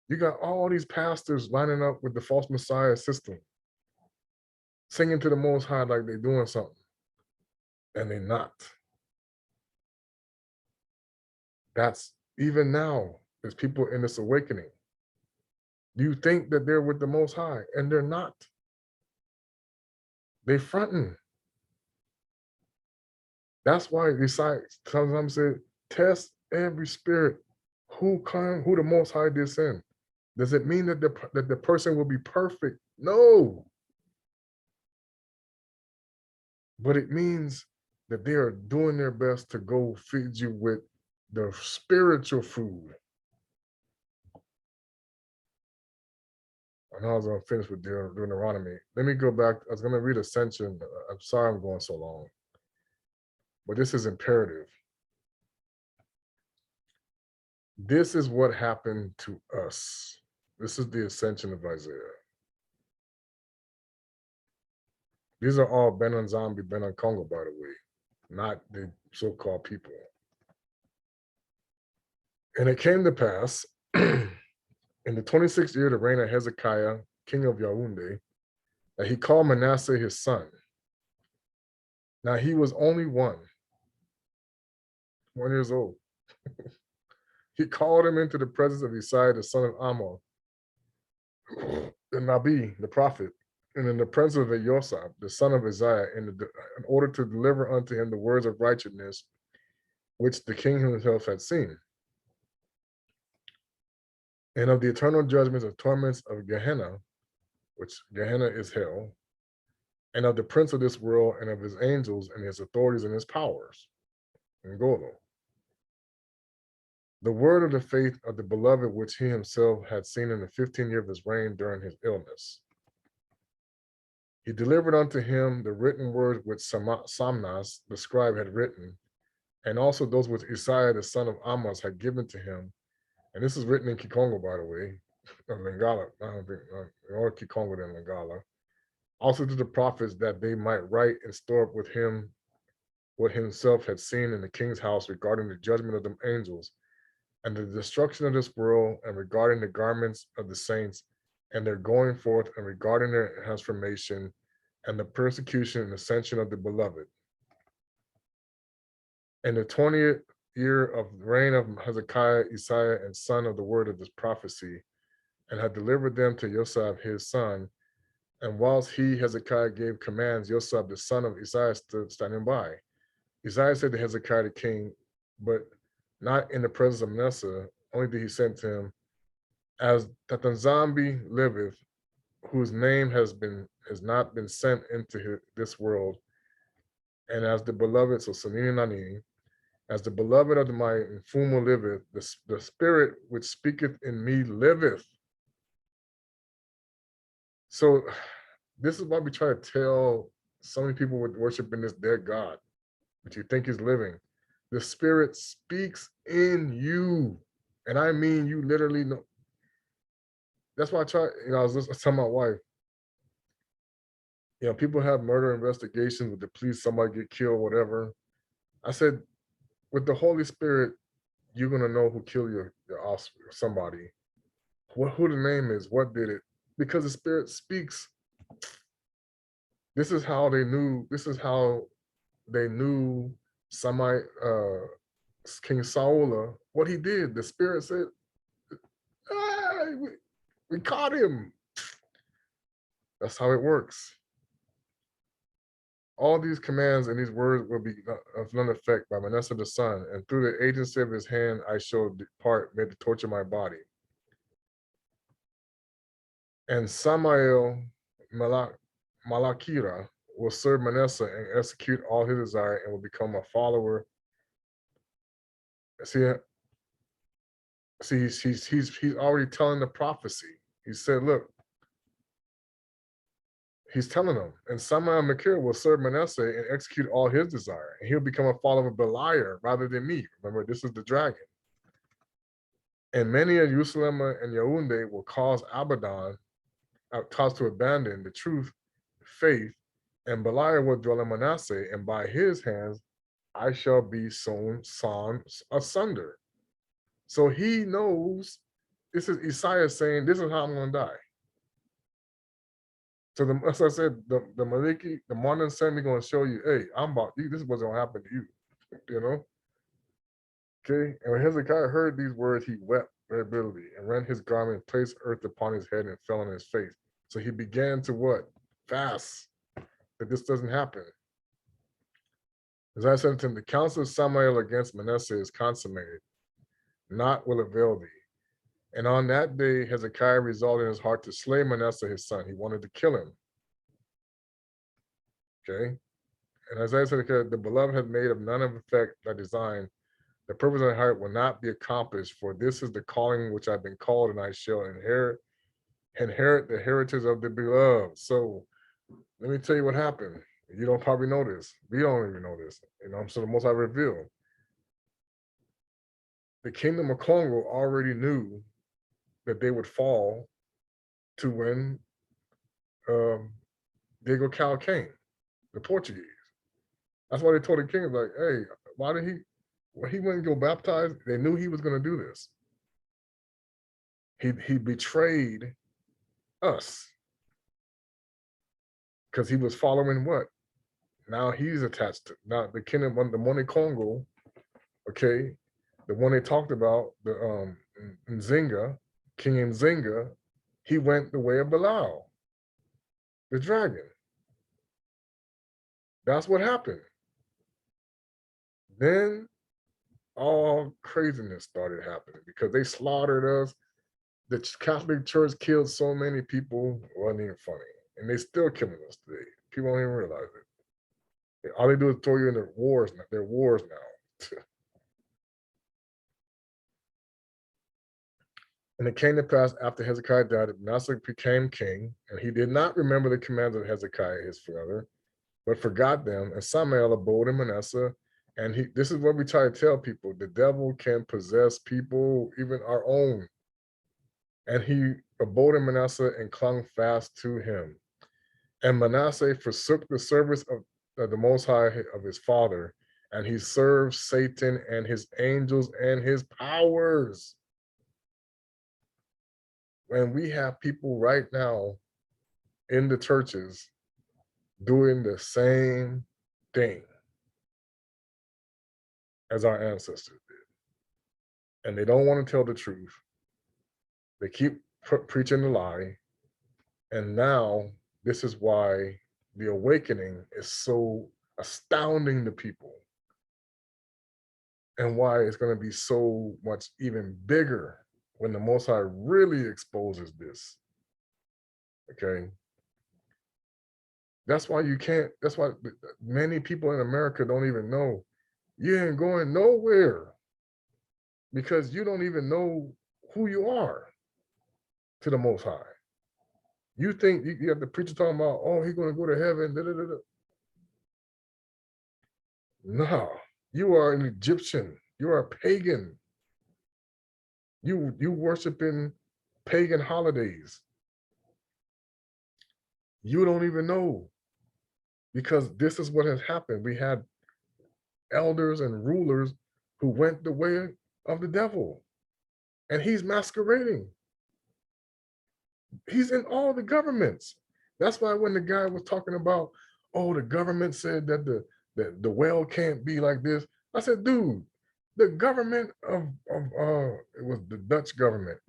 you got all these pastors lining up with the false Messiah system, singing to the Most High like they're doing something, and they're not. That's even now, there's people in this awakening. You think that they're with the Most High, and they're not. They fronting. That's why sometimes say, test every spirit. Who the Most High did send? Does it mean that the person will be perfect? No. But it means that they are doing their best to go feed you with the spiritual food. I know I was going to finish with Deuteronomy. Let me go back. I was going to read Ascension. I'm sorry I'm going so long. But this is imperative. This is what happened to us. This is the ascension of Isaiah. These are all Bena nZambi, Bena Kongo, by the way, not the so-called people. And it came to pass in the 26th year of the reign of Hezekiah, king of Yaoundé, that he called Manasseh his son. Now he was only 1 years old. He called him into the presence of Isaiah, the son of Amoz, the Nabi, the prophet, and in the presence of Yosab, the son of Isaiah, in order to deliver unto him the words of righteousness, which the king himself had seen, and of the eternal judgments of torments of Gehenna, which Gehenna is hell, and of the prince of this world, and of his angels, and his authorities, and his powers, in Golo. The word of the faith of the beloved, which he himself had seen in the 15th year of his reign during his illness. He delivered unto him the written words which Samnas, the scribe, had written, and also those which Isaiah, the son of Amoz, had given to him. And this is written in Kikongo, by the way, of Lingala. I don't think, or Kikongo than Lingala. Also to the prophets, that they might write and store up with him what himself had seen in the king's house regarding the judgment of the angels, and the destruction of this world, and regarding the garments of the saints, and their going forth, and regarding their transformation, and the persecution and ascension of the beloved. In the 20th year of the reign of Hezekiah, Isaela, and son of the word of this prophecy, and had delivered them to Joseph his son. And whilst he, Hezekiah, gave commands, Joseph the son of Isaela stood standing by. Isaiah said to Hezekiah the king, but not in the presence of Manasseh, only did he send to him, as Tata nZambi liveth, whose name has not been sent into this world, and as the beloved, so Sanini Nani, as the beloved of my Mfumo liveth, the spirit which speaketh in me liveth. So this is why we try to tell so many people with worshiping this dead God, but you think is living. The spirit speaks in you. And I mean, you literally know. That's why I try, I was telling my wife, people have murder investigations with the police, somebody get killed, whatever. I said, with the Holy Spirit, you're gonna know who killed your offspring, somebody, who the name is, what did it, because the Spirit speaks. This is how they knew. This is how they knew King Saul, what he did. The Spirit said, we caught him. That's how it works. All these commands and these words will be of none effect by Manasseh the son, and through the agency of his hand I shall depart, made to torture my body. And Samael Malakira will serve Manasseh and execute all his desire and will become a follower. See, he's already telling the prophecy. He said, look, he's telling them, and Samael Makir will serve Manasseh and execute all his desire, and he'll become a follower of Belial rather than me. Remember, this is the dragon. And many of Jerusalem and Yaoundé will cause to abandon the truth, faith, and Belial will dwell in Manasseh, and by his hands I shall be sawn asunder. So he knows, this is Isaiah saying, this is how I'm going to die. So as I said, the Maliki, the modern Semi going to show you, hey, I'm about you. This is what's going to happen to you, Okay. And when Hezekiah heard these words, he wept very bitterly and rent his garment, placed earth upon his head, and fell on his face. So he began to what? Fast, that this doesn't happen. As I said to him, the counsel of Samael against Manasseh is consummated, naught will avail thee. And on that day, Hezekiah resolved in his heart to slay Manasseh his son. He wanted to kill him. Okay. And as I said, the beloved had made of none of effect thy design. The purpose of thy heart will not be accomplished, for this is the calling which I've been called, and I shall inherit the heritage of the beloved. So let me tell you what happened. You don't probably know this. We don't even know this. So the most I reveal. The kingdom of Congo already knew that they would fall to when Diego Cal came, the Portuguese. That's why they told the king, like, hey, why did he wouldn't go baptized? They knew he was going to do this. He betrayed us because he was following what? Now he's attached to now the kingdom of the Bena Kongo, okay, the one they talked about, the Nzinga, King Nzinga, he went the way of Belial, the dragon. That's what happened. Then all craziness started happening because they slaughtered us. The Catholic Church killed so many people, it wasn't even funny. And they still killing us today. People don't even realize it. All they do is throw you in their wars now. They're wars now. And it came to pass after Hezekiah died that Manasseh became king, and he did not remember the commands of Hezekiah, his father, but forgot them. And Samael abode in Manasseh. And this is what we try to tell people. The devil can possess people, even our own. And he abode in Manasseh and clung fast to him. And Manasseh forsook the service of the Most High of his father, and he served Satan and his angels and his powers. And we have people right now in the churches doing the same thing as our ancestors did. And they don't want to tell the truth. They keep preaching the lie. And now this is why the awakening is so astounding to people, and why it's going to be so much even bigger when the Most High really exposes this. Okay. That's why you can't, that's why many people in America don't even know you ain't going nowhere, because you don't even know who you are to the Most High. You think you have the preacher talking about, oh, he's going to go to heaven. Da, da, da, da. No, you are an Egyptian. You are a pagan. You worshiping pagan holidays. You don't even know, because this is what has happened. We had elders and rulers who went the way of the devil, and he's masquerading. He's in all the governments. That's why when the guy was talking about, oh, the government said that the well can't be like this, I said, dude, the government of it was the Dutch government.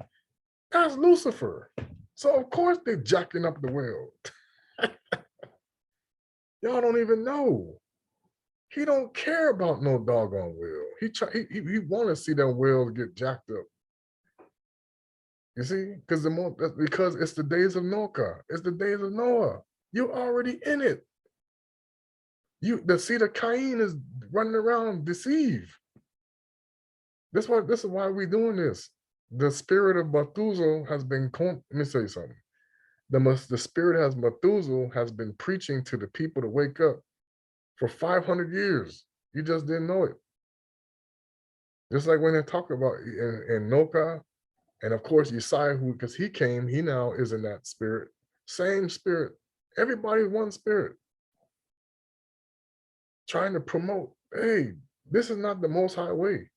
That's Lucifer. So of course they're jacking up the well. Y'all don't even know. He don't care about no doggone well. He want to see that well get jacked up. You see, because it's the days of Noka. It's the days of Noah. You're already in it. The seed of Cain is running around deceive. This is why we're doing this. The spirit of Methuselah has been, let me say something. The spirit has Methuselah has been preaching to the people to wake up for 500 years. You just didn't know it. Just like when they talk about in Noka, and of course Isaela, because he came, he now is in that spirit. Same spirit. Everybody's one spirit. Trying to promote, hey, this is not the Most High way.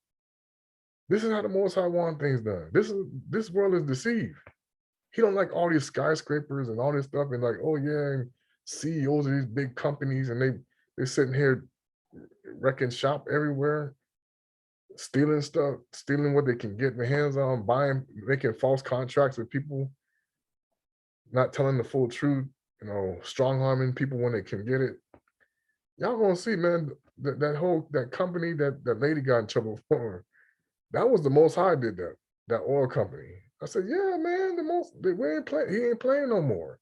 This is how the Most High want things done. This world is deceived. He don't like all these skyscrapers and all this stuff, and like, oh yeah, and CEOs of these big companies, and they're sitting here wrecking shop everywhere, stealing stuff, stealing what they can get their hands on, buying, making false contracts with people, not telling the full truth, strong arming people when they can get it. Y'all gonna see, man, that company that lady got in trouble for, that was the Most High did that oil company. I said, yeah, man, he ain't playing no more.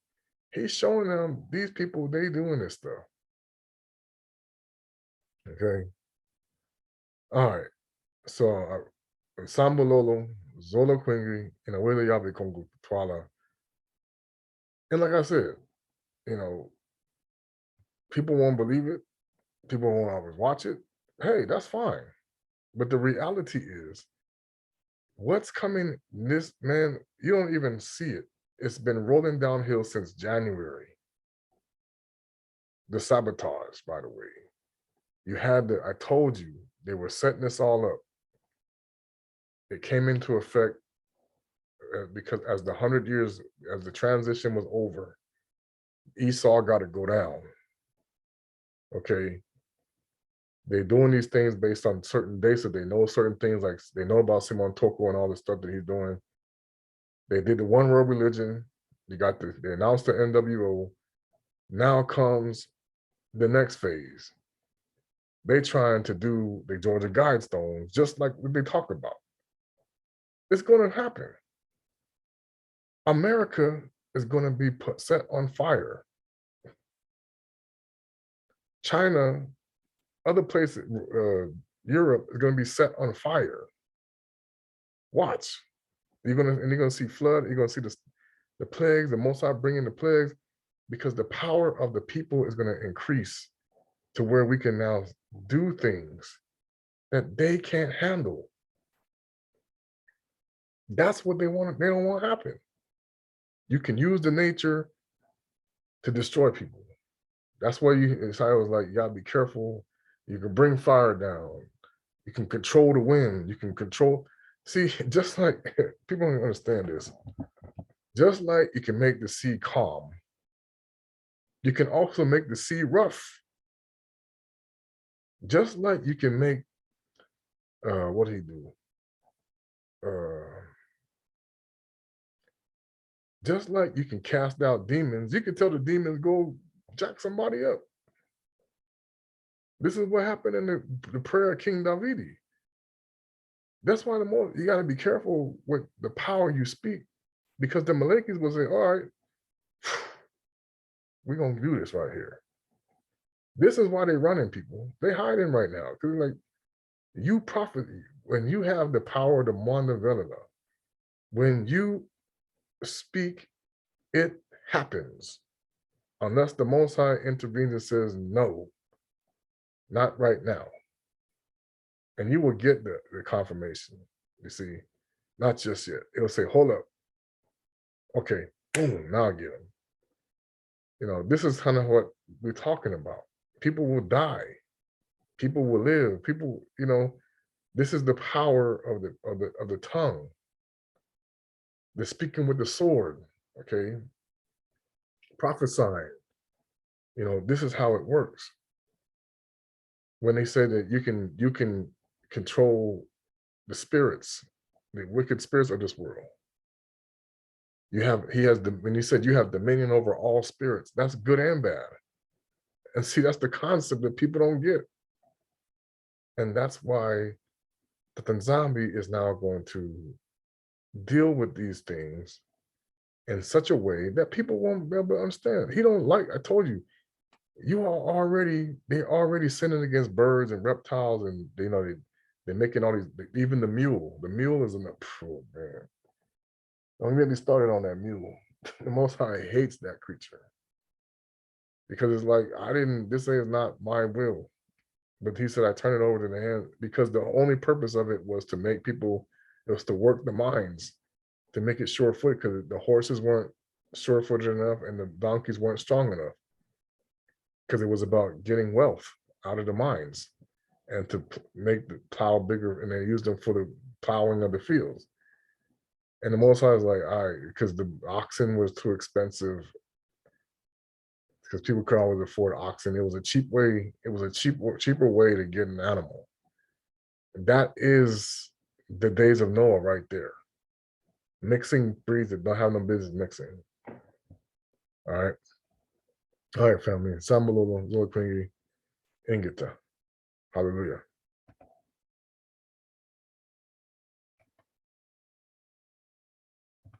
He's showing them, these people, they doing this stuff. Okay. All right. So Sambololo, Zola Quingi, and Awele Yave Kongo Twala. And like I said, people won't believe it. People won't always watch it. Hey, that's fine. But the reality is, what's coming, this, man, you don't even see it. It's been rolling downhill since January. The sabotage, by the way. I told you, they were setting this all up. It came into effect because as the 100 years, as the transition was over, Esau got to go down. Okay. They're doing these things based on certain dates that they know certain things, like they know about Simon Toko and all the stuff that he's doing. They did the one world religion. They announced the NWO. Now comes the next phase. They trying to do the Georgia Guidestones, just like what they talk about. It's going to happen. America is going to be set on fire. China, other places, Europe is going to be set on fire. Watch. You're going to see flood. You're going to see the plagues, the Most High bringing the plagues, because the power of the people is going to increase to where we can now do things that they can't handle. That's what they don't want to happen. You can use the nature to destroy people. That's why Isaela was like, you gotta be careful. You can bring fire down. You can control the wind. You can control. See, just like people don't understand this. Just like you can make the sea calm, You can also make the sea rough. Just like you can make, what did he do? Just like you can cast out demons, you can tell the demons, go jack somebody up. This is what happened in the prayer of King Davidi. That's why you got to be careful with the power you speak, because the Malekis will say, all right, we're going to do this right here. This is why they're running people. They're hiding right now. Because like, you prophet, when you have the power of the Manda Velila, when you speak, it happens. Unless the Most High intervenes and says, no, not right now. And you will get the confirmation, you see, not just yet. It'll say, hold up. Okay, boom, now I get them. You know, this is kind of what we're talking about. People will die. People will live. People, you know, this is the power of the tongue. The speaking with the sword, okay? Prophesying. You know, this is how it works. When they say that you can control the spirits, the wicked spirits of this world. When he said you have dominion over all spirits, that's good and bad. And see, that's the concept that people don't get. And that's why the nZambi is now going to deal with these things in such a way that people won't be able to understand. He don't like, I told you, they're already sinning against birds and reptiles, and you know, they're making all these, even the mule. The mule is in the, oh man. Don't get me started on that mule. The Most High hates that creature. Because it's like, this is not my will. But he said, I turn it over to the hand, because the only purpose of it was to make people, it was to work the minds, to make it sure-footed, because the horses weren't sure-footed enough and the donkeys weren't strong enough. Because it was about getting wealth out of the mines and to make the plow bigger, and they used them for the plowing of the fields. And the Most High was like, all right, because the oxen was too expensive, because people could always afford oxen. It was a cheap way. It was a cheaper way to get an animal. That is the days of Noah right there. Mixing breeds that don't have no business mixing. All right. All right, family. Sambalolo, Zolpingi, Ingita. Hallelujah.